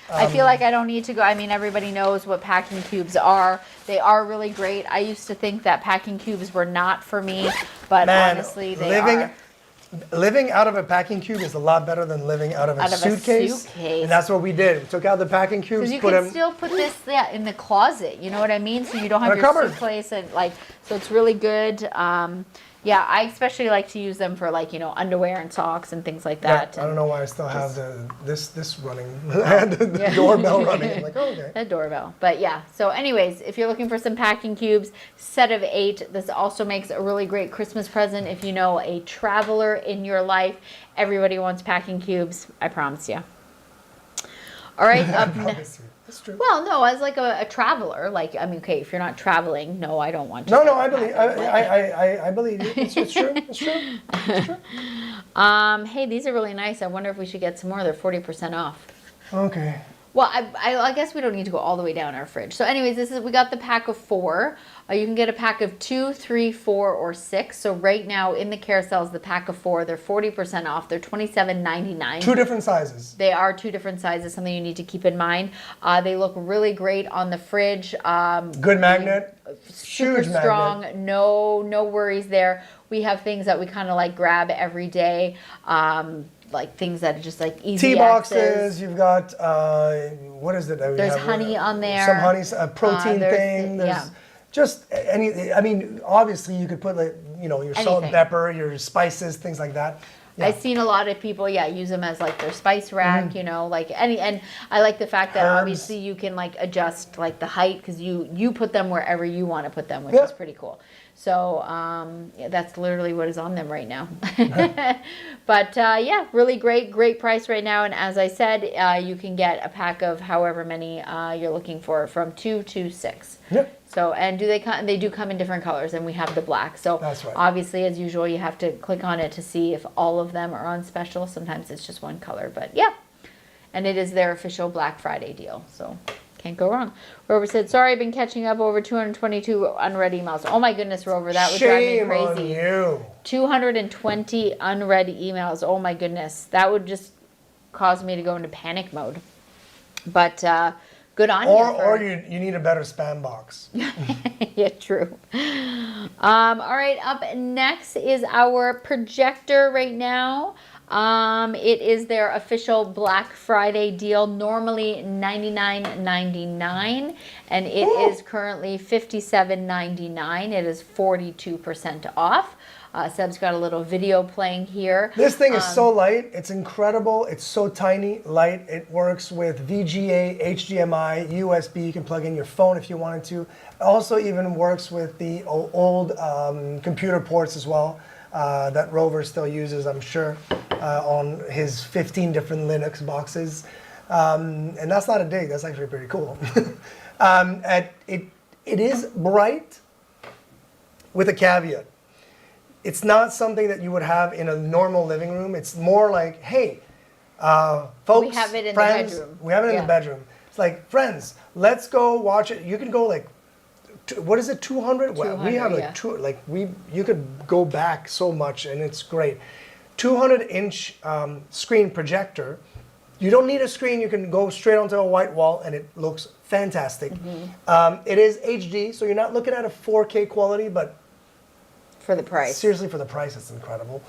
I feel like I don't need to go. I mean, everybody knows what packing cubes are. They are really great. I used to think that packing cubes were not for me, but Man, honestly, they are. Living out of a packing cube is a lot better than living out of a suitcase. And that's what we did. We took out the packing cubes, Because you put can them. still put this in the closet. You know what I mean? So you don't have In a your cupboard. suitcase and like. So it's really good. Yeah, I especially like to use them for like, you know, underwear and socks and things like Yeah, that. I don't know why I still have this running. I had the Yeah. doorbell running. I'm like, oh, okay. A doorbell. But yeah, so anyways, if you're looking for some packing cubes, set of 8. This also makes a really great Christmas present if you know a traveler in your life. Everybody wants packing cubes, I promise you. All right, up next. That's true. Well, no, as like a traveler, like, I mean, okay, if you're not traveling, no, I don't want to. No, I believe. I believe you. It's true. It's true. It's true. Hey, these are really nice. I wonder if we should get some more. They're 40% off. Okay. Well, I guess we don't need to go all the way down our fridge. So anyways, we got the pack of 4. You can get a pack of 2, 3, 4, or 6. So right now in the carousels, the pack of 4, they're 40% off. They're $27.99. 2 different sizes. They are 2 different sizes, something you need to keep in mind. They look really great on the fridge. Good magnet. Super Huge strong. magnet. No worries there. We have things that we kind of like grab every day. Like things that are just like easy Tea boxes. access. You've got what is it? that we There's have? honey on there. Some honey, a protein there's- thing. There's yeah. just any. I mean, obviously you could put like your salt and Anything. pepper, your spices, things like that. Yeah. I've seen a lot of people, use them as like their spice rack, like and I like the fact that Herbs. obviously you can like adjust like the height because you put them wherever you want to put them, which Yeah. is pretty cool. So that's literally what is on them right now. But yeah, really great price right now. And as I said, you can get a pack of however many you're looking for, from 2 to 6. Yep. So, and they do come in different colors, and we have the black. So That's right. obviously, as usual, you have to click on it to see if all of them are on special. Sometimes it's just one color, but yeah. And it is their official Black Friday deal, so can't go wrong. Rover said, sorry, I've been catching up over 222 unread emails. Oh my goodness, Rover, that would drive me Shame on crazy. you. 220 unread emails. Oh my goodness. That would just cause me to go into panic mode. But good on you. Or you need a better spam box. Yeah, true. All right, up next is our projector right now. It is their official Black Friday deal, normally $99.99, and it is currently $57.99. It is 42% off. Seb's got a little video playing here. This thing is so light. It's incredible. It's so tiny, light. It works with VGA, HDMI, USB. You can plug in your phone if you wanted to. It also even works with the old computer ports as well that Rover still uses, I'm sure, on his 15 different Linux boxes. And that's not a dig. That's actually pretty cool. It is bright with a caveat. It's not something that you would have in a normal living room. It's more like, hey, folks, We have it in the friends, bedroom. we have it in Yeah. the bedroom. It's like, friends, let's go watch it. You can go like, what is it, 200? Well, we 200, have yeah. you could go back so much, and it's great. 200-inch screen projector. You don't need a screen. You can go straight onto a white wall, and it looks fantastic. Mm-hmm. It is HD, so you're not looking at a 4K quality, but For the price. seriously, for the price, it's incredible.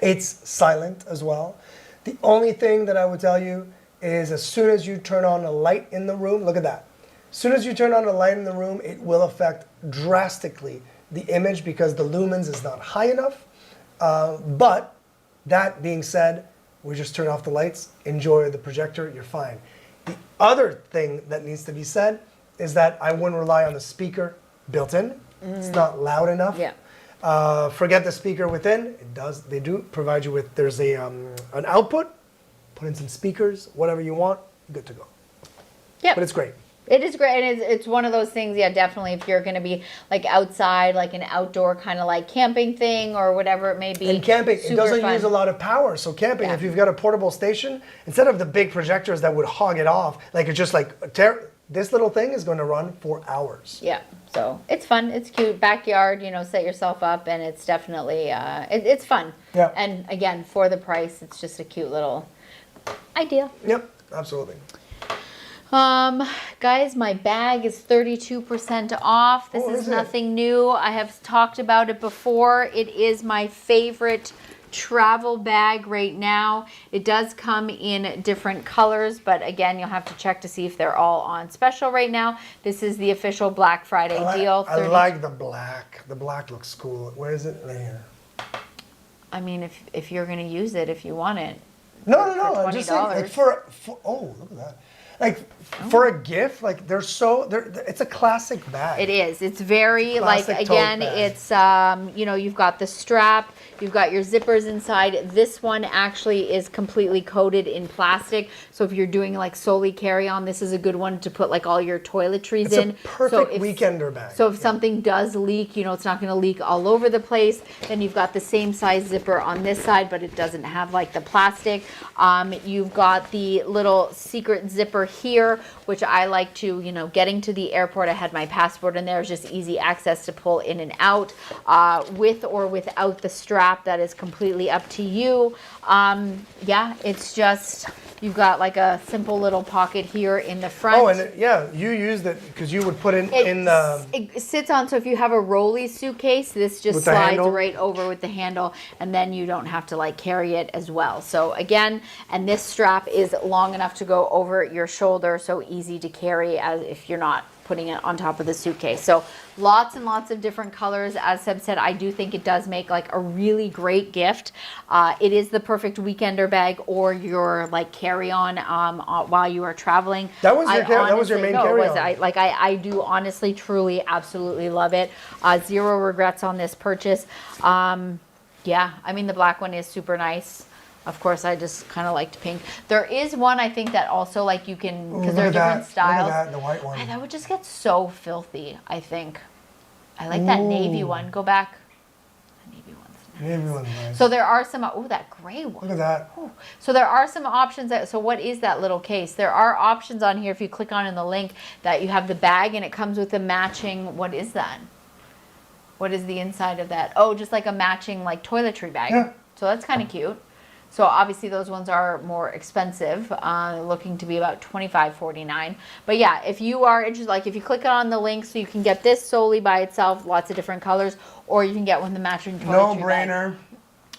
It's silent as well. The only thing that I would tell you is as soon as you turn on a light in the room, look at that. As soon as you turn on a light in the room, it will affect drastically the image because the lumens is not high enough. But that being said, we just turn off the lights, enjoy the projector, you're fine. The other thing that needs to be said is that I wouldn't rely on the speaker built in. It's not loud enough. Yeah. Forget the speaker within. It does. They do provide you with. There's a an output. Put in some speakers, whatever you want. Good to go. Yep. But it's great. It is great, and it's one of those things, yeah, definitely, if you're going to be, like, outside, like an outdoor kind of, like, camping thing or whatever it may be. And camping, it super doesn't fun. use a lot of power. So camping, Yeah. if you've got a portable station, instead of the big projectors that would hog it off, like it's just like this little thing is going to run for hours. Yeah, so it's fun, it's cute, backyard, you know, set yourself up, and it's definitely, it's fun. Yeah. And again, for the price, it's just a cute little idea. Yep, absolutely. Guys, my bag is 32% off. This Oh, is is it? nothing new. I have talked about it before. It is my favorite travel bag right now. It does come in different colors, but again, you'll have to check to see if they're all on special right now. This is the official Black Friday deal. I like the black. The black looks cool. Where is it? Right here. I mean, if you're gonna use it, if you want it. No. For I'm just saying, like $20. oh, look at that. Like for a gift, like it's a classic bag. It is. It's very like, Classic tote again, bag. it's you know, you've got the strap, you've got your zippers inside. This one actually is completely coated in plastic. So if you're doing like solely carry on, this is a good one to put like all your toiletries It's in. a perfect weekender bag. So if something does leak, you know, it's not going to leak all over the place. Then you've got the same size zipper on this side, but it doesn't have like the plastic. You've got the little secret zipper here, which I like to, you know, getting to the airport, I had my passport in there. It's just easy access to pull in and out, with or without the strap. That is completely up to you. Yeah, it's just, you've got like a simple little pocket here in the front. Oh, and you used it because you would put in the. It sits on, so if you have a rolly suitcase, this just With the slides handle? right over with the handle, and then you don't have to like carry it as well. So again, and this strap is long enough to go over your shoulder, so easy to carry as if you're not putting it on top of the suitcase. So lots and lots of different colors. As Seb said, I do think it does make like a really great gift. It is the perfect weekender bag or your like carry-on while you are traveling. That was your main No, it was. carry-on. I do honestly, truly, absolutely love it. Zero regrets on this purchase. Yeah, I mean, the black one is super nice. Of course, I just kind of liked pink. There is one, I think, that also, like, you can, because there are different styles. Look at that, the white one. That would just get so filthy, I think. I like that navy one. Go back. The navy one's nice. Navy one's nice. So there are some, oh, that gray one. Look at that. Ooh. So there are some options that, so what is that little case? There are options on here, if you click on in the link, that you have the bag and it comes with a matching, what is that? What is the inside of that? Oh, just like a matching like toiletry bag. Yeah. So that's kind of cute. So obviously those ones are more expensive, looking to be about $25.49. But yeah, if you are interested, like if you click on the link, so you can get this solely by itself, lots of different colors, or you can get one the matching toiletry No bag. brainer.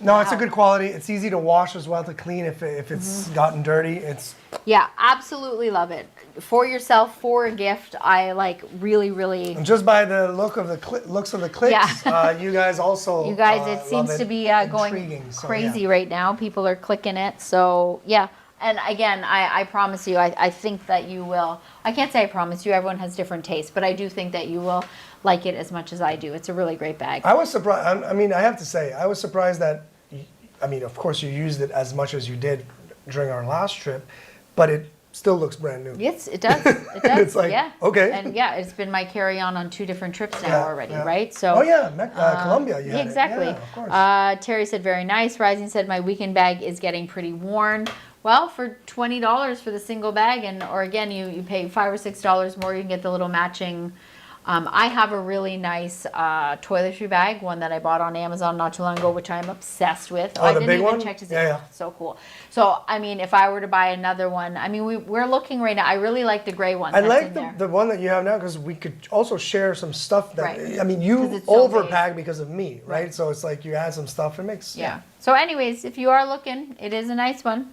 No, it's a Wow. good quality. It's easy to wash as well, to clean if it's gotten dirty. It's Yeah, absolutely love it. For yourself, for a gift, I like really. just by the looks of the clicks. Yeah. You guys also. You guys, it love seems to be going Intriguing, so, crazy yeah. right now. People are clicking it. So, yeah. And again, I promise you, I think that you will. I can't say I promise you, everyone has different tastes, but I do think that you will like it as much as I do. It's a really great bag. I was surprised. I mean, I have to say, I was surprised that. I mean, of course, you used it as much as you did during our last trip, but it still looks brand new. Yes, it does. It does. It's like, yeah. okay. And yeah, it's been my carry-on on 2 different trips now Yeah, already, yeah. right? So. Oh yeah, Colombia. You Yeah, had it. exactly. Yeah, of course. Terry said, very nice. Rising said, my weekend bag is getting pretty worn. Well, for $20 for the single bag, and or again, you pay $5 or $6 more, you can get the little matching. I have a really nice toiletry bag, one that I bought on Amazon not too long ago, which I'm obsessed with. Oh, I the didn't big even one? check to see. Yeah, yeah. So cool. So, I mean, if I were to buy another one, I mean, we're looking right now. I really like the gray one. I that's like in there. the one that you have now because we could also share some stuff that Right. I mean 'Cause you it's so big. overpack because of me, right? Right. So it's like you add some stuff. It makes Yeah. So anyways, if you are looking, it is a nice one.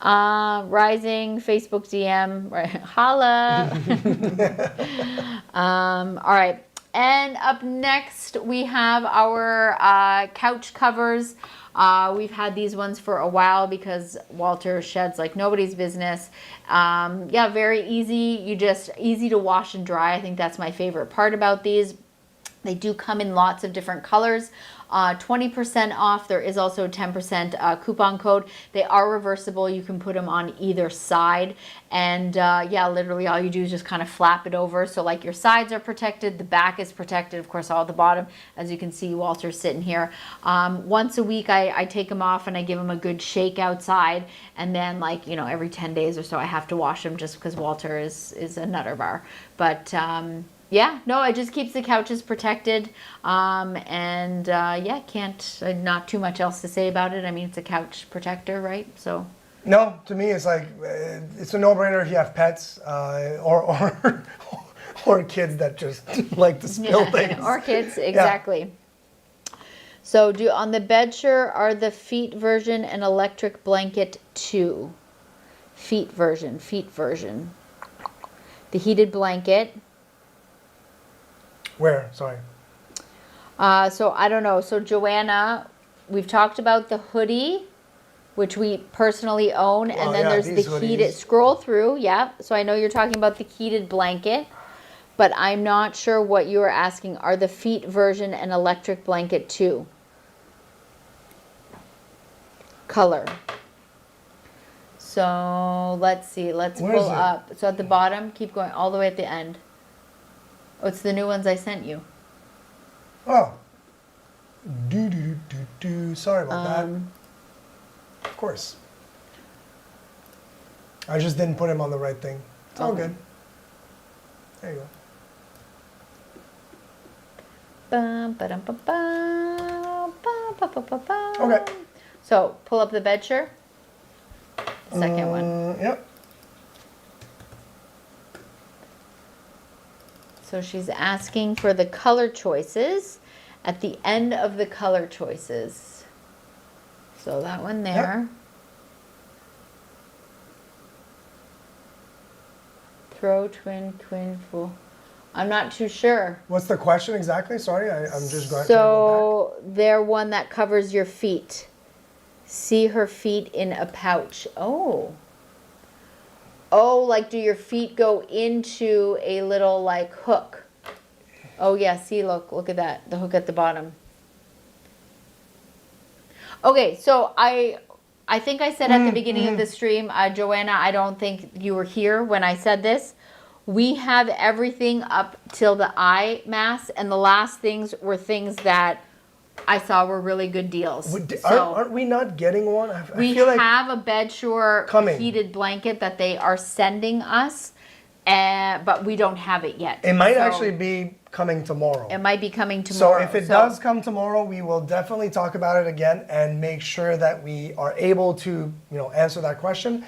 Rising, Facebook DM, right, holla. All right. And up next, we have our couch covers. We've had these ones for a while because Walter sheds like nobody's business. Yeah, very easy. Easy to wash and dry. I think that's my favorite part about these. They do come in lots of different colors. 20% off. There is also a 10% coupon code. They are reversible. You can put them on either side. And yeah, literally all you do is just kind of flap it over. So like your sides are protected, the back is protected, of course, all the bottom. As you can see, Walter's sitting here. Once a week, I take them off and I give them a good shake outside. And then like, you know, every 10 days or so, I have to wash them just because Walter is a nutter bar. But yeah, no, it just keeps the couches protected. And yeah, not too much else to say about it. I mean, it's a couch protector, right? So. No, to me, it's like it's a no-brainer if you have pets or kids that just like to spill things. Or kids, exactly. Yeah. So, on the Bedsure are the feet version and electric blanket 2. Feet version. The heated blanket. Where? Sorry. So I don't know. So Joanna, we've talked about the hoodie, which we personally own, and then there's the heated. Scroll through, yeah. So I know you're talking about the heated blanket, but I'm not sure what you are asking. Are the feet version and electric blanket 2? Color. So let's see. Let's pull up. So at the bottom, keep going all the way at the end. Oh, it's the new ones I sent you. Oh. Sorry about that. Of course. I just didn't put him on the right thing. It's all good. There you go. Okay. So pull up the Bedsure. Second one. Yep. So she's asking for the color choices at the end of the color choices. So that one there. Yep. Throw, twin, full. I'm not too sure. What's the question exactly? Sorry, I'm just going. So they're one that covers your feet. See her feet in a pouch. Oh. Oh, like do your feet go into a little like hook? Oh yeah, see, look at that, the hook at the bottom. Okay, so I think I said at the beginning of the stream, Joanna, I don't think you were here when I said this. We have everything up till the eye mask, and the last things were things that I saw were really good deals. Aren't we not getting one? I we feel like have a Bedsure heated blanket that they are sending us, but we don't have it yet. It might actually be coming tomorrow. It might be coming tomorrow. So if it does come tomorrow, we will definitely talk about it again and make sure that we are able to, answer that question.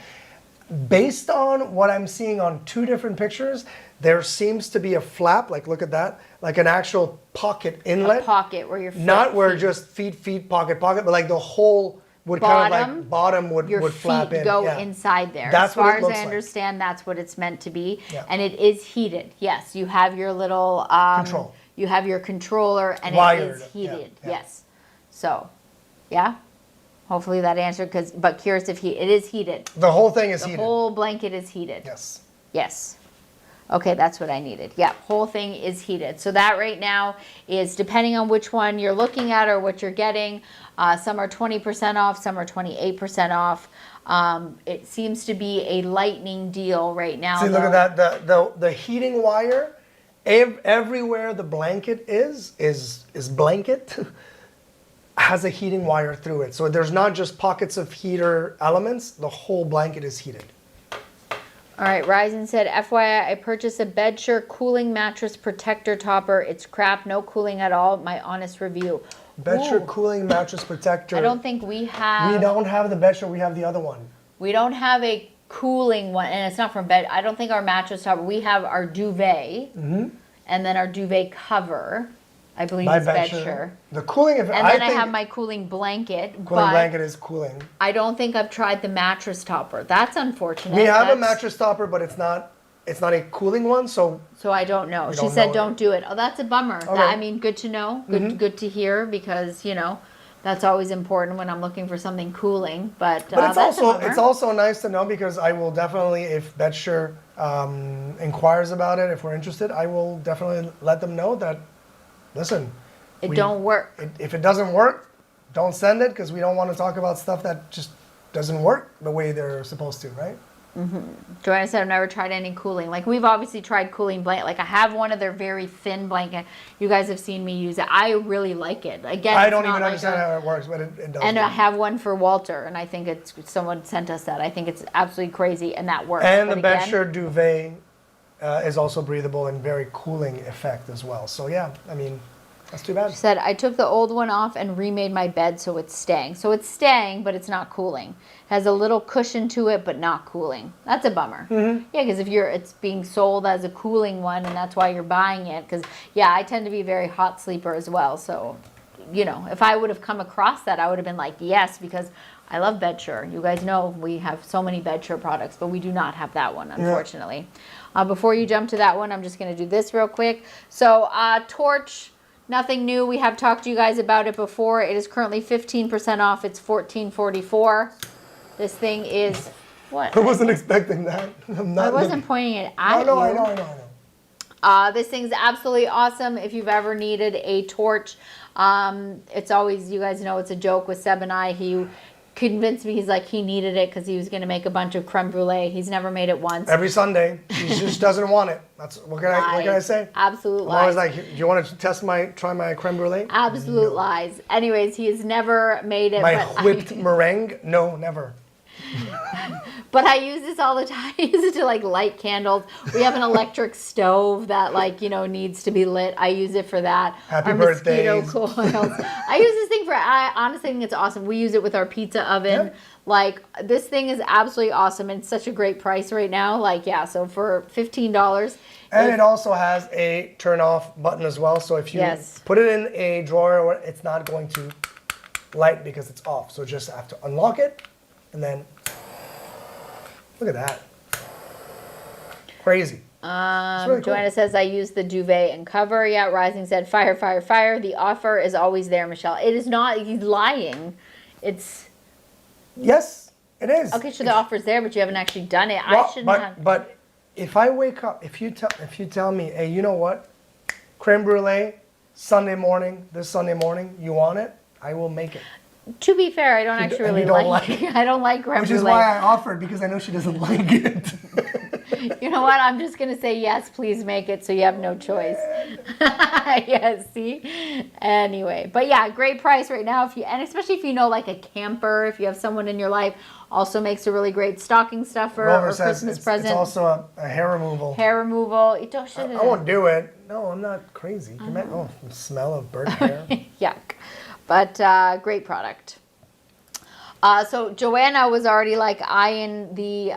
Based on what I'm seeing on 2 different pictures, there seems to be a flap, like look at that, like an actual pocket inlet. A pocket where your feet. Not where just feet, pocket, but like the whole would kind of like bottom would flap in. Your feet go inside there. That's as far what it as looks I understand, that's what it's meant to be. Yeah. And it is heated. Yes, you have your little control. You have your controller, and Wired. it is heated. Yeah. Yes. So, yeah. Hopefully that answered. But curious if it is heated. The whole thing is heated. The whole blanket is heated. Yes. Yes. Okay, that's what I needed. Yeah, whole thing is heated. So that right now is depending on which one you're looking at or what you're getting. Some are 20% off, some are 28% off. It seems to be a lightning deal right now. See, look at that. The heating wire, everywhere the blanket is blanket, has a heating wire through it. So there's not just pockets of heater elements. The whole blanket is heated. All right, Ryzen said, FYI, I purchased a Bedsure cooling mattress protector topper. It's crap, no cooling at all. My honest review. Bedsure cooling mattress protector. I don't think we have. We don't have the Bedsure, we have the other one. We don't have a cooling one, and it's not from bed. I don't think our mattress topper. We have our duvet, and then our duvet cover. I believe it's Bedsure. The cooling, and then I have my cooling blanket. Cooling blanket is cooling. I don't think I've tried the mattress topper. That's unfortunate. We have a mattress topper, but it's not a cooling one, so I don't know. She said don't do it. Oh, that's a bummer. Okay. I mean, good to know. Good to hear because, That's always important when I'm looking for something cooling. But But that's a bummer. it's also nice to know because I will definitely, if BetSure inquires about it, if we're interested, I will definitely let them know that, listen, It don't work. if it doesn't work, don't send it because we don't want to talk about stuff that just doesn't work the way they're supposed to, right? Joanna said, I've never tried any cooling. Like, we've obviously tried cooling blanket. Like, I have one of their very thin blanket. You guys have seen me use it. I really like it. Again, I it's don't not even like understand how it works, but it does. And I work. have one for Walter, and I think it's someone sent us that. I think it's absolutely crazy, and that works. And But the again, BetSure duvet is also breathable and very cooling effect as well. So yeah, I mean, that's too bad. She said, I took the old one off and remade my bed so it's staying. So it's staying, but it's not cooling. Has a little cushion to it, but not cooling. That's a bummer. Mm-hmm. Yeah, because if it's being sold as a cooling one, and that's why you're buying it. Because yeah, I tend to be a very hot sleeper as well. So, you know, if I would have come across that, I would have been like, yes, because I love BetSure. You guys know we have so many BetSure products, but we do not have that one, unfortunately. Before you jump to that one, I'm just going to do this real quick. So, Torch. Nothing new. We have talked to you guys about it before. It is currently 15% off. It's $14.44. This thing is what? I wasn't expecting that. I wasn't pointing it at No, you. I know. This thing's absolutely awesome. If you've ever needed a torch, it's always, you guys know, it's a joke with Seb and I. He convinced me, he's like, he needed it because he was going to make a bunch of creme brulee. He's never made it once. Every Sunday, she just doesn't want it. That's what can I say? Absolute I'm always lies. like, do you want to try my creme brulee? Absolute lies. Anyways, he has never made it. My but whipped meringue? No, never. But I use this all the time. I use it to like light candles. We have an electric stove that like, you know, needs to be lit. I use it for that. Happy our birthdays. Mosquito coils. I use this thing for, I honestly think it's awesome. We use it with our pizza oven. Yeah. Like, this thing is absolutely awesome. And it's such a great price right now. Like, yeah, so for $15. And it also has a turn off button as well. So if you Yes. put it in a drawer, it's not going to light because it's off. So just have to unlock it and then look at that. Crazy. It's really cool. Joanna says, I use the duvet and cover. Yeah, Rising said, fire, fire, fire. The offer is always there, Michelle. It is not, he's lying. It's, Yes, it is. okay, so the offer's there, but you haven't actually done it. Well, I shouldn't have. but if I wake up, if you tell me, hey, you know what, creme brulee, Sunday morning, this Sunday morning, you want it? I will make it. To be fair, I don't You actually and you really don't like like it. I don't like creme Which is brulee. why I offered because I know she doesn't like it. You know what? I'm just going to say yes, please make it so you have no choice. Yes, see? Anyway, but yeah, great price right now. And especially if you know like a camper, if you have someone in your life, also makes a really great stocking stuffer Rover or says Christmas it's present. also a hair removal. Hair removal. I won't do it. No, I'm not crazy. The smell of burnt hair. Yuck. But great product. So Joanna was already like eyeing the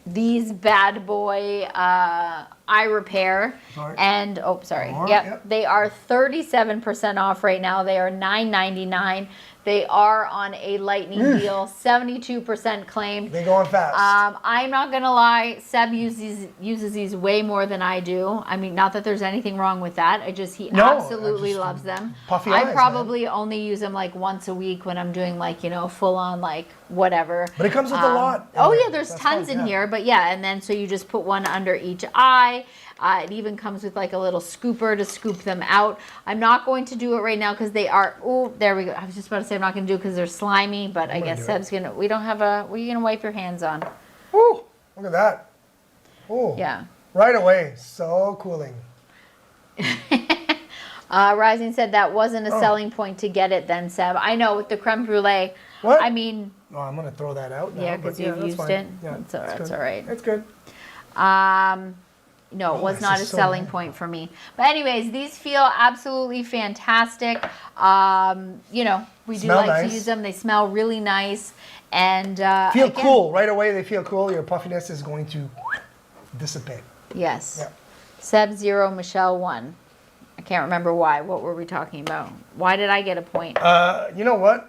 these bad boy eye repair. Sorry. And sorry. More, Yep. yep. They are 37% off right now. They are $9.99. They are on a lightning deal, 72% claimed. They going fast. I'm not gonna lie, Seb uses these way more than I do. I mean, not that there's anything wrong with that. He No, I absolutely just- loves them. puffy I eyes, probably only use them like once a week when I'm doing like, you know, full on like whatever. But it comes with a lot in Oh there. yeah, there's That's tons fine, in yeah. here, but yeah, and then so you just put one under each eye. It even comes with like a little scooper to scoop them out. I'm not going to do it right now because they are, oh, there we go. I was just about to say I'm not going to do it because they're slimy, but I guess do it. Seb's going to, we don't have what are you going to wipe your hands on? Ooh, look at that. Ooh. Yeah. Right away. So cooling. Rising said that wasn't Oh. a selling point to get it then, Seb. I know, with the creme brulee. What? I mean, Oh, I'm going to throw that out now. yeah, but because you've that's used fine. it. Yeah, It's all right. good. It's all right. It's good. No, it was this not a is so selling nice. point for me. But anyways, these feel absolutely fantastic. You know, we do Smell like nice. to use them. They smell really nice. And Feel again, cool. Right away, they feel cool. Your puffiness is going to dissipate. Yes. Yeah. Seb 0, Michelle 1. I can't remember why. What were we talking about? Why did I get a point? You know what?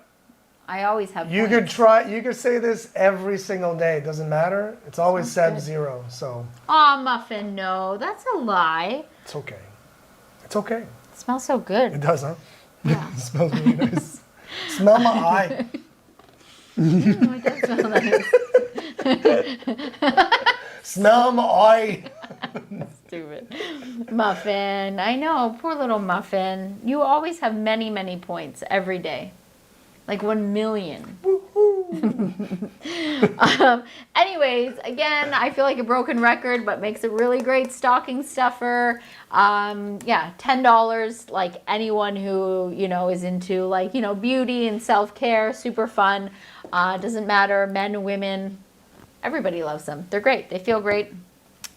I always have You points. you could say this every single day. It doesn't matter. It's always Seb 0, so Aw, Muffin, no. That's a lie. it's okay. It's okay. It smells so good. It does, huh? Yeah. It smells really nice. Smell my eye. Oh, it does smell nice. Smell my eye. Stupid. Muffin. I know, poor little Muffin. You always have many, many points every day. Like 1,000,000. Anyways, again, I feel like a broken record, but makes a really great stocking stuffer. Yeah, $10. Like anyone who, is into like, beauty and self-care, super fun. Doesn't matter, men, women, everybody loves them. They're great. They feel great.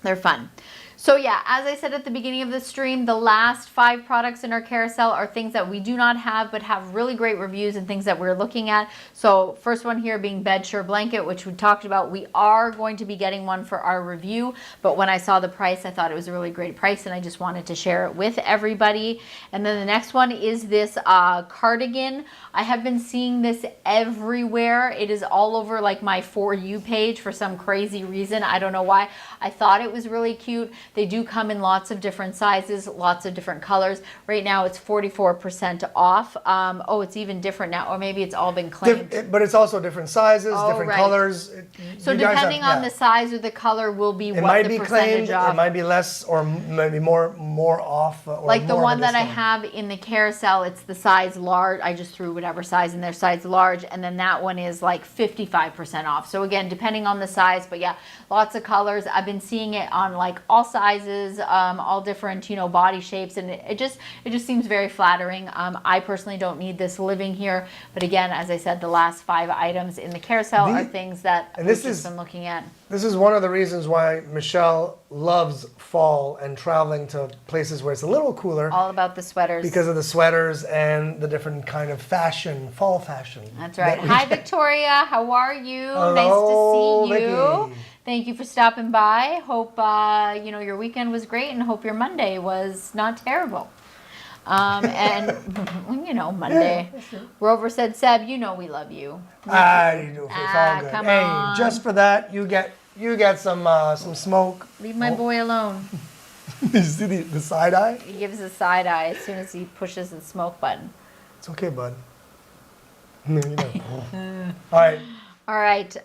They're fun. So yeah, as I said at the beginning of the stream, the last 5 products in our carousel are things that we do not have, but have really great reviews and things that we're looking at. So first one here being Bedsure Blanket, which we talked about. We are going to be getting one for our review, but when I saw the price, I thought it was a really great price and I just wanted to share it with everybody. And then the next one is this cardigan. I have been seeing this everywhere. It is all over like my For You page for some crazy reason. I don't know why. I thought it was really cute. They do come in lots of different sizes, lots of different colors. Right now it's 44% off. Oh, it's even different now, or maybe it's all been claimed. But it's also different sizes, Oh, different right. colors. So You guys depending have- on yeah. the size or the color will be It what might the be percentage claimed, off. it might be less, or maybe more off. Or Like the more of a one that I discount. have in the carousel, it's the size large. I just threw whatever size in there, size large, and then that one is like 55% off. So again, depending on the size, but yeah, lots of colors. I've been seeing it on like all sizes, all different, body shapes, and it just seems very flattering. I personally don't need this living here, but again, as I said, the last 5 items in the carousel are things that and we've this just is- been looking at. This is one of the reasons why Michelle loves fall and traveling to places where it's a little cooler All about the sweaters. because of the sweaters and the different kind of fashion, fall fashion. That's right. that we Hi, get. Victoria. How are you? Hello, nice to see you. Vicky. Thank you for stopping by. Hope your weekend was great, and hope your Monday was not terrible. And Monday. Rover said, "Seb, we love you." I do. It's all good. come Hey, on. just for that, you get some smoke. Leave my boy alone. You see the side eye? He gives a side eye as soon as he pushes the smoke button. It's okay, bud. All right. All right.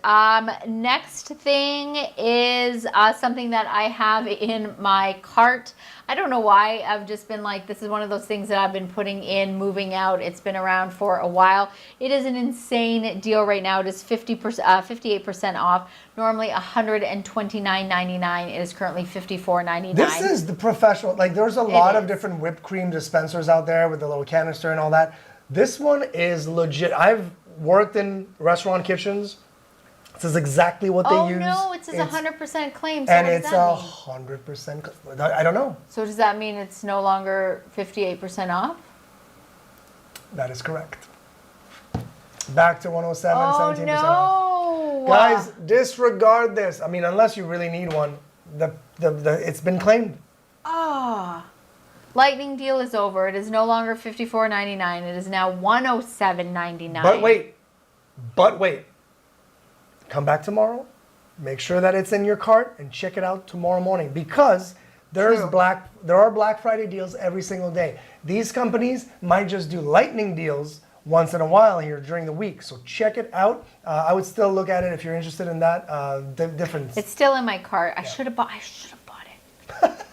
Next thing is something that I have in my cart. I don't know why. I've just been like, this is one of those things that I've been putting in, moving out. It's been around for a while. It is an insane deal right now. It is 58% off. Normally $129.99. It is currently $54.99. This is the professional. Like, there's a lot of is. different whipped cream dispensers out there with the little canister and all that. This one is legit. I've worked in restaurant kitchens. This is exactly what they use. Oh no, it says 100% claim. So And what it's does that mean? 100%. I don't know. So does that mean it's no longer 58% off? That is correct. Back to 107, Oh 17% off. no! Guys, disregard this. I mean, unless you really need one, it's been claimed. Ah. Lightning deal is over. It is no longer $54.99. It is now $107.99. But wait. Come back tomorrow. Make sure that it's in your cart and check it out tomorrow morning because there are Black Friday deals every single day. These companies might just do lightning deals once in a while here during the week. So check it out. I would still look at it if you're interested in that. Difference. It's still in my cart. I should have bought it.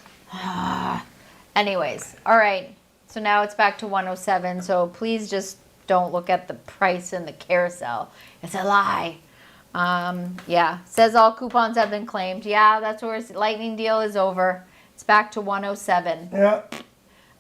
Anyways, all right. So now it's back to 107. So please just don't look at the price in the carousel. It's a lie. Yeah, says all coupons have been claimed. Yeah, that's where lightning deal is over. It's back to 107. Yeah.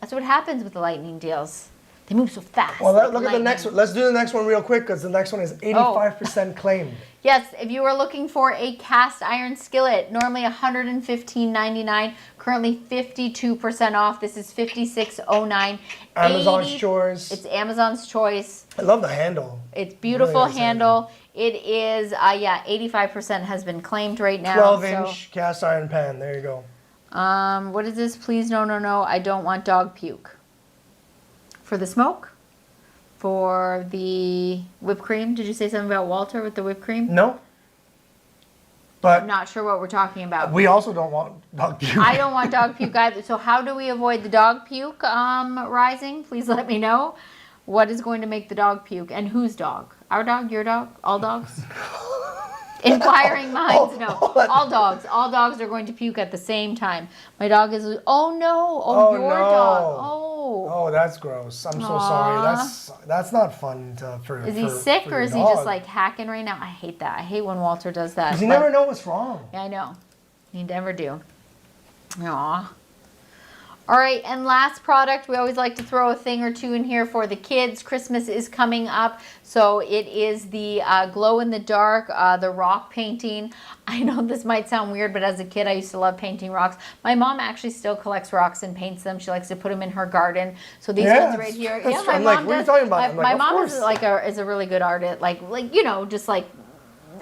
That's what happens with the lightning deals. They move so fast. Well, like look at the next lightning. one. Let's do the next one real quick because the next one is 85% claimed. Yes, if you are looking for a cast iron skillet, normally $115.99, currently 52% off. This is $56.09. Amazon's choice. It's Amazon's choice. I love the handle. It's beautiful Really nice handle. It is, 85% has been claimed right now. 12-inch cast iron pan. There you go. So, what is this? Please, no. I don't want dog puke. For the smoke? For the whipped cream? Did you say something about Walter with the whipped cream? No. But I'm not sure what we're talking about. we also don't want dog puke. I don't want dog puke either. So how do we avoid the dog puke rising? Please let me know. What is going to make the dog puke? And whose dog? Our dog? Your dog? All dogs? Inquiring minds, no. All dogs. All dogs are going to puke at the same time. My dog is, oh no. Oh, your no. dog. Oh. Oh, that's gross. I'm so sorry. That's not fun for. Is he for- sick for or your is he just dog. like hacking right now? I hate that. I hate when Walter does that. 'Cause you But- never know what's wrong. Yeah, I know. You never do. Aw. All right, and last product, we always like to throw a thing or two in here for the kids. Christmas is coming up, so it is the glow in the dark, the rock painting. I know this might sound weird, but as a kid, I used to love painting rocks. My mom actually still collects rocks and paints them. She likes to put them in her garden. So these Yeah, ones right here, that's- my I'm mom like, what are you does. talking about? I'm My like, of mom is course. like is a really good artist, like just like.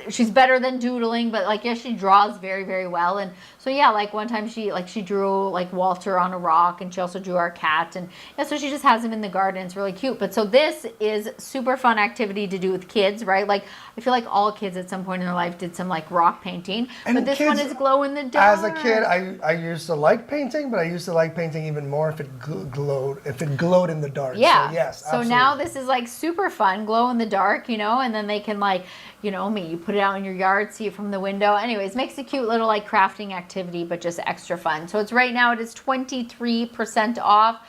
She's better than doodling, but like, yeah, she draws very, very well. And so, yeah, like one time she drew like Walter on a rock, and she also drew our cat. And yeah, so she just has him in the garden. It's really cute. But so this is super fun activity to do with kids, right? Like I feel like all kids at some point in their life did some like rock painting. And but this one kids, is glow in the dark. As a kid, I used to like painting, but I used to like painting even more if it glowed in the dark. Yeah. So, yes. So now this is like super fun, glow in the dark, and then they can like, you put it out in your yard, see it from the window. Anyways, makes a cute little like crafting activity, but just extra fun. So it's right now, it is 23% off.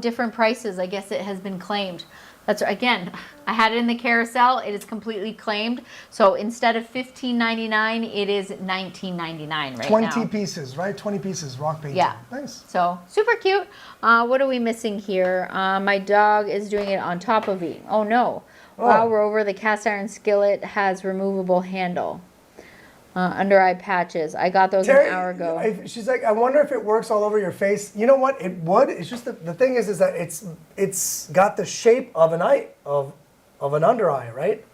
Different prices. I guess it has been claimed. That's again, I had it in the carousel. It is completely claimed. So instead of $15.99, it is $19.99 right now. 20 pieces, right? 20 pieces rock painting. Yeah. Nice. So super cute. What are we missing here? My dog is doing it on top of me. Oh no. Wow, Rover, the cast iron skillet has removable handle. Under eye patches. I got those Terry, an hour ago. she's like, I wonder if it works all over your face. You know what? It would. It's just the thing is that it's got the shape of an eye of an under eye, right?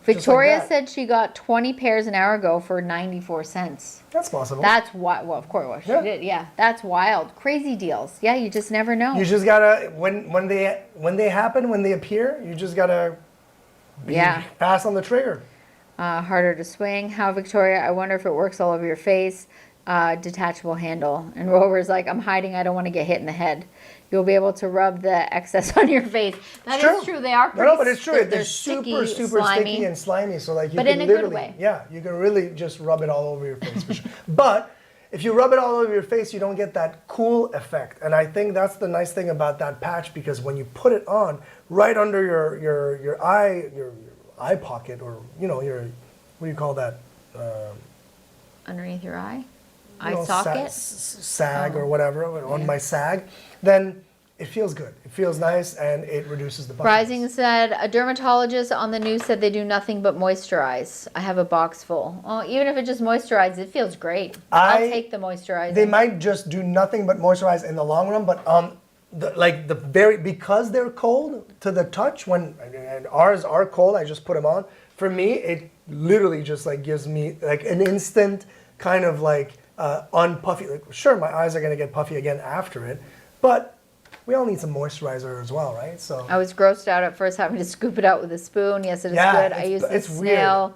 Victoria that. said she got 20 pairs an hour ago for 94 cents. That's possible. That's wild. Well, of course, well, she Yeah. did. Yeah, that's wild. Crazy deals. Yeah, you just never know. You just gotta when they happen, when they appear, you just gotta be fast on the trigger. Harder to swing. How, Victoria? I wonder if it works all over your face. Detachable handle. And Rover's like, I'm hiding. I don't want to get hit in the head. You'll be able to rub the excess on your face. That is true. They are pretty. No, but it's true. They're sticky, super slimy. sticky and slimy. So like you But can in a good literally, way. yeah, you can really just rub it all over your face for sure. But if you rub it all over your face, you don't get that cool effect. And I think that's the nice thing about that patch, because when you put it on right under your eye pocket, or your what do you call that? Underneath your eye? You Eye know, socket? sag or whatever, on my sag, then it feels good. It feels nice, and it reduces the puffiness. Rising said, a dermatologist on the news said they do nothing but moisturize. I have a box full. Oh, even if it just moisturizes, it feels great. I'll take the moisturizing. They might just do nothing but moisturize in the long run, but because they're cold to the touch, and ours are cold, I just put them on. For me, it literally just like gives me like an instant kind of like unpuffy. Like, sure, my eyes are gonna get puffy again after it, but we all need some moisturizer as well, right? So I was grossed out at first having to scoop it out with a spoon. Yes, it is good. I use it's the weird. snail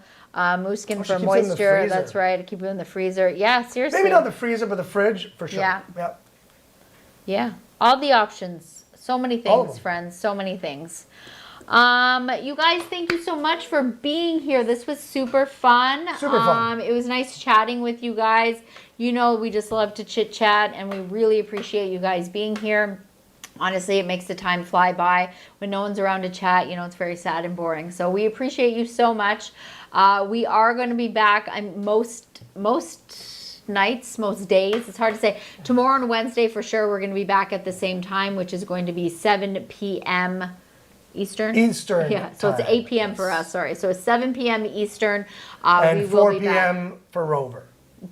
moose skin she for keeps it in the moisture. freezer. That's right. I keep it in the freezer. Yeah, seriously. maybe not the freezer, but the fridge for sure. Yeah. Yep. Yeah, all the options. So many All of things, them. friends. So many things. You guys, thank you so much for being here. This was super fun. Super fun. It was nice chatting with you guys. We just love to chit chat, and we really appreciate you guys being here. Honestly, it makes the time fly by when no one's around to chat. It's very sad and boring. So we appreciate you so much. We are going to be back most nights, most days. It's hard to say. Tomorrow and Wednesday for sure, we're going to be back at the same time, which is going to be 7 p.m. Eastern? Eastern Yeah, so it's time, 8 p.m. for us, sorry. So it's 7 p.m. Eastern. And we 4 will be back. p.m. for Rover.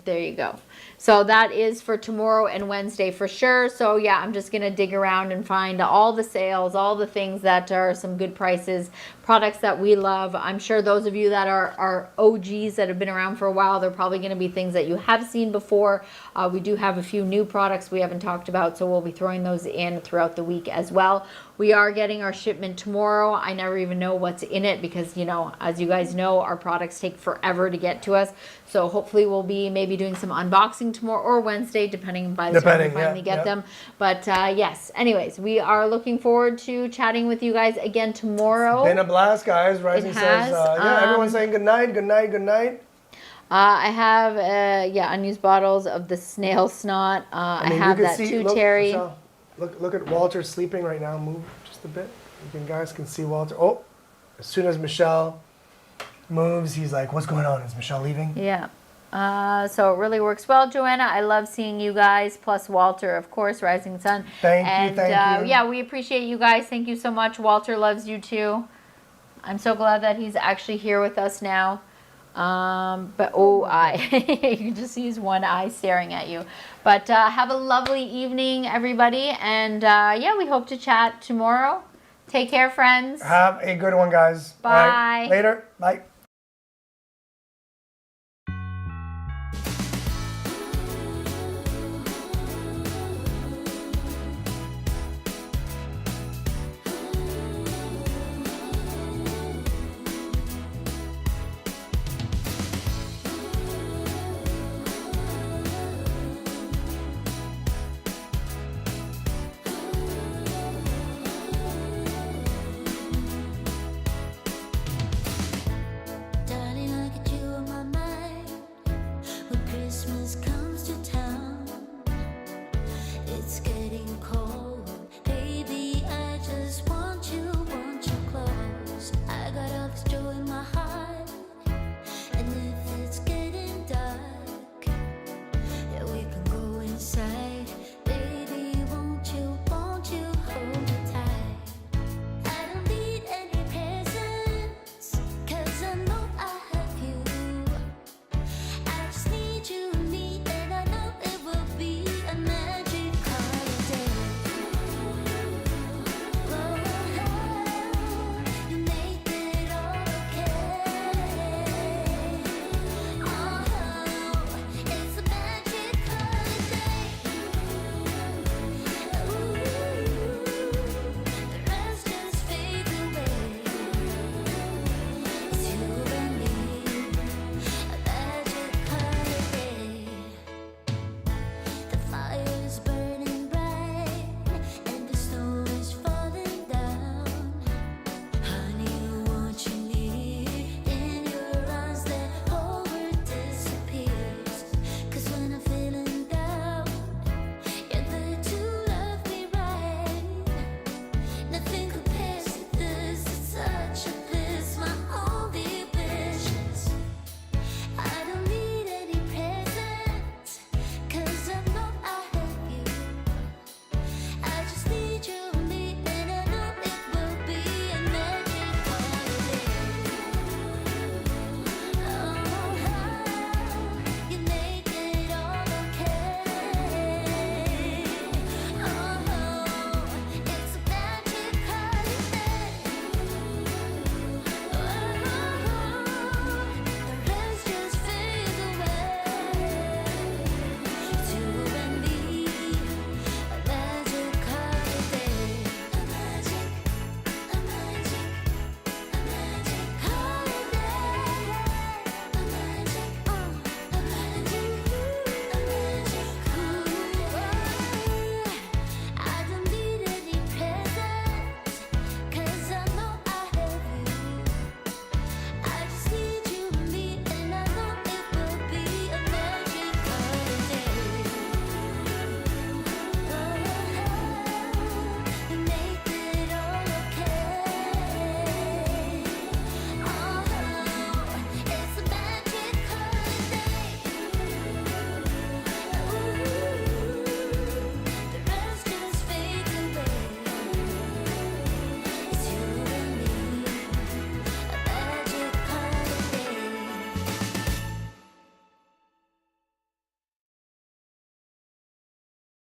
There you go. So that is for tomorrow and Wednesday for sure. So yeah, I'm just going to dig around and find all the sales, all the things that are some good prices, products that we love. I'm sure those of you that are OGs that have been around for a while, they're probably going to be things that you have seen before. We do have a few new products we haven't talked about, so we'll be throwing those in throughout the week as well. We are getting our shipment tomorrow. I never even know what's in it because, as you guys know, our products take forever to get to us. So hopefully we'll be maybe doing some unboxing working tomorrow or Wednesday, depending by the time we finally get them. But yes, anyways, we are looking forward to chatting with you guys again tomorrow. Been a blast, guys. Rising It says, has, everyone's saying good night, good night, good night. I have unused bottles of the snail snot. I mean, have you can that see, too, look, Terry. Michelle, look at Walter sleeping right now. Move just a bit. You guys can see Walter. Oh, as soon as Michelle moves, he's like, "What's going on? Is Michelle leaving?" Yeah. So it really works well, Joanna. I love seeing you guys, plus Walter, of course, Rising Sun. Thank you. Yeah, we appreciate you guys. Thank you so much. Walter loves you too. I'm so glad that he's actually here with us now. But you can just see his one eye staring at you. But have a lovely evening, everybody. And yeah, we hope to chat tomorrow. Take care, friends. Have a good one, guys. Bye. All right, later. Bye.